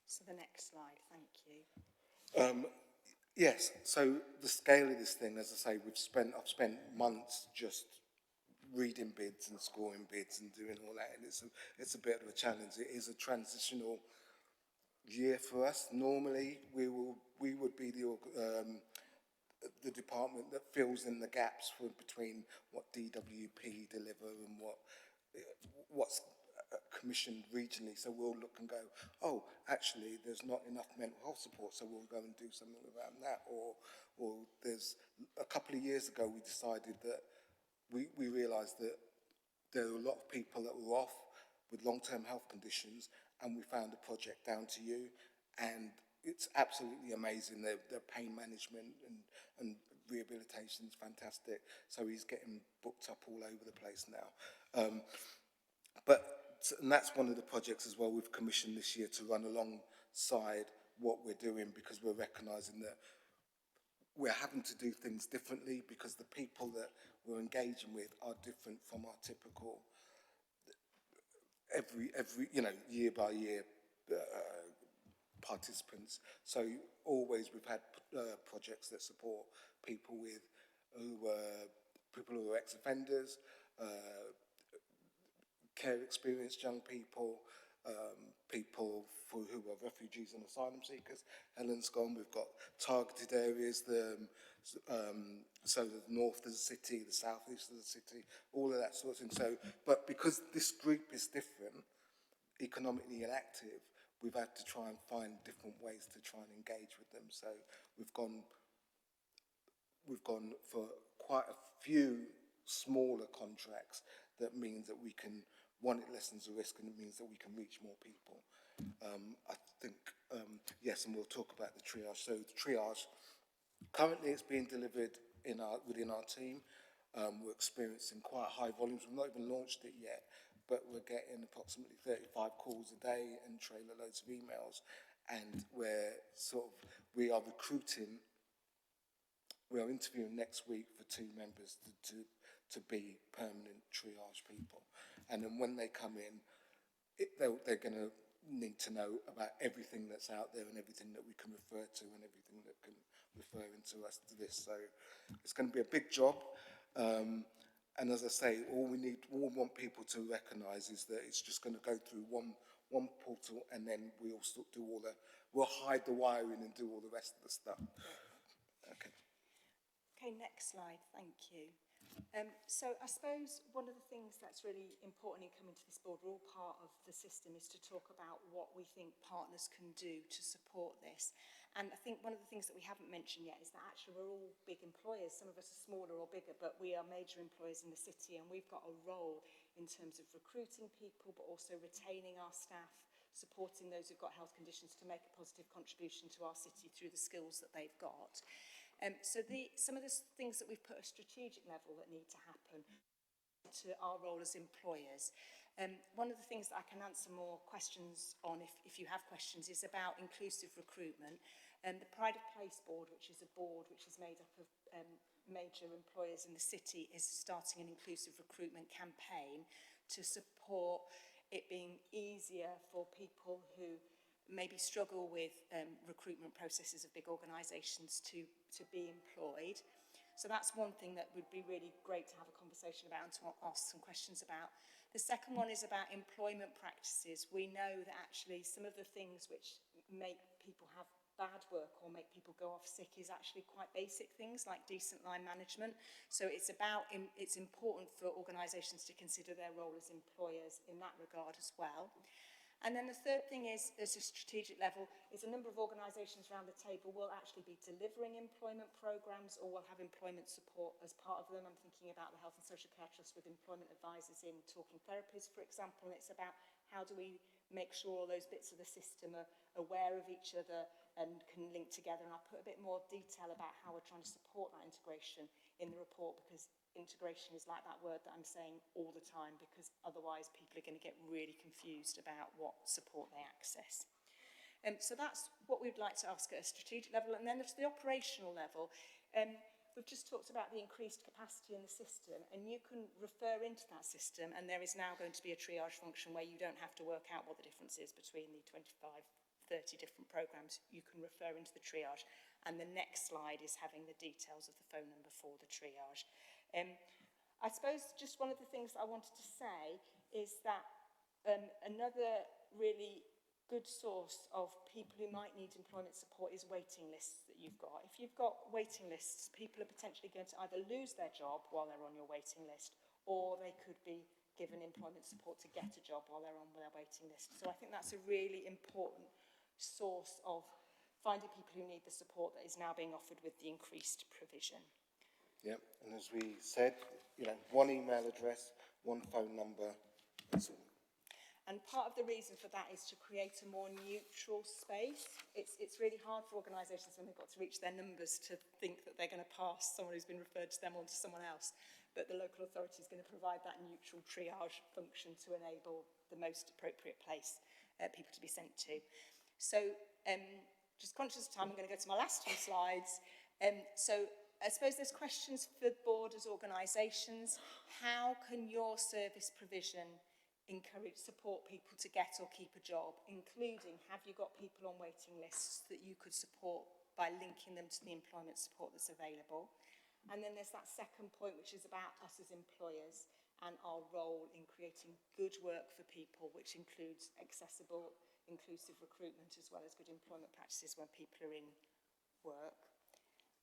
So the next slide, thank you. Yes, so the scale of this thing, as I say, I've spent months just reading bids and scoring bids and doing all that, and it's a bit of a challenge. It is a transitional year for us. Normally, we would be the department that fills in the gaps between what DWP deliver and what's commissioned regionally, so we'll look and go, oh, actually, there's not enough mental health support, so we'll go and do something around that. Or there's a couple of years ago, we decided that we realised that there were a lot of people that were off with long-term health conditions, and we found a project down to you, and it's absolutely amazing. Their pain management and rehabilitation is fantastic. So he's getting booked up all over the place now. And that's one of the projects as well we've commissioned this year to run alongside what we're doing, because we're recognising that we're having to do things differently because the people that we're engaging with are different from our typical every year by year participants. So always we've had projects that support people who are ex-offenders, care experienced young people, people who are refugees and asylum seekers. Helen's gone. We've got targeted areas, so the north of the city, the southeast of the city, all of that sort of thing. So, but because this group is different, economically inactive, we've had to try and find different ways to try and engage with them. So we've gone for quite a few smaller contracts. That means that we can, one, it lessens the risk, and it means that we can reach more people. I think, yes, and we'll talk about the triage. So the triage, currently it's being delivered within our team. We're experiencing quite high volumes. We've not even launched it yet, but we're getting approximately 35 calls a day and trailer loads of emails. And we are recruiting, we are interviewing next week for 2 members to be permanent triage people. And then when they come in, they're going to need to know about everything that's out there and everything that we can refer to and everything that can refer into us to this. So it's going to be a big job. And as I say, all we want people to recognise is that it's just going to go through one portal, and then we'll hide the wiring and do all the rest of the stuff. Okay. Okay, next slide, thank you. So I suppose one of the things that's really important in coming to this board, we're all part of the system, is to talk about what we think partners can do to support this. And I think one of the things that we haven't mentioned yet is that actually we're all big employers. Some of us are smaller or bigger, but we are major employers in the city, and we've got a role in terms of recruiting people, but also retaining our staff, supporting those who've got health conditions to make a positive contribution to our city through the skills that they've got. So some of the things that we've put at a strategic level that need to happen to our role as employers. One of the things that I can answer more questions on, if you have questions, is about inclusive recruitment. The Pride of Place board, which is a board which is made up of major employers in the city, is starting an inclusive recruitment campaign to support it being easier for people who maybe struggle with recruitment processes of big organisations to be employed. So that's one thing that would be really great to have a conversation about and to ask some questions about. The second one is about employment practices. We know that actually some of the things which make people have bad work or make people go off sick is actually quite basic things like decent line management. So it's important for organisations to consider their role as employers in that regard as well. And then the third thing is, at a strategic level, is a number of organisations around the table will actually be delivering employment programmes or will have employment support as part of them. I'm thinking about the Health and Social Care Trust with employment advisors in talking therapies, for example, and it's about how do we make sure all those bits of the system are aware of each other and can link together. And I'll put a bit more detail about how we're trying to support that integration in the report, because integration is like that word that I'm saying all the time, because otherwise people are going to get really confused about what support they access. So that's what we'd like to ask at a strategic level. And then at the operational level, we've just talked about the increased capacity in the system, and you can refer into that system, and there is now going to be a triage function where you don't have to work out what the difference is between the 25, 30 different programmes. You can refer into the triage, and the next slide is having the details of the phone number for the triage. I suppose just one of the things that I wanted to say is that another really good source of people who might need employment support is waiting lists that you've got. If you've got waiting lists, people are potentially going to either lose their job while they're on your waiting list, or they could be given employment support to get a job while they're on their waiting list. So I think that's a really important source of finding people who need the support that is now being offered with the increased provision. Yep, and as we said, you know, one email address, one phone number, that's all. And part of the reason for that is to create a more neutral space. It's really hard for organisations when they've got to reach their numbers to think that they're going to pass someone who's been referred to them on to someone else. But the local authority is going to provide that neutral triage function to enable the most appropriate place people to be sent to. So just conscious of time, I'm going to go to my last two slides. So I suppose there's questions for the board as organisations. How can your service provision support people to get or keep a job, including have you got people on waiting lists that you could support by linking them to the employment support that's available? And then there's that second point, which is about us as employers and our role in creating good work for people, which includes accessible, inclusive recruitment as well as good employment practices when people are in work.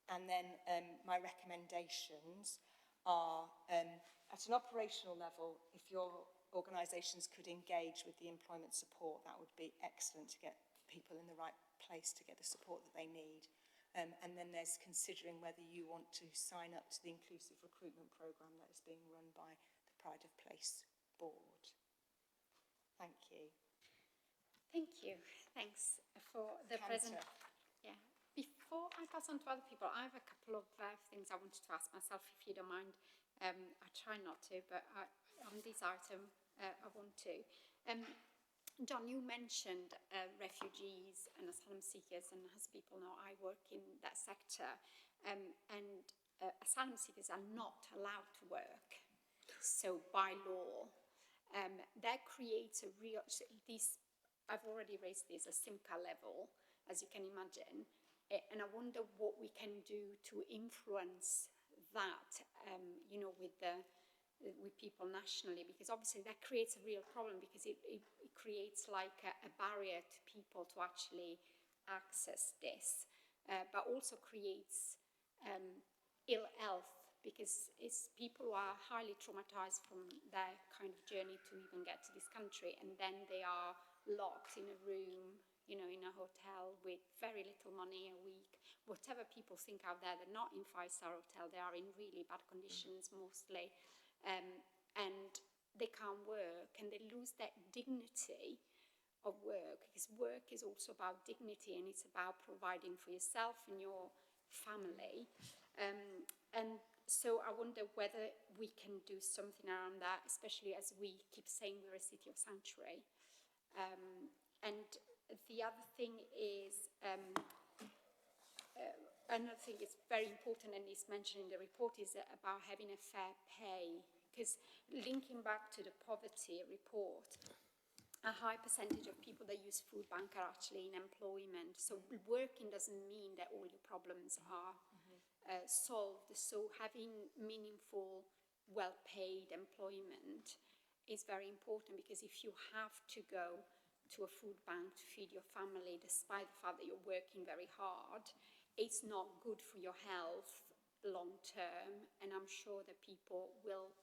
And then my recommendations are at an operational level, if your organisations could engage with the employment support, that would be excellent to get people in the right place to get the support that they need. And then there's considering whether you want to sign up to the inclusive recruitment programme that is being run by the Pride of Place board. Thank you. Thank you. Thanks for the present. Yeah. Before I pass on to other people, I have a couple of things I wanted to ask myself, if you don't mind. I try not to, but on this item, I want to. John, you mentioned refugees and asylum seekers, and as people know, I work in that sector, and asylum seekers are not allowed to work. So by law, that creates a real, I've already raised this at Simca level, as you can imagine, and I wonder what we can do to influence that, you know, with people nationally, because obviously that creates a real problem, because it creates like a barrier to people to actually access this, but also creates ill health, because it's people who are highly traumatized from their kind of journey to even get to this country, and then they are locked in a room, you know, in a hotel with very little money a week. Whatever people think out there, they're not in five-star hotel, they are in really bad conditions mostly. And they can't work, and they lose that dignity of work, because work is also about dignity, and it's about providing for yourself and your family. And so I wonder whether we can do something around that, especially as we keep saying we're a city of sanctuary. And the other thing is, another thing is very important, and is mentioned in the report, is about having a fair pay. Because linking back to the poverty report, a high percentage of people that use food bank are actually in employment. So working doesn't mean that all your problems are solved. So having meaningful, well-paid employment is very important, because if you have to go to a food bank to feed your family, despite the fact that you're working very hard, it's not good for your health long term, and I'm sure that people will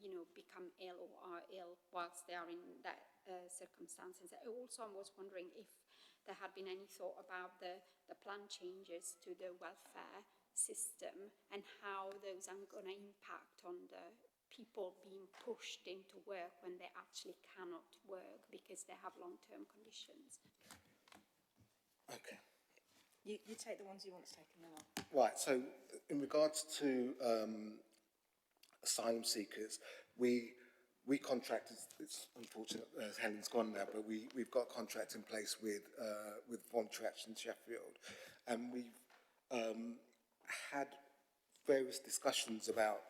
you know, become ill or are ill whilst they are in that circumstances. Also, I was wondering if there had been any thought about the plan changes to the welfare system and how those are going to impact on the people being pushed into work when they actually cannot work because they have long-term conditions. Okay. You take the ones you want to take, and then I'll... Right, so in regards to asylum seekers, we contracted, it's unfortunate Helen's gone now, but we've got a contract in place with Voluntary Action Sheffield, and we've had various discussions about,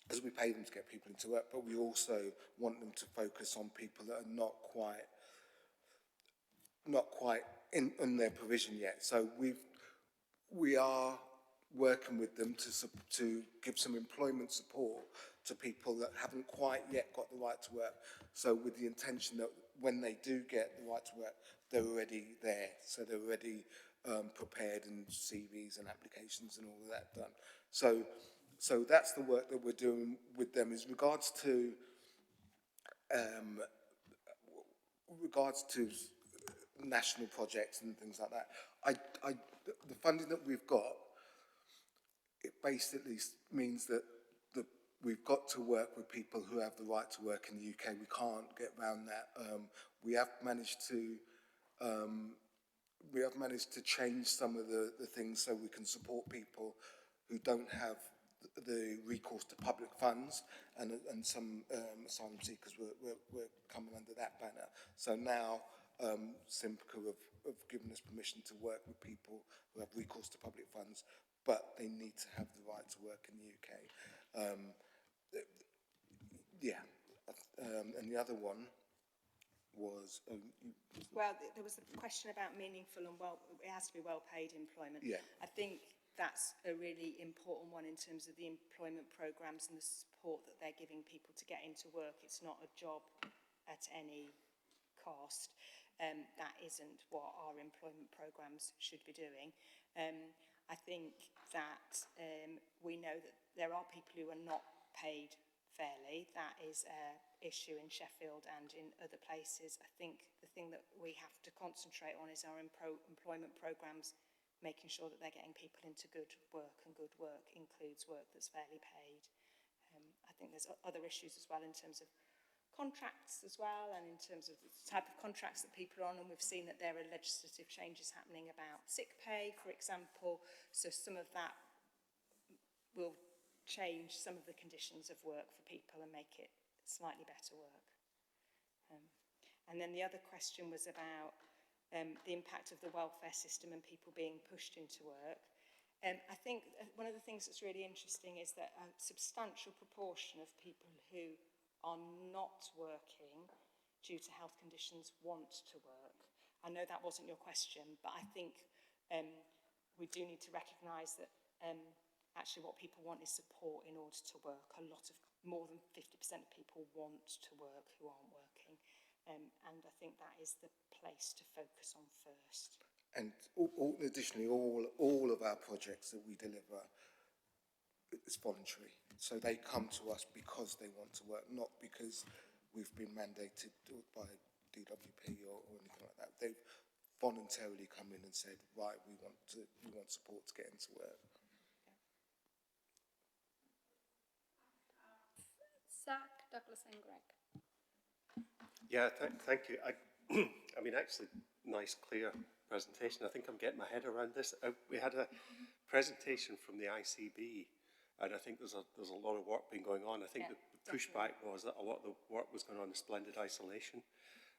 as we pay them to get people into work, but we also want them to focus on people that are not quite in their provision yet. So we are working with them to give some employment support to people that haven't quite yet got the right to work. So with the intention that when they do get the right to work, they're already there. So they're already prepared, and CVs and applications and all of that done. So that's the work that we're doing with them. As regards to regards to national projects and things like that, the funding that we've got, it basically means that we've got to work with people who have the right to work in the UK. We can't get around that. We have managed to change some of the things so we can support people who don't have the recourse to public funds, and some asylum seekers were coming under that banner. So now Simca have given us permission to work with people who have recourse to public funds, but they need to have the right to work in the UK. And the other one was... Well, there was a question about meaningful and it has to be well-paid employment. Yeah. I think that's a really important one in terms of the employment programmes and the support that they're giving people to get into work. It's not a job at any cost. That isn't what our employment programmes should be doing. I think that we know that there are people who are not paid fairly. That is an issue in Sheffield and in other places. I think the thing that we have to concentrate on is our employment programmes, making sure that they're getting people into good work, and good work includes work that's fairly paid. I think there's other issues as well in terms of contracts as well, and in terms of the type of contracts that people are on, and we've seen that there are legislative changes happening about sick pay, for example, so some of that will change some of the conditions of work for people and make it slightly better work. And then the other question was about the impact of the welfare system and people being pushed into work. I think one of the things that's really interesting is that a substantial proportion of people who are not working due to health conditions want to work. I know that wasn't your question, but I think we do need to recognise that actually what people want is support in order to work. More than 50% of people want to work who aren't working. And I think that is the place to focus on first. And additionally, all of our projects that we deliver is voluntary. So they come to us because they want to work, not because we've been mandated by DWP or anything like that. They've voluntarily come in and said, right, we want support to get into work. Zach, Douglas and Greg. Yeah, thank you. I mean, actually, nice, clear presentation. I think I'm getting my head around this. We had a presentation from the ICB, and I think there's a lot of work been going on. I think the pushback was that a lot of the work was going on in splendid isolation.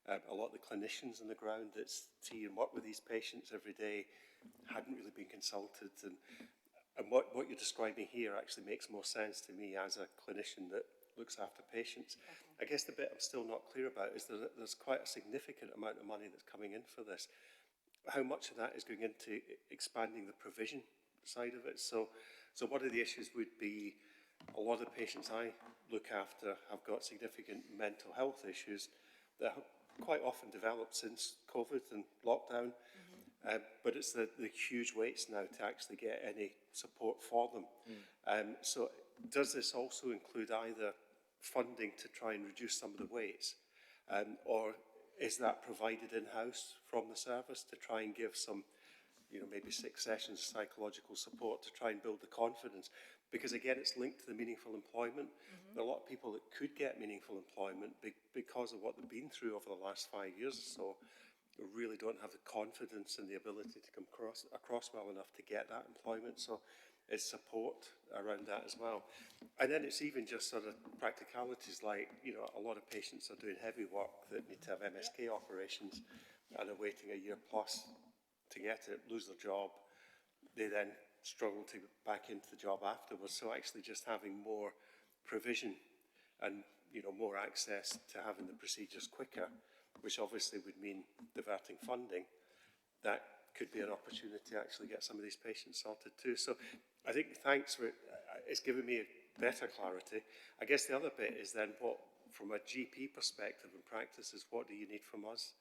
A lot of the clinicians on the ground that see and work with these patients every day hadn't really been consulted. And what you're describing here actually makes more sense to me as a clinician that looks after patients. I guess the bit I'm still not clear about is that there's quite a significant amount of money that's coming in for this. How much of that is going into expanding the provision side of it? So one of the issues would be a lot of the patients I look after have got significant mental health issues that have quite often developed since COVID and lockdown. But it's the huge waits now to actually get any support for them. So does this also include either funding to try and reduce some of the waits, or is that provided in-house from the service to try and give some, maybe 6 sessions of psychological support to try and build the confidence? Because again, it's linked to the meaningful employment. There are a lot of people that could get meaningful employment because of what they've been through over the last 5 years or so, who really don't have the confidence and the ability to come across well enough to get that employment. So it's support around that as well. And then it's even just sort of practicalities like, a lot of patients are doing heavy work that need to have MSK operations and are waiting a year plus to get it, lose their job. They then struggle to get back into the job afterwards. So actually just having more provision and, more access to having the procedures quicker, which obviously would mean diverting funding, that could be an opportunity to actually get some of these patients sorted too. So I think thanks for it. It's given me a better clarity. I guess the other bit is then what, from a GP perspective in practice, is what do you need from us?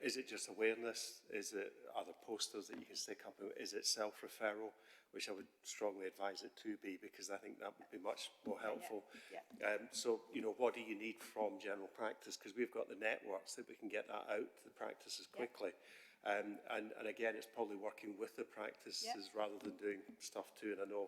Is it just awareness? Are there posters that you can stick up? Is it self-referral? Which I would strongly advise it to be, because I think that would be much more helpful. So, you know, what do you need from general practice? Because we've got the networks that we can get that out to the practices quickly. And again, it's probably working with the practices rather than doing stuff too, and I know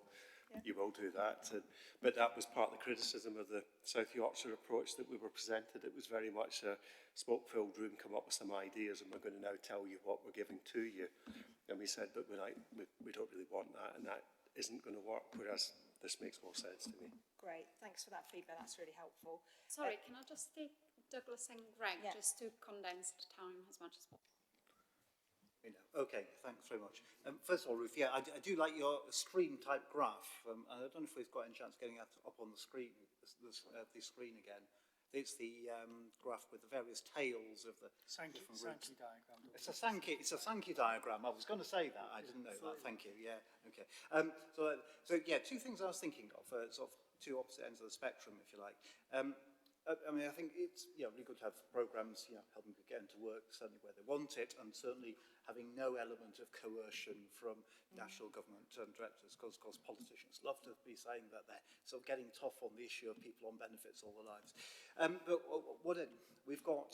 you will do that. But that was part of the criticism of the South Yorkshire approach that we were presented. It was very much a smoke-filled room, come up with some ideas, and we're going to now tell you what we're giving to you. And we said that we don't really want that, and that isn't going to work, whereas this makes more sense to me. Great, thanks for that feedback, that's really helpful. Sorry, can I just take Douglas and Greg just to condense the time as much as possible? Okay, thanks very much. First of all, Ruth, I do like your stream-type graph. And I don't know if we've got any chance of getting that up on the screen, the screen again. It's the graph with the various tails of the Sankey diagram. It's a Sankey diagram. I was going to say that. I didn't know that. Thank you. Yeah. Okay. So yeah, two things I was thinking of, sort of two opposite ends of the spectrum, if you like. I mean, I think it's really good to have programs, helping people get into work, certainly where they want it, and certainly having no element of coercion from national government directors, because politicians love to be saying that they're sort of getting tough on the issue of people on benefits all their lives. But we've got,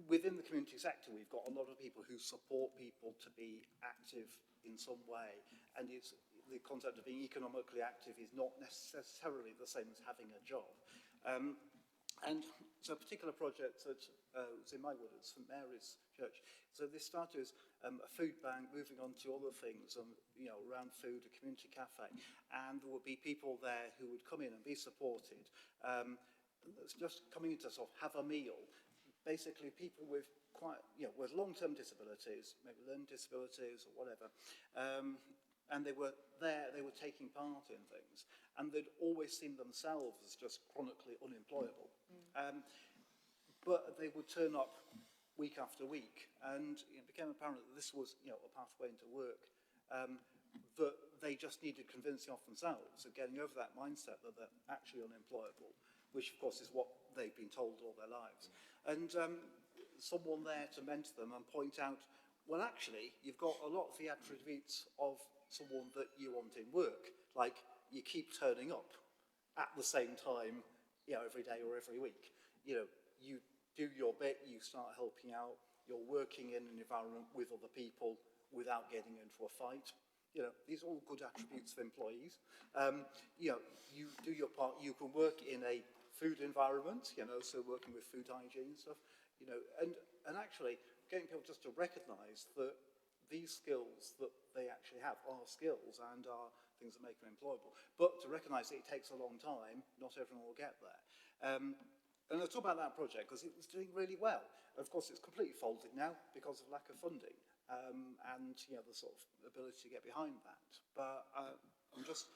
within the community sector, we've got a lot of people who support people to be active in some way, and it's the concept of being economically active is not necessarily the same as having a job. And so a particular project that was in my ward at St Mary's Church. So this started as a food bank, moving on to other things, around food, a community cafe. And there would be people there who would come in and be supported. Just coming in to sort of have a meal. Basically, people with with long-term disabilities, maybe learning disabilities or whatever. And they were there, they were taking part in things, and they'd always seen themselves as just chronically unemployable. But they would turn up week after week, and it became apparent that this was a pathway into work, that they just needed convincing of themselves of getting over that mindset that they're actually unemployable, which of course is what they've been told all their lives. And someone there to mentor them and point out, well, actually, you've got a lot of the attributes of someone that you want in work, like you keep turning up at the same time, every day or every week. You do your bit, you start helping out, you're working in an environment with other people without getting into a fight. These are all good attributes of employees. You do your part, you can work in a food environment, so working with food hygiene and stuff, and actually getting people just to recognise that these skills that they actually have are skills and are things that make them employable. But to recognise that it takes a long time, not everyone will get there. And I'll talk about that project because it was doing really well. Of course, it's completely folded now because of lack of funding and the sort of ability to get behind that. But I'm just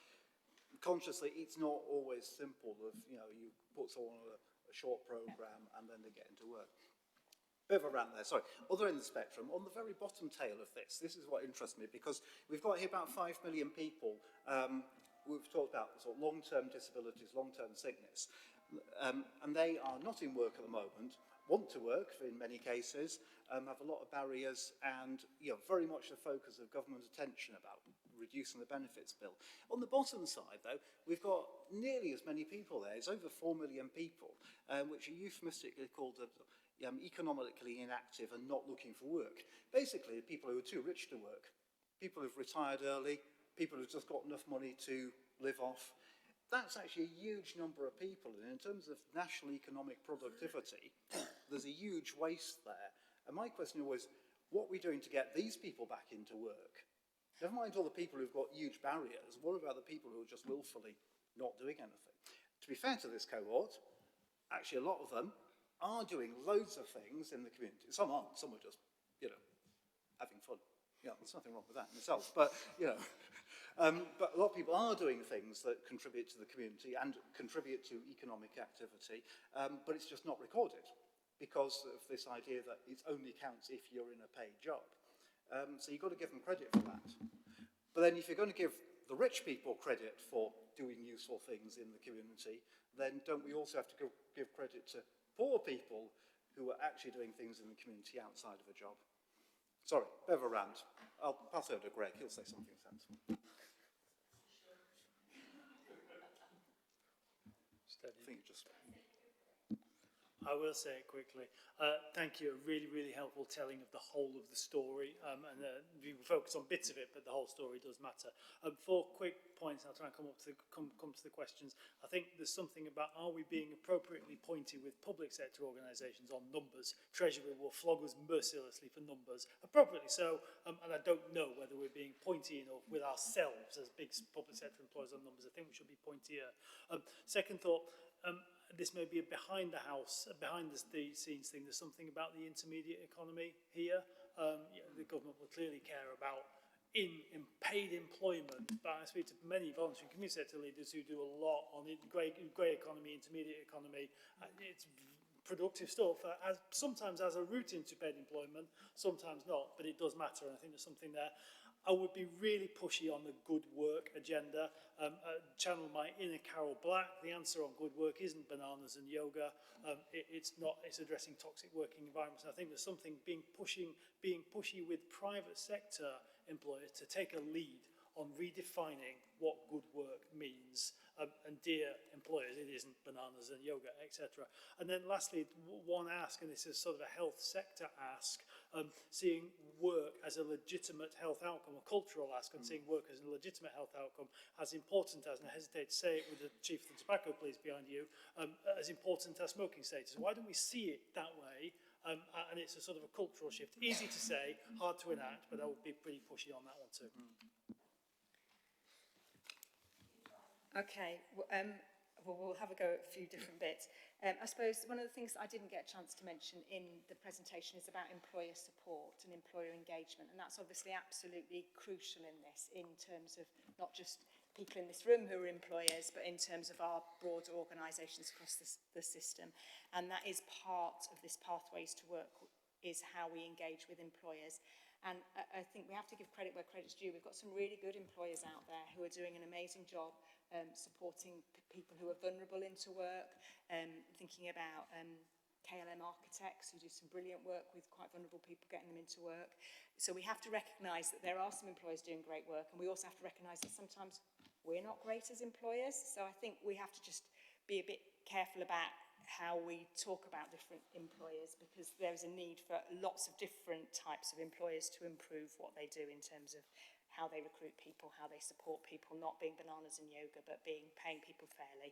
conscious that it's not always simple of, you put someone on a short programme and then they get into work. Bit of a rant there, sorry. Other end of the spectrum, on the very bottom tail of this is what interests me, because we've got here about 5 million people. We've talked about sort of long-term disabilities, long-term sickness, and they are not in work at the moment, want to work in many cases, have a lot of barriers, and very much the focus of government attention about reducing the benefits bill. On the bottom side, though, we've got nearly as many people there. It's over 4 million people, which are euphemistically called economically inactive and not looking for work. Basically, people who are too rich to work, people who've retired early, people who've just got enough money to live off. That's actually a huge number of people, and in terms of national economic productivity, there's a huge waste there. And my question was, what are we doing to get these people back into work? Never mind all the people who've got huge barriers, what about the people who are just willfully not doing anything? To be fair to this cohort, actually a lot of them are doing loads of things in the community. Some aren't, some are just, having fun. There's nothing wrong with that in itself, but, but a lot of people are doing things that contribute to the community and contribute to economic activity, but it's just not recorded because of this idea that it only counts if you're in a paid job. So you've got to give them credit for that. But then if you're going to give the rich people credit for doing useful things in the community, then don't we also have to give credit to poor people who are actually doing things in the community outside of a job. Sorry, bit of a rant. I'll pass over to Greg, he'll say something sensible. Steady. I think just... I will say it quickly. Thank you. A really, really helpful telling of the whole of the story. We focus on bits of it, but the whole story does matter. 4 quick points. I'll try and come to the questions. I think there's something about, are we being appropriately pointy with public sector organisations on numbers? Treasury will flog us mercilessly for numbers, appropriately so. And I don't know whether we're being pointy enough with ourselves as big public sector employers on numbers. I think we should be pointier. Second thought. This may be a behind the scenes thing. There's something about the intermediate economy here. The government will clearly care about in paid employment, but I speak to many voluntary community sector leaders who do a lot on grey economy, intermediate economy. It's productive stuff, sometimes as a route into paid employment, sometimes not, but it does matter, and I think there's something there. I would be really pushy on the good work agenda. Channel my inner Carol Black. The answer on good work isn't bananas and yoga. It's addressing toxic working environments. And I think there's something being pushy with private sector employers to take a lead on redefining what good work means. And dear employers, it isn't bananas and yoga, etc. And then lastly, one ask, and this is sort of a health sector ask, seeing work as a legitimate health outcome, a cultural ask, and seeing work as a legitimate health outcome, as important as, and I hesitate to say it with the Chief of the Tobacco Police behind you, as important as smoking status. Why don't we see it that way? And it's a sort of a cultural shift. Easy to say, hard to enact, but I would be pretty pushy on that one too. Okay, we'll have a go at a few different bits. I suppose one of the things that I didn't get a chance to mention in the presentation is about employer support and employer engagement, and that's obviously absolutely crucial in this, in terms of not just people in this room who are employers, but in terms of our broader organisations across the system. And that is part of this Pathways to Work, is how we engage with employers. And I think we have to give credit where credit's due. We've got some really good employers out there who are doing an amazing job supporting people who are vulnerable into work, thinking about KLM architects who do some brilliant work with quite vulnerable people, getting them into work. So we have to recognise that there are some employers doing great work, and we also have to recognise that sometimes we're not great as employers. So I think we have to just be a bit careful about how we talk about different employers, because there's a need for lots of different types of employers to improve what they do in terms of how they recruit people, how they support people, not being bananas and yoga, but paying people fairly.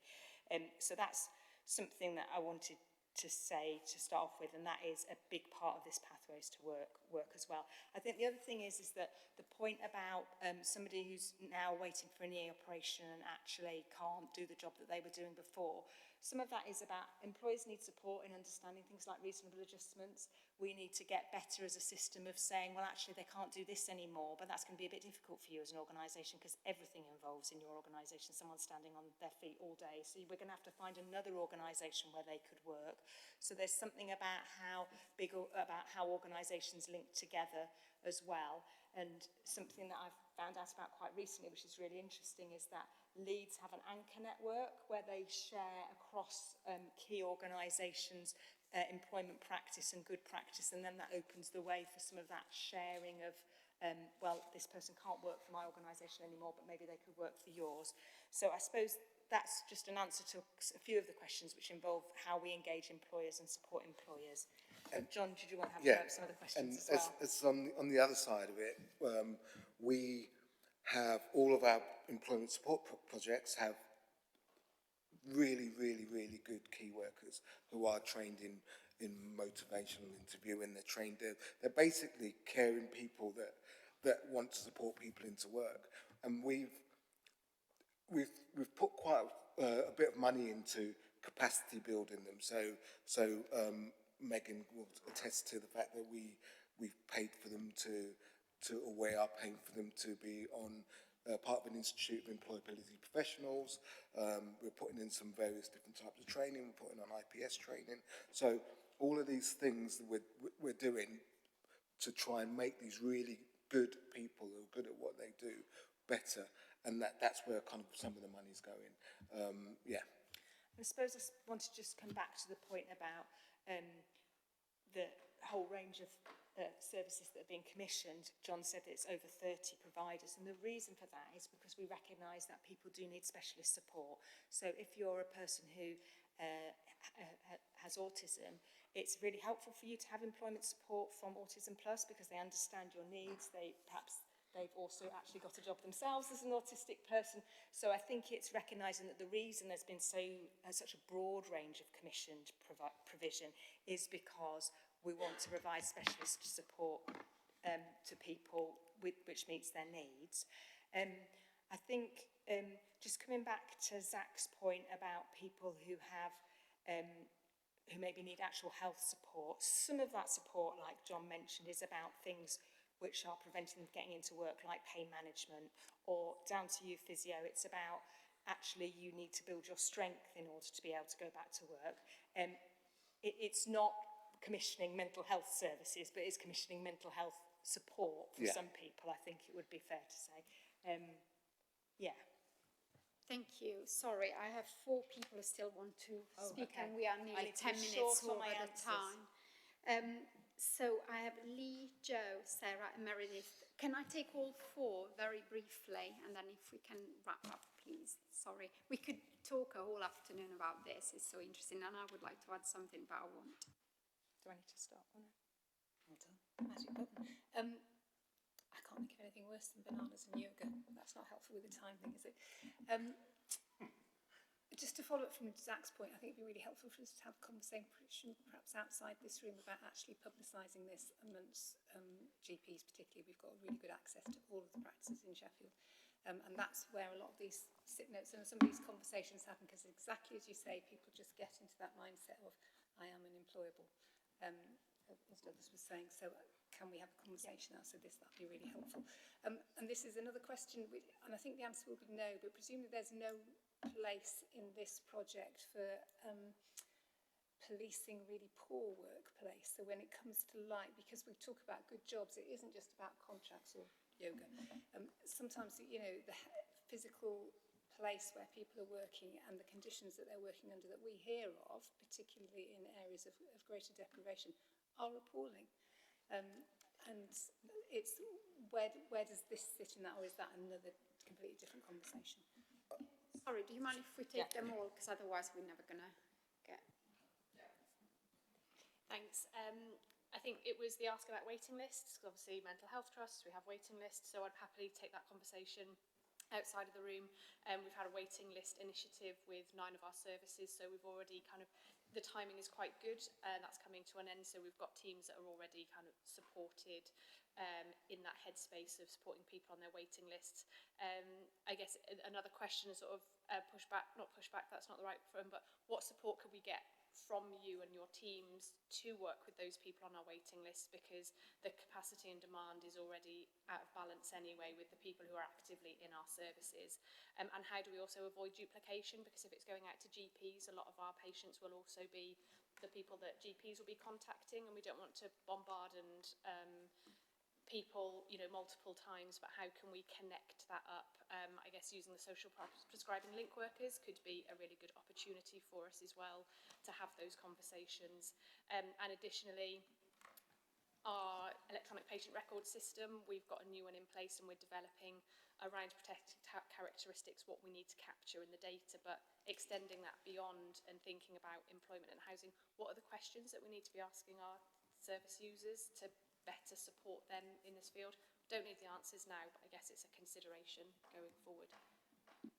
So that's something that I wanted to say to start off with, and that is a big part of this Pathways to Work as well. I think the other thing is that the point about somebody who's now waiting for a knee operation and actually can't do the job that they were doing before, some of that is about employers need support in understanding things like reasonable adjustments. We need to get better as a system of saying, well, actually, they can't do this anymore, but that's going to be a bit difficult for you as an organisation, because everything involves in your organisation someone standing on their feet all day. So we're going to have to find another organisation where they could work. So there's something about how organisations link together as well. And something that I've found out about quite recently, which is really interesting, is that Leeds have an anchor network where they share across key organisations employment practice and good practice, and then that opens the way for some of that sharing of, well, this person can't work for my organisation anymore, but maybe they could work for yours. So I suppose that's just an answer to a few of the questions which involve how we engage employers and support employers. John, did you want to have some of the questions as well? As on the other side of it, we have all of our employment support projects have really, really, really good key workers who are trained in motivational interviewing. They're trained. They're basically caring people that want to support people into work. And we've put quite a bit of money into capacity building them. So Megan will attest to the fact that we've paid for them or we are paying for them to be on part of an Institute of Employability Professionals. We're putting in some various different types of training. We're putting on IPS training. So all of these things that we're doing to try and make these really good people who are good at what they do better, and that's where kind of some of the money's going. I suppose I want to just come back to the point about the whole range of services that are being commissioned, John said it's over 30 providers, and the reason for that is because we recognise that people do need specialist support. So if you're a person who has autism, it's really helpful for you to have employment support from Autism Plus because they understand your needs. They've also actually got a job themselves as an autistic person. So I think it's recognising that the reason there's been such a broad range of commissioned provision is because we want to provide specialist support to people which meets their needs. I think just coming back to Zach's point about people who have who maybe need actual health support, some of that support, like John mentioned, is about things which are preventing them getting into work, like pain management, or down to you, physio, it's about actually you need to build your strength in order to be able to go back to work. It's not commissioning mental health services, but it's commissioning mental health support for some people, I think it would be fair to say. Yeah. Thank you. Sorry, I have 4 people who still want to speak, okay. and we are nearly 10 minutes over the time. So I have Lee, Joe, Sarah, and Meredith. Can I take all 4 very briefly, and then if we can wrap up, please. Sorry. We could talk a whole afternoon about this. It's so interesting, and I would like to add something, but I won't. Do I need to start on it? Well done. Magic button. I can't think of anything worse than bananas and yoga. That's not helpful with the time thing, is it? Just to follow up from Zach's point, I think it'd be really helpful for us to have a conversation perhaps outside this room about actually publicising this amongst GPs particularly. We've got really good access to all of the practices in Sheffield. And that's where a lot of these sick notes and some of these conversations happen, because exactly as you say, people just get into that mindset of, I am unemployable, as Douglas was saying. So can we have a conversation outside this? That'd be really helpful. And this is another question, and I think the answer will be no, but presumably there's no place in this project for policing really poor workplace. So when it comes to light, because we talk about good jobs, it isn't just about contracts or yoga. Sometimes, you know, the physical place where people are working and the conditions that they're working under that we hear of, particularly in areas of greater deprivation, are appalling. And it's where does this sit in that, or is that another completely different conversation? Sorry, do you mind if we take them all? Because otherwise we're never going to get... Thanks. I think it was the ask about waiting lists, because obviously mental health trusts, we have waiting lists, so I'd happily take that conversation outside of the room. We've had a waiting list initiative with 9 of our services, so we've already kind of, the timing is quite good, and that's coming to an end, so we've got teams that are already kind of supported in that headspace of supporting people on their waiting lists. I guess another question is sort of pushback, not pushback, that's not the right term, but what support could we get from you and your teams to work with those people on our waiting list, because the capacity and demand is already out of balance anyway with the people who are actively in our services. And how do we also avoid duplication, because if it's going out to GPs, a lot of our patients will also be the people that GPs will be contacting, and we don't want to bombard and people, you know, multiple times, but how can we connect that up? I guess using the social prescribing link workers could be a really good opportunity for us as well to have those conversations. And additionally, our electronic patient record system, we've got a new one in place, and we're developing around protected characteristics, what we need to capture in the data, but extending that beyond and thinking about employment and housing. What are the questions that we need to be asking our service users to better support them in this field? Don't need the answers now, but I guess it's a consideration going forward.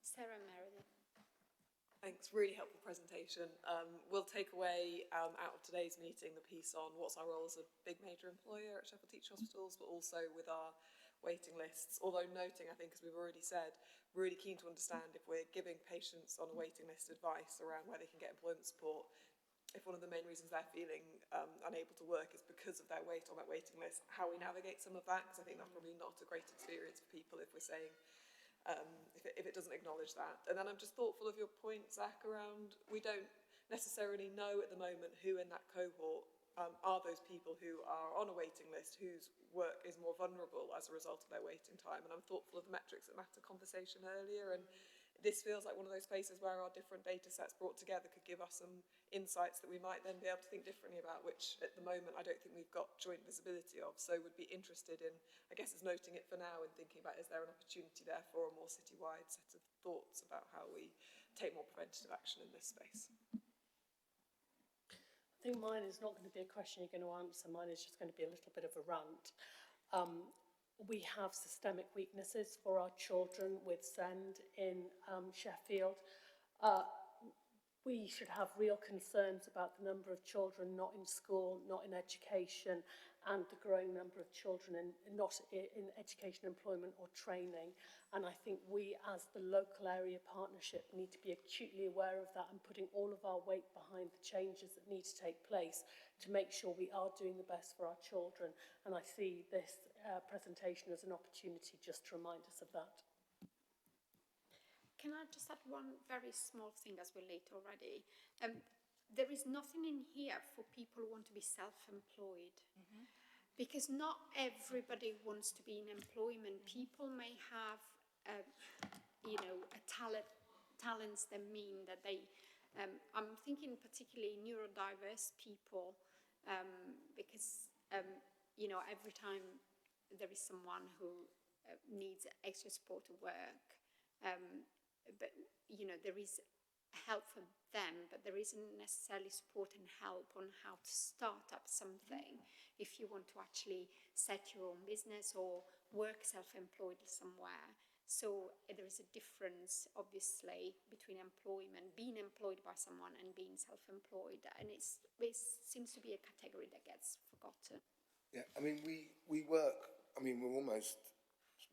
Sarah and Meredith. Thanks, really helpful presentation. We'll take away out of today's meeting the piece on what's our role as a big major employer at Sheffield Teaching Hospitals, but also with our waiting lists. Although noting, I think, as we've already said, really keen to understand if we're giving patients on a waiting list advice around where they can get employment support, if one of the main reasons they're feeling unable to work is because of their weight on that waiting list, how we navigate some of that, because I think that's probably not a great experience for people if we're saying, if it doesn't acknowledge that. And then I'm just thoughtful of your point, Zach, around we don't necessarily know at the moment who in that cohort are those people who are on a waiting list whose work is more vulnerable as a result of their waiting time. And I'm thoughtful of the metrics that Matt had conversation earlier, and this feels like one of those places where our different data sets brought together could give us some insights that we might then be able to think differently about, which at the moment I don't think we've got joint visibility of. So would be interested in, I guess it's noting it for now and thinking about, is there an opportunity there for a more citywide set of thoughts about how we take more preventative action in this space? I think mine is not going to be a question you're going to answer. Mine is just going to be a little bit of a rant. We have systemic weaknesses for our children with SEND in Sheffield. We should have real concerns about the number of children not in school, not in education, and the growing number of children not in education, employment or training. And I think we as the local area partnership need to be acutely aware of that and putting all of our weight behind the changes that need to take place to make sure we are doing the best for our children. And I see this presentation as an opportunity just to remind us of that. Can I just add one very small thing as we're late already? There is nothing in here for people who want to be self-employed. Because not everybody wants to be in employment. People may have, talents that mean that they, I'm thinking particularly neurodiverse people, because, every time there is someone who needs extra support at work, but, there is help for them, but there isn't necessarily support and help on how to start up something if you want to actually set your own business or work self-employed somewhere. So there is a difference, obviously, between employment, being employed by someone and being self-employed, and it seems to be a category that gets forgotten. Yeah, I mean, we work, we're almost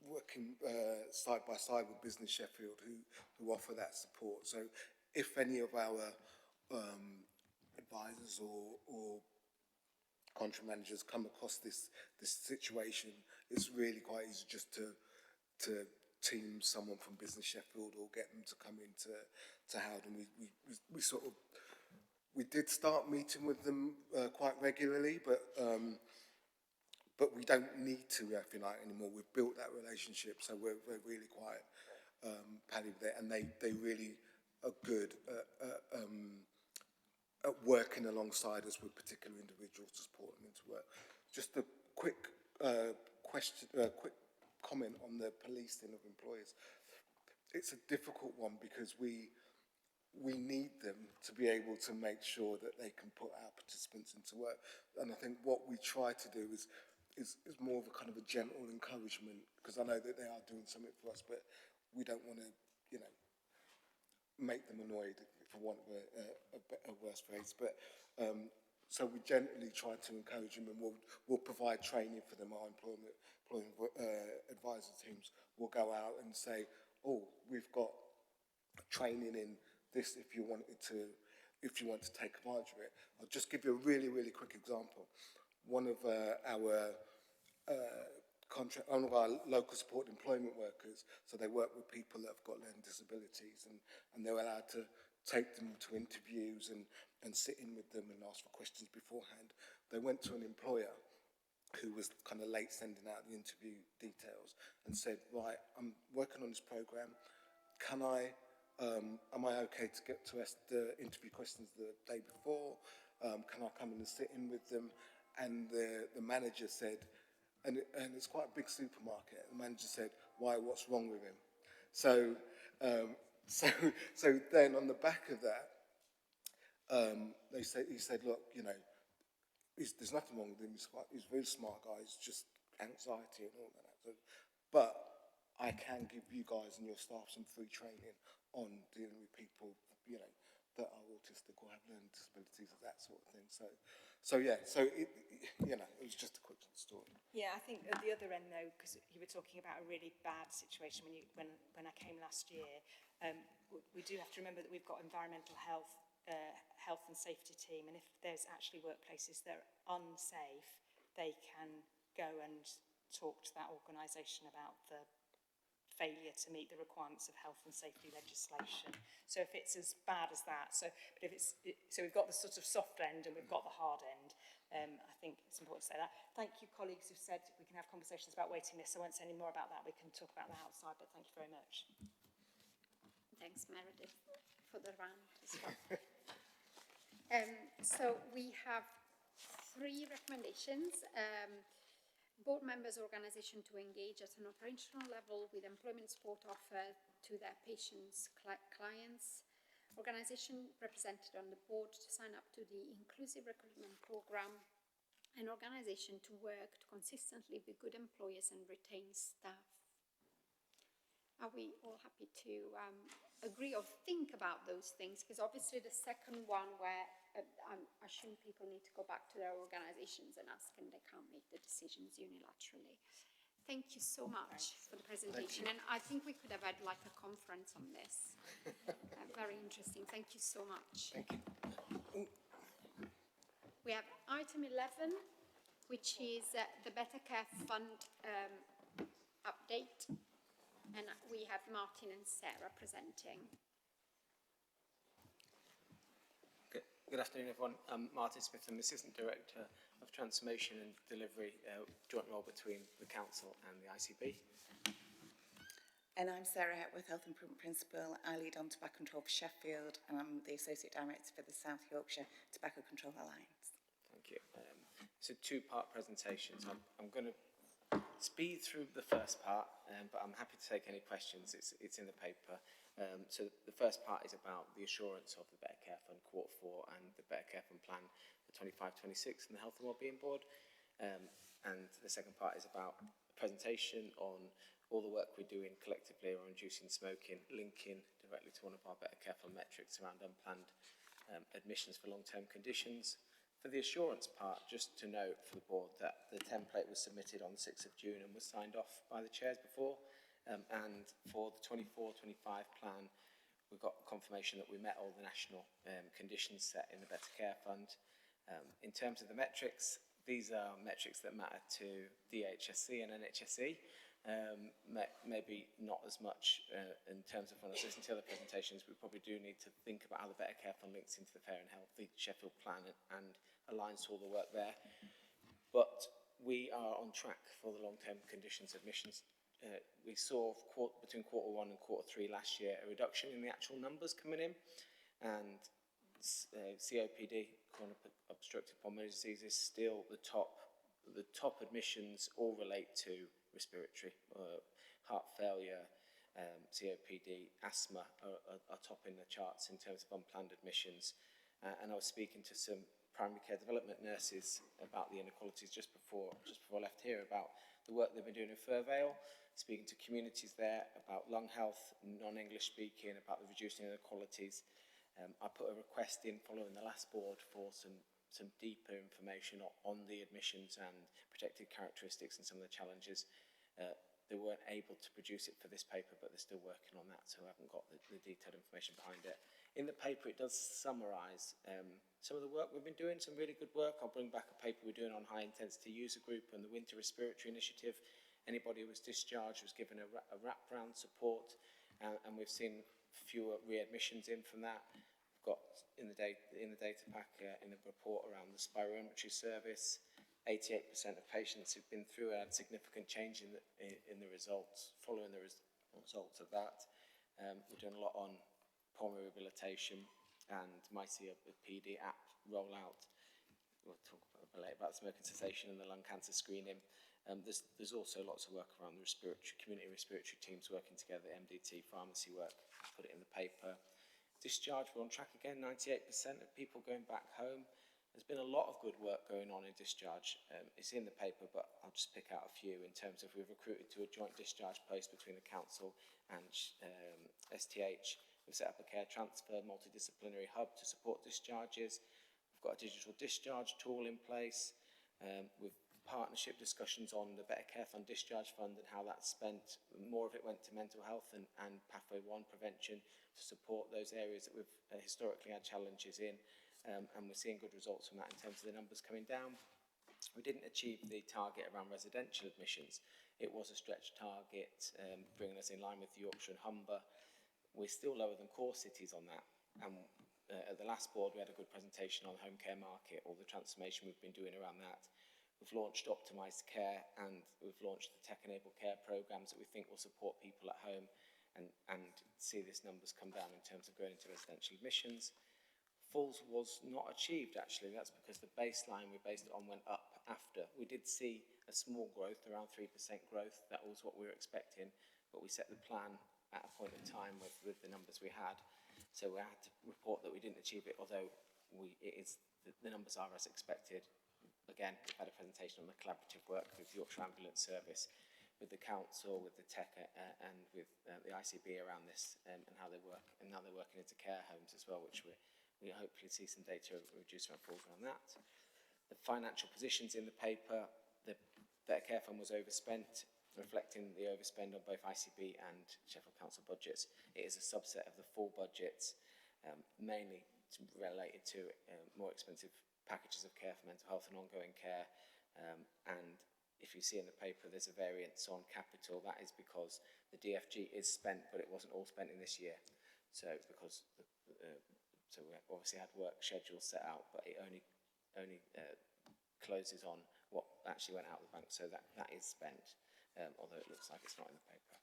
working side by side with Business Sheffield who offer that support. So if any of our advisors or contract managers come across this situation, it's really quite easy just to team someone from Business Sheffield or get them to come into Howden. We did start meeting with them quite regularly, but we don't need to, if you like, anymore. We've built that relationship, so we're really quite pally with it, and they really are good at working alongside us with particular individuals to support them into work. Just a quick quick comment on the policing of employers. It's a difficult one because we need them to be able to make sure that they can put our participants into work. And I think what we try to do is more of a kind of a gentle encouragement, because I know that they are doing something for us, but we don't want to, make them annoyed, for want of a worse phrase. But so we gently try to encourage them, and we'll provide training for them. Our employment advisor teams will go out and say, "Oh, we've got training in this if you want to take advantage of it." I'll just give you a really, really quick example. One of our local support employment workers, so they work with people that have got learning disabilities, and they're allowed to take them to interviews and sit in with them and ask for questions beforehand. They went to an employer who was kind of late sending out the interview details and said, "Right, I'm working on this program. Am I okay to get to ask the interview questions the day before? Can I come in and sit in with them?" And the manager said, and it's quite a big supermarket. The manager said, "Why? What's wrong with him?" So then on the back of that, he said, "Look, there's nothing wrong with him. He's a very smart guy. It's just anxiety and all that. So, but I can give you guys and your staff some free training on dealing with people, that are autistic or have learning disabilities and that sort of thing." So it was just a quick story. Yeah, I think at the other end though, because you were talking about a really bad situation when I came last year, we do have to remember that we've got environmental health and safety team, and if there's actually workplaces that are unsafe, they can go and talk to that organisation about the failure to meet the requirements of health and safety legislation. So if it's as bad as that, so we've got the sort of soft end and we've got the hard end. I think it's important to say that. Thank you, colleagues who've said we can have conversations about waiting lists. I won't say any more about that. We can talk about that outside, but thank you very much. Thanks, Meredith, for the rant as well. So we have 3 recommendations. Board members' organisation to engage at an operational level with employment support offer to their patients, clients. Organisation represented on the board to sign up to the inclusive recruitment programme. An organisation to work to consistently be good employers and retain staff. Are we all happy to agree or think about those things? Because obviously the second one, where I assume people need to go back to their organisations and ask, and they can't make the decisions unilaterally. Thank you so much for the presentation. And I think we could have had like a conference on this. Very interesting. Thank you so much. Thank you. We have item 11, which is the Better Care Fund update. And we have Martin and Sarah presenting. Good afternoon, everyone. I'm Martin Smith. I'm Assistant Director of Transformation and Delivery, joint role between the Council and the ICB. And I'm Sarah Hepworth, Health Improvement Principal. I lead on tobacco control for Sheffield, and I'm the Associate Director for the South Yorkshire Tobacco Control Alliance. Thank you. It's a 2-part presentation, so I'm going to speed through the first part, but I'm happy to take any questions. It's in the paper. So the first part is about the assurance of the Better Care Fund Q4 and the Better Care Fund Plan for 25-26 and the Health and Wellbeing Board. And the second part is about a presentation on all the work we're doing collectively on reducing smoking, linking directly to one of our Better Care Fund metrics around unplanned admissions for long-term conditions. For the assurance part, just to note for the board that the template was submitted on the 6th of June and was signed off by the chairs before. And for the 24-25 plan, we got confirmation that we met all the national conditions set in the Better Care Fund. In terms of the metrics, these are metrics that matter to DHSC and NHSE. Maybe not as much in terms of when I was listening to other presentations. We probably do need to think about how the Better Care Fund links into the Fair and Healthy Sheffield plan and aligns to all the work there. But we are on track for the long-term conditions admissions. We saw between Q1 and Q3 last year a reduction in the actual numbers coming in, and COPD, chronic obstructive pulmonary disease, is still the top admissions. All relate to respiratory, heart failure, COPD, asthma are topping the charts in terms of unplanned admissions. And I was speaking to some primary care development nurses about the inequalities just before I left here, about the work they've been doing in Furvale, speaking to communities there about lung health, non-English speaking, about the reducing inequalities. I put a request in following the last board for some deeper information on the admissions and protected characteristics and some of the challenges. They weren't able to produce it for this paper, but they're still working on that, so I haven't got the detailed information behind it. In the paper, it does summarise some of the work we've been doing, some really good work. I'll bring back a paper we're doing on high-intensity user group and the Winter Respiratory Initiative. Anybody who was discharged was given a wraparound support, and we've seen fewer readmissions in from that. We've got in the data pack in the report around the spirometry service. 88% of patients who've been through had significant change in the results. Following the results of that, we're doing a lot on pulmonary rehabilitation and might see a PD app rollout. We'll talk about the smoking cessation and the lung cancer screening. There's also lots of work around the community respiratory teams working together, MDT, pharmacy work, put it in the paper. Discharge, we're on track again, 98% of people going back home. There's been a lot of good work going on in discharge. It's in the paper, but I'll just pick out a few in terms of we've recruited to a joint discharge post between the council and STH. We've set up a care transfer multidisciplinary hub to support discharges. We've got a digital discharge tool in place. We've partnership discussions on the Better Care Fund Discharge Fund and how that's spent. More of it went to mental health and Pathway 1 prevention to support those areas that we've historically had challenges in. And we're seeing good results from that in terms of the numbers coming down. We didn't achieve the target around residential admissions. It was a stretch target, bringing us in line with Yorkshire and Humber. We're still lower than core cities on that. And at the last board, we had a good presentation on the home care market, all the transformation we've been doing around that. We've launched optimised care, and we've launched the tech-enabled care programmes that we think will support people at home and see these numbers come down in terms of going into residential admissions. Falls was not achieved, actually. That's because the baseline we based it on went up after. We did see a small growth, around 3% growth. That was what we were expecting, but we set the plan at a point in time with the numbers we had. So we had to report that we didn't achieve it, although the numbers are as expected. Again, we've had a presentation on the collaborative work with Yorkshire Ambulance Service, with the council, with the tech and with the ICB around this and how they work. And now they're working into care homes as well, which we hopefully see some data reducing falls around that. The financial positions in the paper, the Better Care Fund was overspent, reflecting the overspend on both ICB and Sheffield Council budgets. It is a subset of the full budgets, mainly related to more expensive packages of care for mental health and ongoing care. And if you see in the paper, there's a variance on capital. That is because the DFG is spent, but it wasn't all spent in this year. So because so we obviously had work schedules set out, but it only closes on what actually went out of the bank. So that is spent, although it looks like it's not in the paper.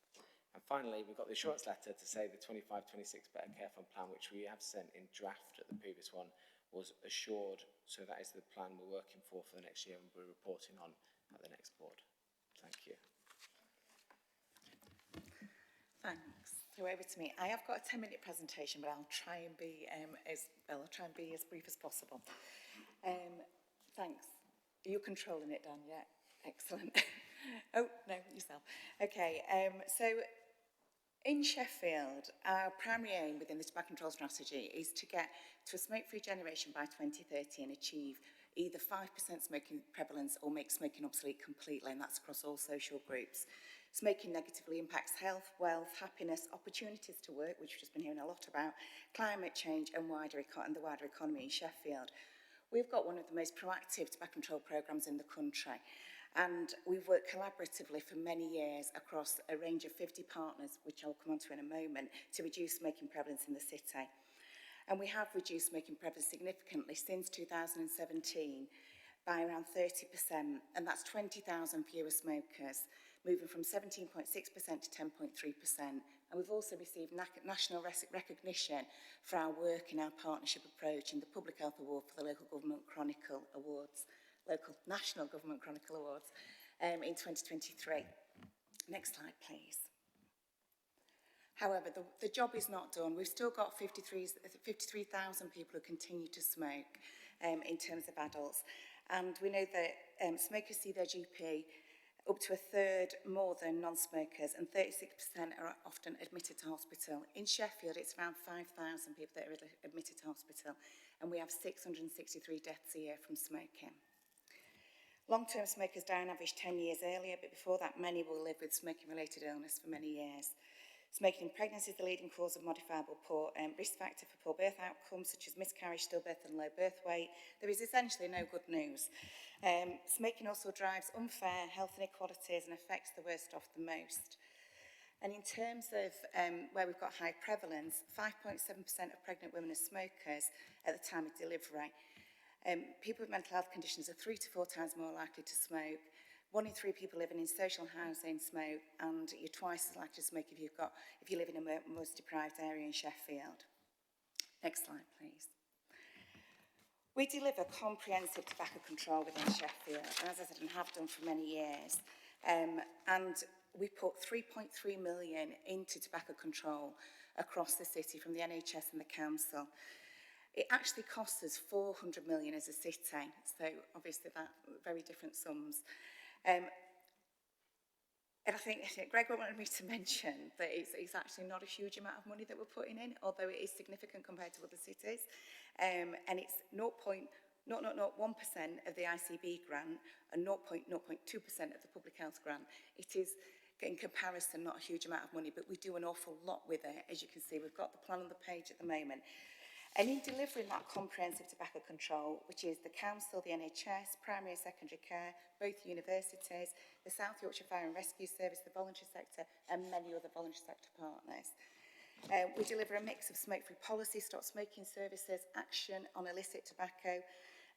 And finally, we've got the assurance letter to say the 25-26 Better Care Fund plan, which we have sent in draft at the previous one, was assured. So that is the plan we're working for the next year and we're reporting on at the next board. Thank you. Thanks. So over to me. I have got a 10-minute presentation, but I'll try and be as brief as possible. Thanks. Are you controlling it, Dan? Yeah. Excellent. Oh, no, yourself. Okay. So in Sheffield, our primary aim within the tobacco control strategy is to get to a smoke-free generation by 2030 and achieve either 5% smoking prevalence or make smoking obsolete completely, and that's across all social groups. Smoking negatively impacts health, wealth, happiness, opportunities to work, which we've just been hearing a lot about, climate change and the wider economy in Sheffield. We've got one of the most proactive tobacco control programmes in the country, and we've worked collaboratively for many years across a range of 50 partners, which I'll come on to in a moment, to reduce smoking prevalence in the city. And we have reduced smoking prevalence significantly since 2017 by around 30%, and that's 20,000 fewer smokers, moving from 17.6% to 10.3%. And we've also received national recognition for our work in our partnership approach in the Public Health Award for the National Government Chronicle Awards in 2023. Next slide, please. However, the job is not done. We've still got 53,000 people who continue to smoke in terms of adults. And we know that smokers see their GP up to a third more than non-smokers, and 36% are often admitted to hospital. In Sheffield, it's around 5,000 people that are admitted to hospital, and we have 663 deaths a year from smoking. Long-term smokers die on average 10 years earlier, but before that, many will live with smoking-related illness for many years. Smoking in pregnancy is the leading cause of modifiable risk factor for poor birth outcomes, such as miscarriage, stillbirth and low birth weight. There is essentially no good news. Smoking also drives unfair health inequalities and affects the worst off the most. And in terms of where we've got high prevalence, 5.7% of pregnant women are smokers at the time of delivery. People with mental health conditions are 3 to 4 times more likely to smoke. 1 in 3 people living in social housing smoke, and you're twice as likely to smoke if you live in a most deprived area in Sheffield. Next slide, please. We deliver comprehensive tobacco control within Sheffield, and as I said, and have done for many years. And we put 3.3 million into tobacco control across the city from the NHS and the council. It actually costs us 400 million as a city, so obviously that very different sums. And I think Greg wanted me to mention that it's actually not a huge amount of money that we're putting in, although it is significant compared to other cities. And it's 0.001% of the ICB grant and 0.02% of the public health grant. It is, in comparison, not a huge amount of money, but we do an awful lot with it. As you can see, we've got the plan on the page at the moment. And in delivering that comprehensive tobacco control, which is the council, the NHS, primary and secondary care, both universities, the South Yorkshire Fire and Rescue Service, the voluntary sector, and many other voluntary sector partners. We deliver a mix of smoke-free policy, stop smoking services, action on illicit tobacco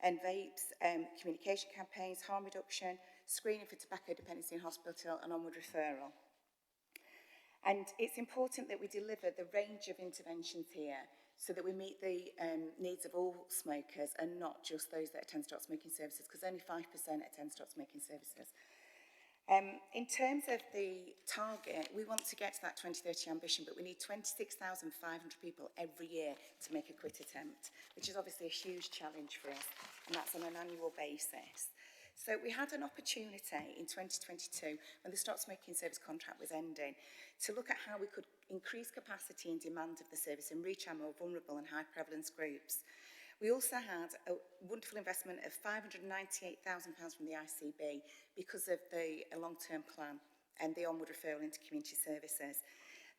and vapes, communication campaigns, harm reduction, screening for tobacco dependency in hospital, and onward referral. And it's important that we deliver the range of interventions here so that we meet the needs of all smokers and not just those that attend stop smoking services, because only 5% attend stop smoking services. In terms of the target, we want to get to that 2030 ambition, but we need 26,500 people every year to make a quit attempt, which is obviously a huge challenge for us, and that's on an annual basis. So we had an opportunity in 2022, when the stop smoking service contract was ending, to look at how we could increase capacity and demand of the service and reach our more vulnerable and high prevalence groups. We also had a wonderful investment of £598,000 from the ICB because of the long-term plan and the onward referral into community services.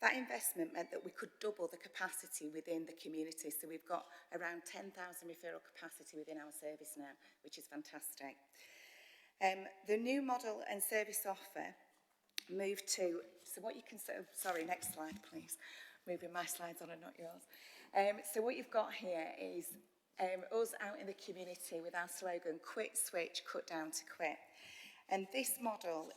That investment meant that we could double the capacity within the community. So we've got around 10,000 referral capacity within our service now, which is fantastic. The new model and service offer moved to, so what you can, sorry, next slide please. Moving my slides on and not yours. So what you've got here is us out in the community with our slogan, quit, switch, cut down to quit. And this model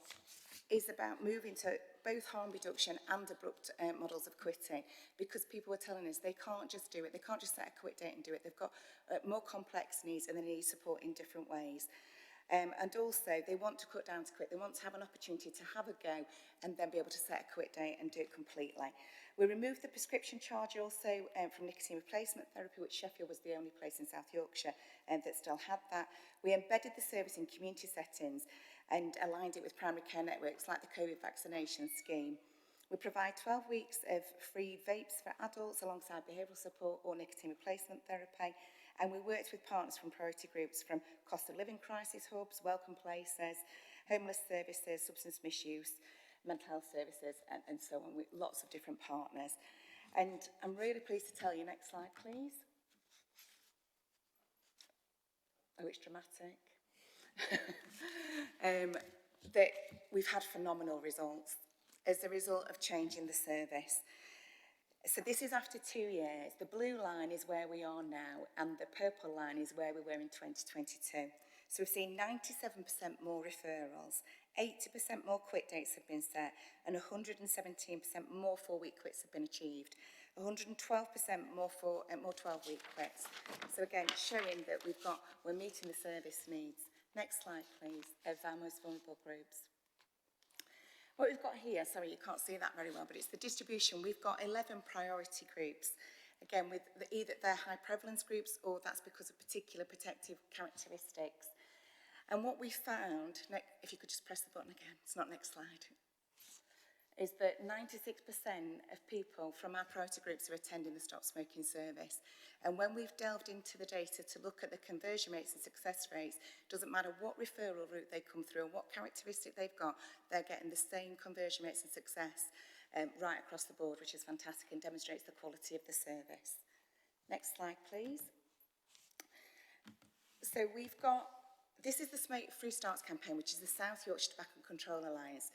is about moving to both harm reduction and abrupt models of quitting, because people were telling us they can't just do it, they can't just set a quit date and do it. They've got more complex needs and they need support in different ways. And also, they want to cut down to quit. They want to have an opportunity to have a go and then be able to set a quit date and do it completely. We removed the prescription charge also from nicotine replacement therapy, which Sheffield was the only place in South Yorkshire that still had that. We embedded the service in community settings and aligned it with primary care networks like the COVID vaccination scheme. We provide 12 weeks of free vapes for adults alongside behavioural support or nicotine replacement therapy. And we worked with partners from priority groups from cost of living crisis hubs, welcome places, homeless services, substance misuse, mental health services, and so on, with lots of different partners. And I'm really pleased to tell you, next slide please. Oh, it's dramatic. That we've had phenomenal results as a result of changing the service. So this is after 2 years. The blue line is where we are now, and the purple line is where we were in 2022. So we've seen 97% more referrals, 80% more quit dates have been set, and 117% more 4-week quits have been achieved. 112% more 12-week quits. So again, showing that we're meeting the service needs. Next slide, please, of our most vulnerable groups. What we've got here, sorry, you can't see that very well, but it's the distribution. We've got 11 priority groups, again, with either they're high prevalence groups or that's because of particular protective characteristics. And what we found, if you could just press the button again, it's not next slide, is that 96% of people from our priority groups are attending the stop smoking service. And when we've delved into the data to look at the conversion rates and success rates, doesn't matter what referral route they come through or what characteristic they've got, they're getting the same conversion rates and success right across the board, which is fantastic and demonstrates the quality of the service. Next slide, please. So this is the Smoke Free Starts campaign, which is the South Yorkshire Tobacco Control Alliance,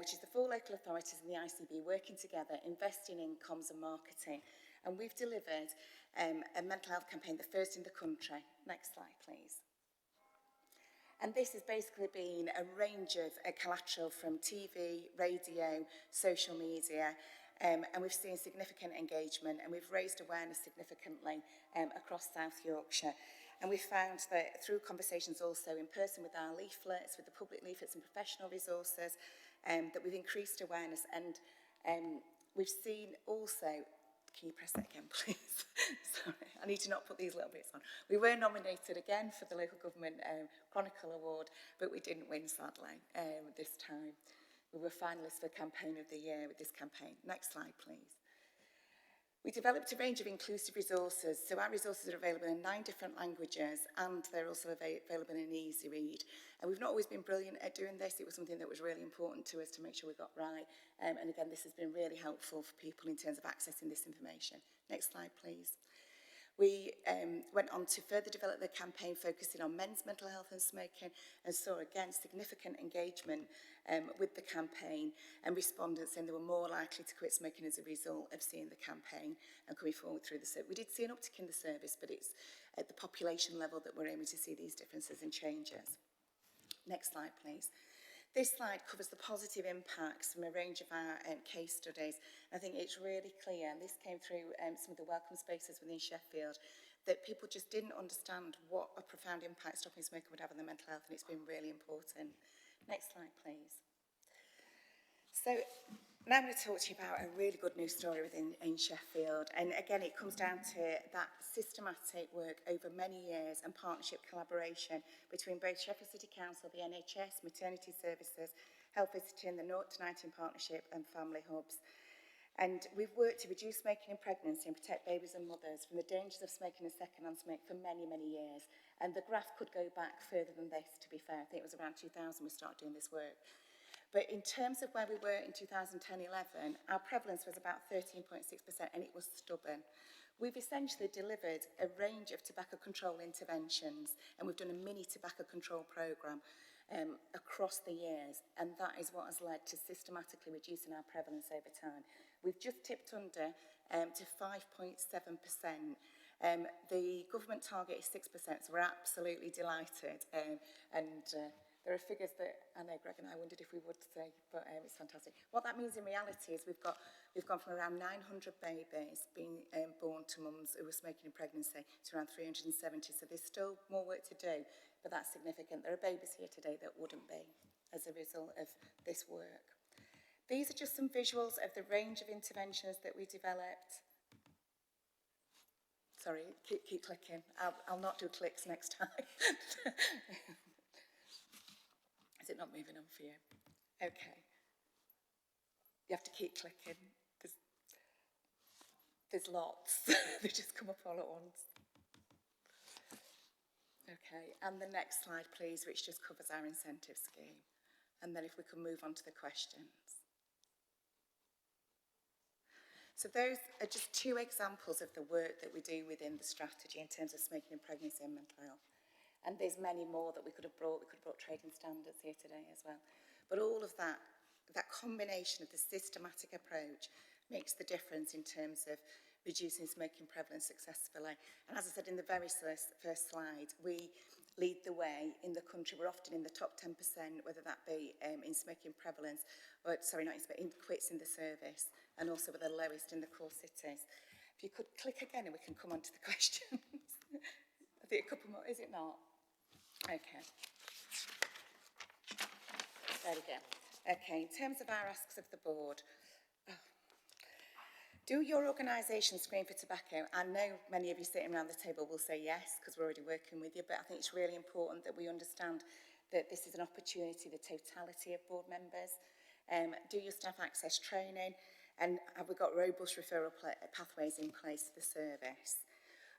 which is the 4 local authorities and the ICB working together, investing in comms and marketing. And we've delivered a mental health campaign, the first in the country. Next slide, please. And this has basically been a range of collateral from TV, radio, social media, and we've seen significant engagement, and we've raised awareness significantly across South Yorkshire. And we found that through conversations also in person with our leaflets, with the public leaflets and professional resources, that we've increased awareness. And we've seen also, can you press that again, please? Sorry, I need to not put these little bits on. We were nominated again for the Local Government Chronicle Award, but we didn't win, sadly, this time. We were finalists for Campaign of the Year with this campaign. Next slide, please. We developed a range of inclusive resources. So our resources are available in 9 different languages, and they're also available in easy read. And we've not always been brilliant at doing this. It was something that was really important to us to make sure we got right. And again, this has been really helpful for people in terms of accessing this information. Next slide, please. We went on to further develop the campaign focusing on men's mental health and smoking, and saw again significant engagement with the campaign and respondents saying they were more likely to quit smoking as a result of seeing the campaign and coming forward through the service. We did see an uptick in the service, but it's at the population level that we're aiming to see these differences and changes. Next slide, please. This slide covers the positive impacts from a range of our case studies. I think it's really clear, and this came through some of the welcome spaces within Sheffield, that people just didn't understand what a profound impact stopping smoking would have on their mental health, and it's been really important. Next slide, please. So now I'm going to talk to you about a really good news story within Sheffield. And again, it comes down to that systematic work over many years and partnership collaboration between both Sheffield City Council, the NHS, maternity services, Health Visiting, the 0 to 19 partnership and family hubs. And we've worked to reduce smoking in pregnancy and protect babies and mothers from the dangers of smoking and second-hand smoke for many, many years. And the graph could go back further than this, to be fair. I think it was around 2000 we started doing this work. But in terms of where we were in 2010-11, our prevalence was about 13.6%, and it was stubborn. We've essentially delivered a range of tobacco control interventions, and we've done a mini tobacco control programme across the years, and that is what has led to systematically reducing our prevalence over time. We've just tipped under to 5.7%. The government target is 6%, so we're absolutely delighted. There are figures that I know Greg and I wondered if we would say, but it's fantastic. What that means in reality is we've gone from around 900 babies being born to mums who were smoking in pregnancy to around 370. So there's still more work to do, but that's significant. There are babies here today that wouldn't be as a result of this work. These are just some visuals of the range of interventions that we developed. Sorry, keep clicking. I'll not do clicks next time. Is it not moving on for you? Okay. You have to keep clicking. There's lots. They just come up all at once. Okay, and the next slide, please, which just covers our incentive scheme. And then if we can move on to the questions. So those are just two examples of the work that we do within the strategy in terms of smoking in pregnancy and mental health. And there's many more that we could have brought. We could have brought trading standards here today as well. But all of that combination of the systematic approach makes the difference in terms of reducing smoking prevalence successfully. And as I said in the very first slide, we lead the way in the country. We're often in the top 10%, whether that be in smoking prevalence, or sorry, not in smoking, in quits in the service, and also we're the lowest in the core cities. If you could click again and we can come on to the questions. I think a couple more, is it not? Okay. There we go. Okay, in terms of our asks of the board, do your organisation screen for tobacco? I know many of you sitting around the table will say yes, because we're already working with you, but I think it's really important that we understand that this is an opportunity, the totality of board members. Do your staff access training? And have we got robust referral pathways in place for the service?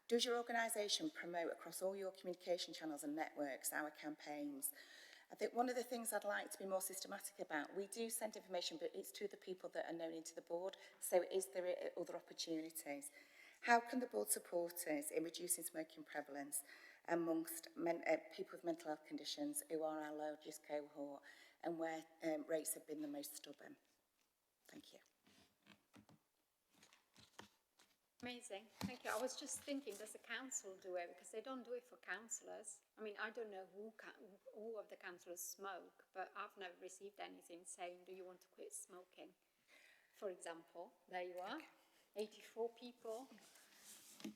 Does your organisation promote across all your communication channels and networks our campaigns? I think one of the things I'd like to be more systematic about, we do send information, but it's to the people that are known into the board. So is there other opportunities? How can the board support us in reducing smoking prevalence amongst people with mental health conditions who are our largest cohort and where rates have been the most stubborn? Thank you. Amazing, thank you. I was just thinking, does the council do it? Because they don't do it for councillors. I mean, I don't know who of the councillors smoke, but I've never received anything saying, do you want to quit smoking? For example, there you are, 84 people.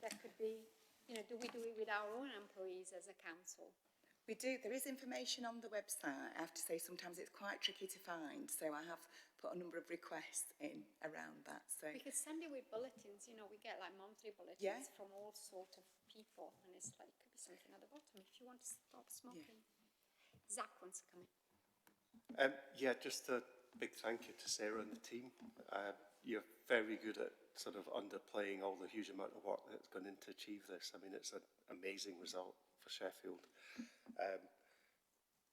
That could be, you know, do we do it with our own employees as a council? We do. There is information on the website. I have to say sometimes it's quite tricky to find, so I have put a number of requests in around that. So we could send it with bulletins. You know, we get like monthly bulletins from all sorts of people, and it's like, it could be something at the bottom if you want to stop smoking. Zach wants to come in. Yeah, just a big thank you to Sarah and the team. You're very good at sort of underplaying all the huge amount of work that's gone into achieve this. I mean, it's an amazing result for Sheffield.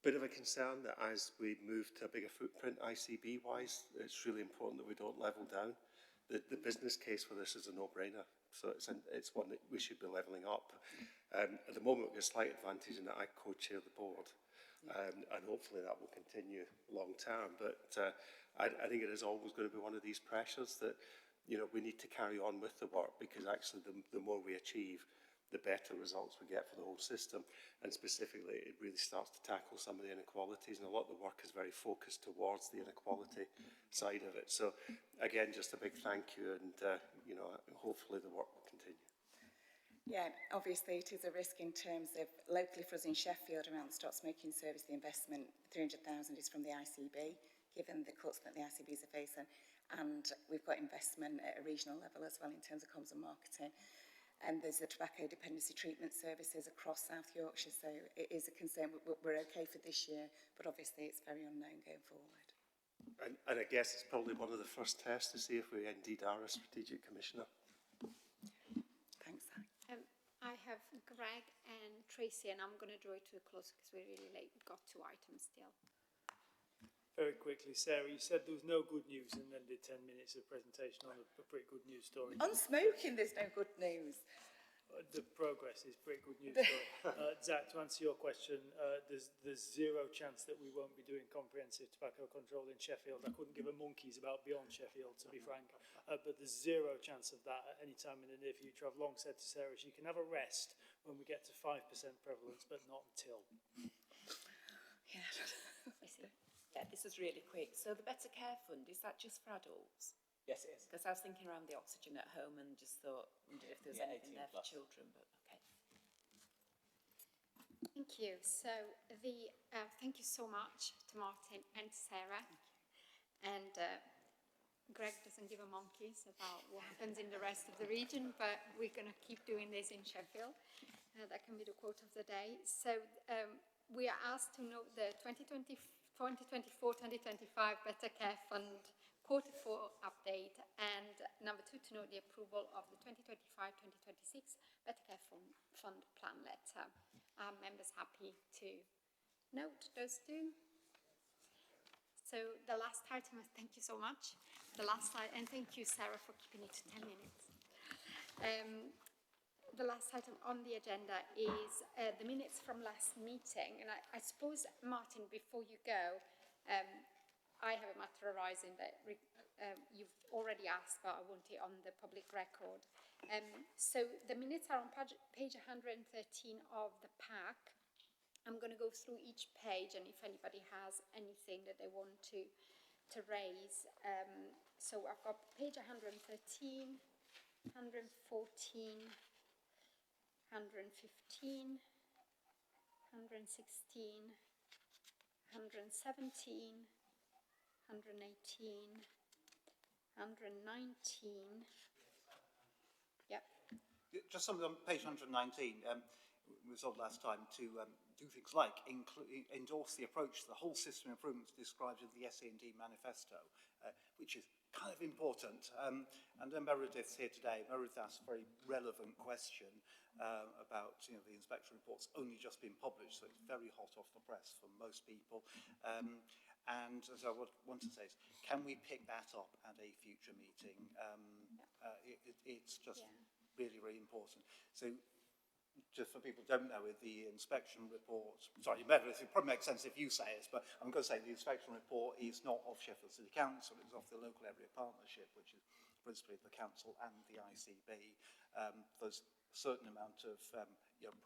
Bit of a concern that as we move to a bigger footprint ICB-wise, it's really important that we don't level down. The business case for this is a no-brainer, so it's one that we should be levelling up. At the moment, we've got a slight advantage in that I co-chair the board, and hopefully that will continue long term. But I think it is always going to be one of these pressures that, you know, we need to carry on with the work, because actually the more we achieve, the better results we get for the whole system. And specifically, it really starts to tackle some of the inequalities, and a lot of the work is very focused towards the inequality side of it. So again, just a big thank you, and you know, hopefully the work will continue. Yeah, obviously it is a risk in terms of locally for us in Sheffield around the stop smoking service. The investment, 300,000, is from the ICB, given the cuts that the ICBs are facing, and we've got investment at a regional level as well in terms of comms and marketing. And there's the tobacco dependency treatment services across South Yorkshire, so it is a concern. We're okay for this year, but obviously it's very unknown going forward. And I guess it's probably one of the first tests to see if we indeed are a strategic commissioner. Thanks, Anne. I have Greg and Tracy, and I'm going to draw it to a close because we're really late. We've got 2 items still. Very quickly, Sarah, you said there was no good news and then did 10 minutes of presentation on a pretty good news story. On smoking, there's no good news. The progress is pretty good news story. Zach, to answer your question, there's zero chance that we won't be doing comprehensive tobacco control in Sheffield. I couldn't give a monkeys about beyond Sheffield, to be frank, but there's zero chance of that at any time in the near future. I've long said to Sarah, she can have a rest when we get to 5% prevalence, but not until. Yeah. Yeah, this is really quick. So the Better Care Fund, is that just for adults? Yes, it is. Because I was thinking around the oxygen at home and just wondered if there was anything there for children, but okay. Thank you. So thank you so much to Martin and Sarah. And Greg doesn't give a monkeys about what happens in the rest of the region, but we're going to keep doing this in Sheffield. That can be the quote of the day. So we are asked to note the 2024-2025 Better Care Fund Q4 update, and number 2, to note the approval of the 2025-2026 Better Care Fund plan letter. Are members happy to note those 2? So the last item, thank you so much. The last item, and thank you, Sarah, for keeping it to 10 minutes. The last item on the agenda is the minutes from last meeting. And I suppose, Martin, before you go, I have a matter arising that you've already asked, but I want it on the public record. So the minutes are on page 113 of the pack. I'm going to go through each page, and if anybody has anything that they want to raise. So I've got page 113, 114, 115, 116, 117, 118, 119. Yep. Just something on page 119. We resolved last time to do things like endorse the approach to the whole system improvements described in the SE&D manifesto, which is kind of important. And then Meredith's here today. Meredith asked a very relevant question about the inspection reports only just been published, so it's very hot off the press for most people. And so what I want to say is, can we pick that up at a future meeting? It's just really, really important. So just for people who don't know, the inspection report, sorry, Meredith, it probably makes sense if you say it, but I'm going to say the inspection report is not of Sheffield City Council, it's of the local area partnership, which is principally the council and the ICB. There's a certain amount of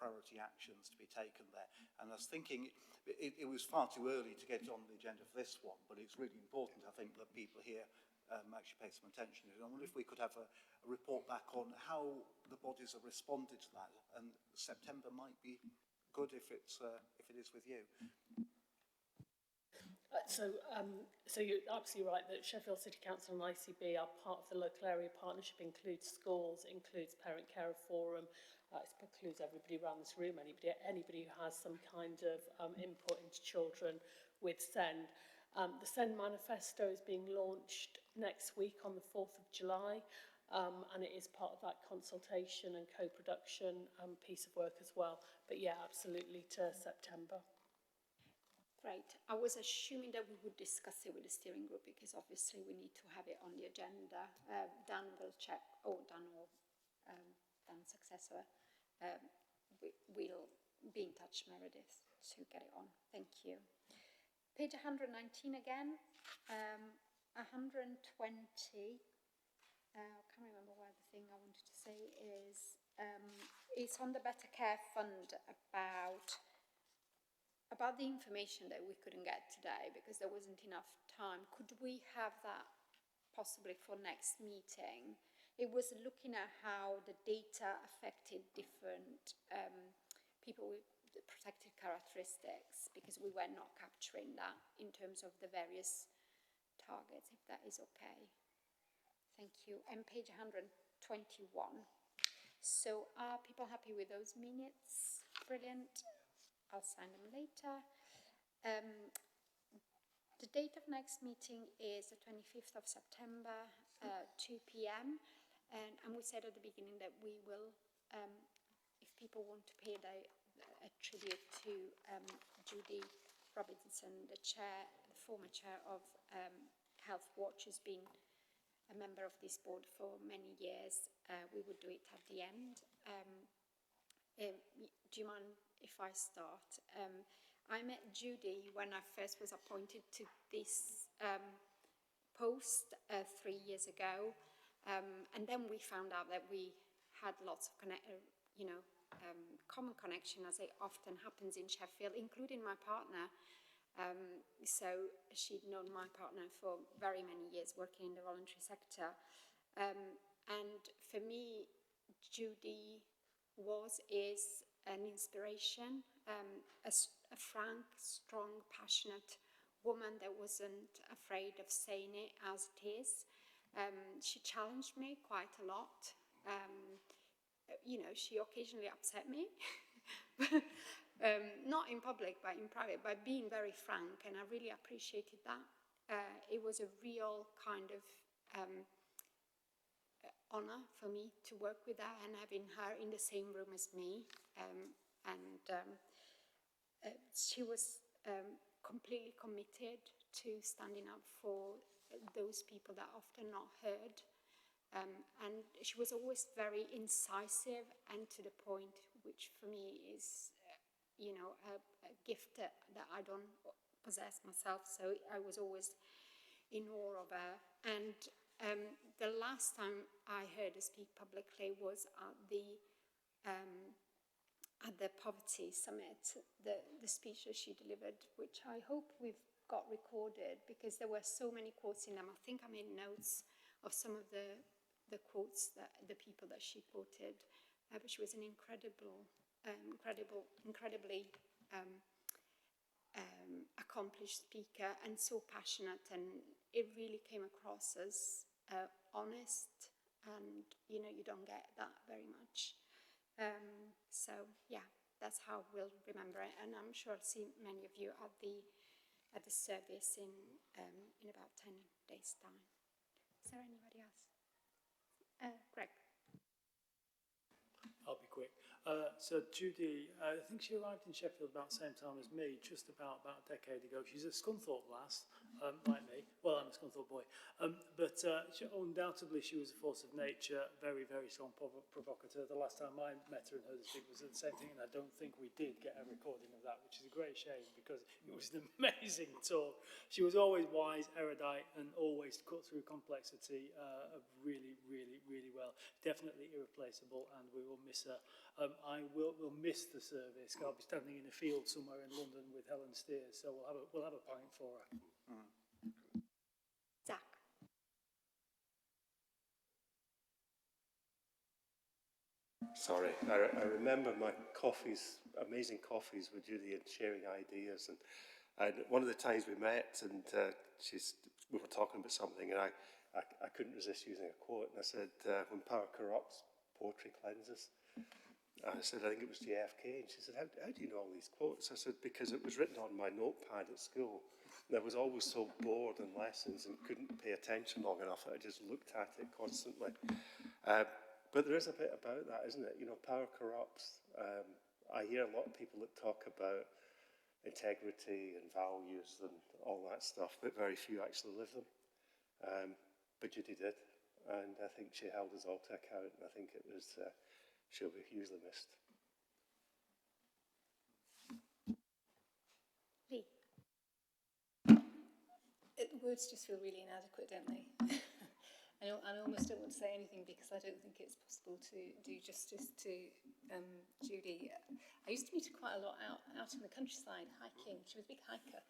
priority actions to be taken there. And I was thinking it was far too early to get on the agenda for this one, but it's really important, I think, that people here actually pay some attention to it. I wonder if we could have a report back on how the bodies have responded to that, and September might be good if it is with you. So you're absolutely right that Sheffield City Council and ICB are part of the local area partnership. Includes schools, includes parent carer forum, it includes everybody around this room, anybody who has some kind of input into children with SEND. The SEND manifesto is being launched next week on the 4th of July, and it is part of that consultation and co-production piece of work as well. But yeah, absolutely to September. Great. I was assuming that we would discuss it with the steering group because obviously we need to have it on the agenda. Dan will check, Dan's successor will be in touch, Meredith, to get it on. Thank you. Page 119 again, 120. I can't remember what the thing I wanted to say is It's on the Better Care Fund about the information that we couldn't get today because there wasn't enough time. Could we have that possibly for next meeting? It was looking at how the data affected different people with protected characteristics, because we were not capturing that in terms of the various targets, if that is okay. Thank you. And page 121. So are people happy with those minutes? Brilliant. I'll sign them later. The date of next meeting is the 25th of September, 2 p.m. And we said at the beginning that we will, if people want to pay a tribute to Judy Robinson, the former chair of Healthwatch, has been a member of this board for many years. We would do it at the end. Do you mind if I start? I met Judy when I first was appointed to this post 3 years ago, and then we found out that we had lots of common connection, as it often happens in Sheffield, including my partner. So she'd known my partner for very many years working in the voluntary sector. And for me, Judy is an inspiration, a frank, strong, passionate woman that wasn't afraid of saying it as it is. She challenged me quite a lot. She occasionally upset me, not in public, but in private, by being very frank, and I really appreciated that. It was a real kind of honor for me to work with her and having her in the same room as me. She was completely committed to standing up for those people that are often not heard. And she was always very incisive and to the point, which for me is, a gift that I don't possess myself. So I was always in awe of her. And the last time I heard her speak publicly was at the Poverty Summit, the speech that she delivered, which I hope we've got recorded, because there were so many quotes in them. I think I made notes of some of the quotes that the people that she quoted, but she was an incredibly accomplished speaker and so passionate, and it really came across as honest, and you don't get that very much. So yeah, that's how we'll remember it, and I'm sure I'll see many of you at the service in about 10 days' time. Is there anybody else? Greg. I'll be quick. So Judy, I think she arrived in Sheffield about the same time as me, just about a decade ago. She's a Scunthorpe lass, like me. Well, I'm a Scunthorpe boy. But undoubtedly she was a force of nature, very, very strong provocateur. The last time I met her and heard her speak was the same thing, and I don't think we did get a recording of that, which is a great shame because it was an amazing talk. She was always wise, erudite, and always cut through complexity really, really, really well. Definitely irreplaceable, and we will miss her. We'll miss the service. I'll be standing in a field somewhere in London with Helen Steers, so we'll have a pint for her. Zach. Sorry, I remember my amazing coffees with Judy and sharing ideas, and one of the times we met, and we were talking about something, and I couldn't resist using a quote, and I said, when power corrupts, poetry cleanses. I said, I think it was JFK, and she said, how do you know all these quotes? I said, because it was written on my notepad at school, and I was always so bored in lessons and couldn't pay attention long enough that I just looked at it constantly. But there is a bit about that, isn't it? Power corrupts. I hear a lot of people that talk about integrity and values and all that stuff, but very few actually live them. But Judy did, and I think she held us all to account, and I think it was... she'll be hugely missed. Lee. Words just feel really inadequate, don't they? I almost don't want to say anything because I don't think it's possible to do justice to Judy. I used to meet her quite a lot out in the countryside, hiking. She was a big hiker,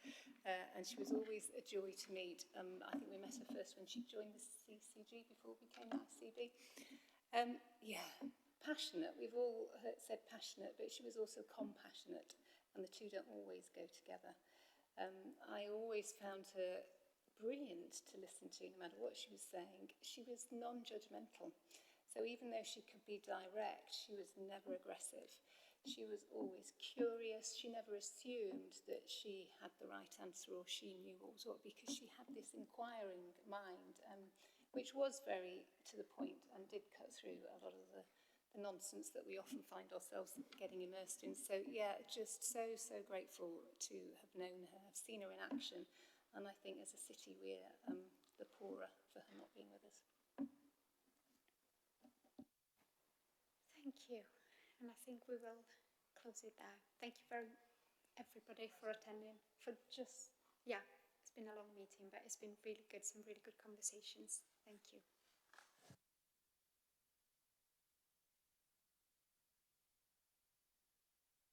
and she was always a joy to meet. I think we met her first when she joined the CCG before we became ICB. Yeah, passionate. We've all said passionate, but she was also compassionate, and the two don't always go together. I always found her brilliant to listen to, no matter what she was saying. She was non-judgmental. So even though she could be direct, she was never aggressive. She was always curious. She never assumed that she had the right answer or she knew what was what, because she had this inquiring mind, which was very to the point and did cut through a lot of the nonsense that we often find ourselves getting immersed in. So yeah, just so grateful to have known her. I've seen her in action. And I think as a city, we're the poorer for her not being with us. Thank you. And I think we will close it there. Thank you very everybody for attending. It's been a long meeting, but it's been really good, some really good conversations. Thank you.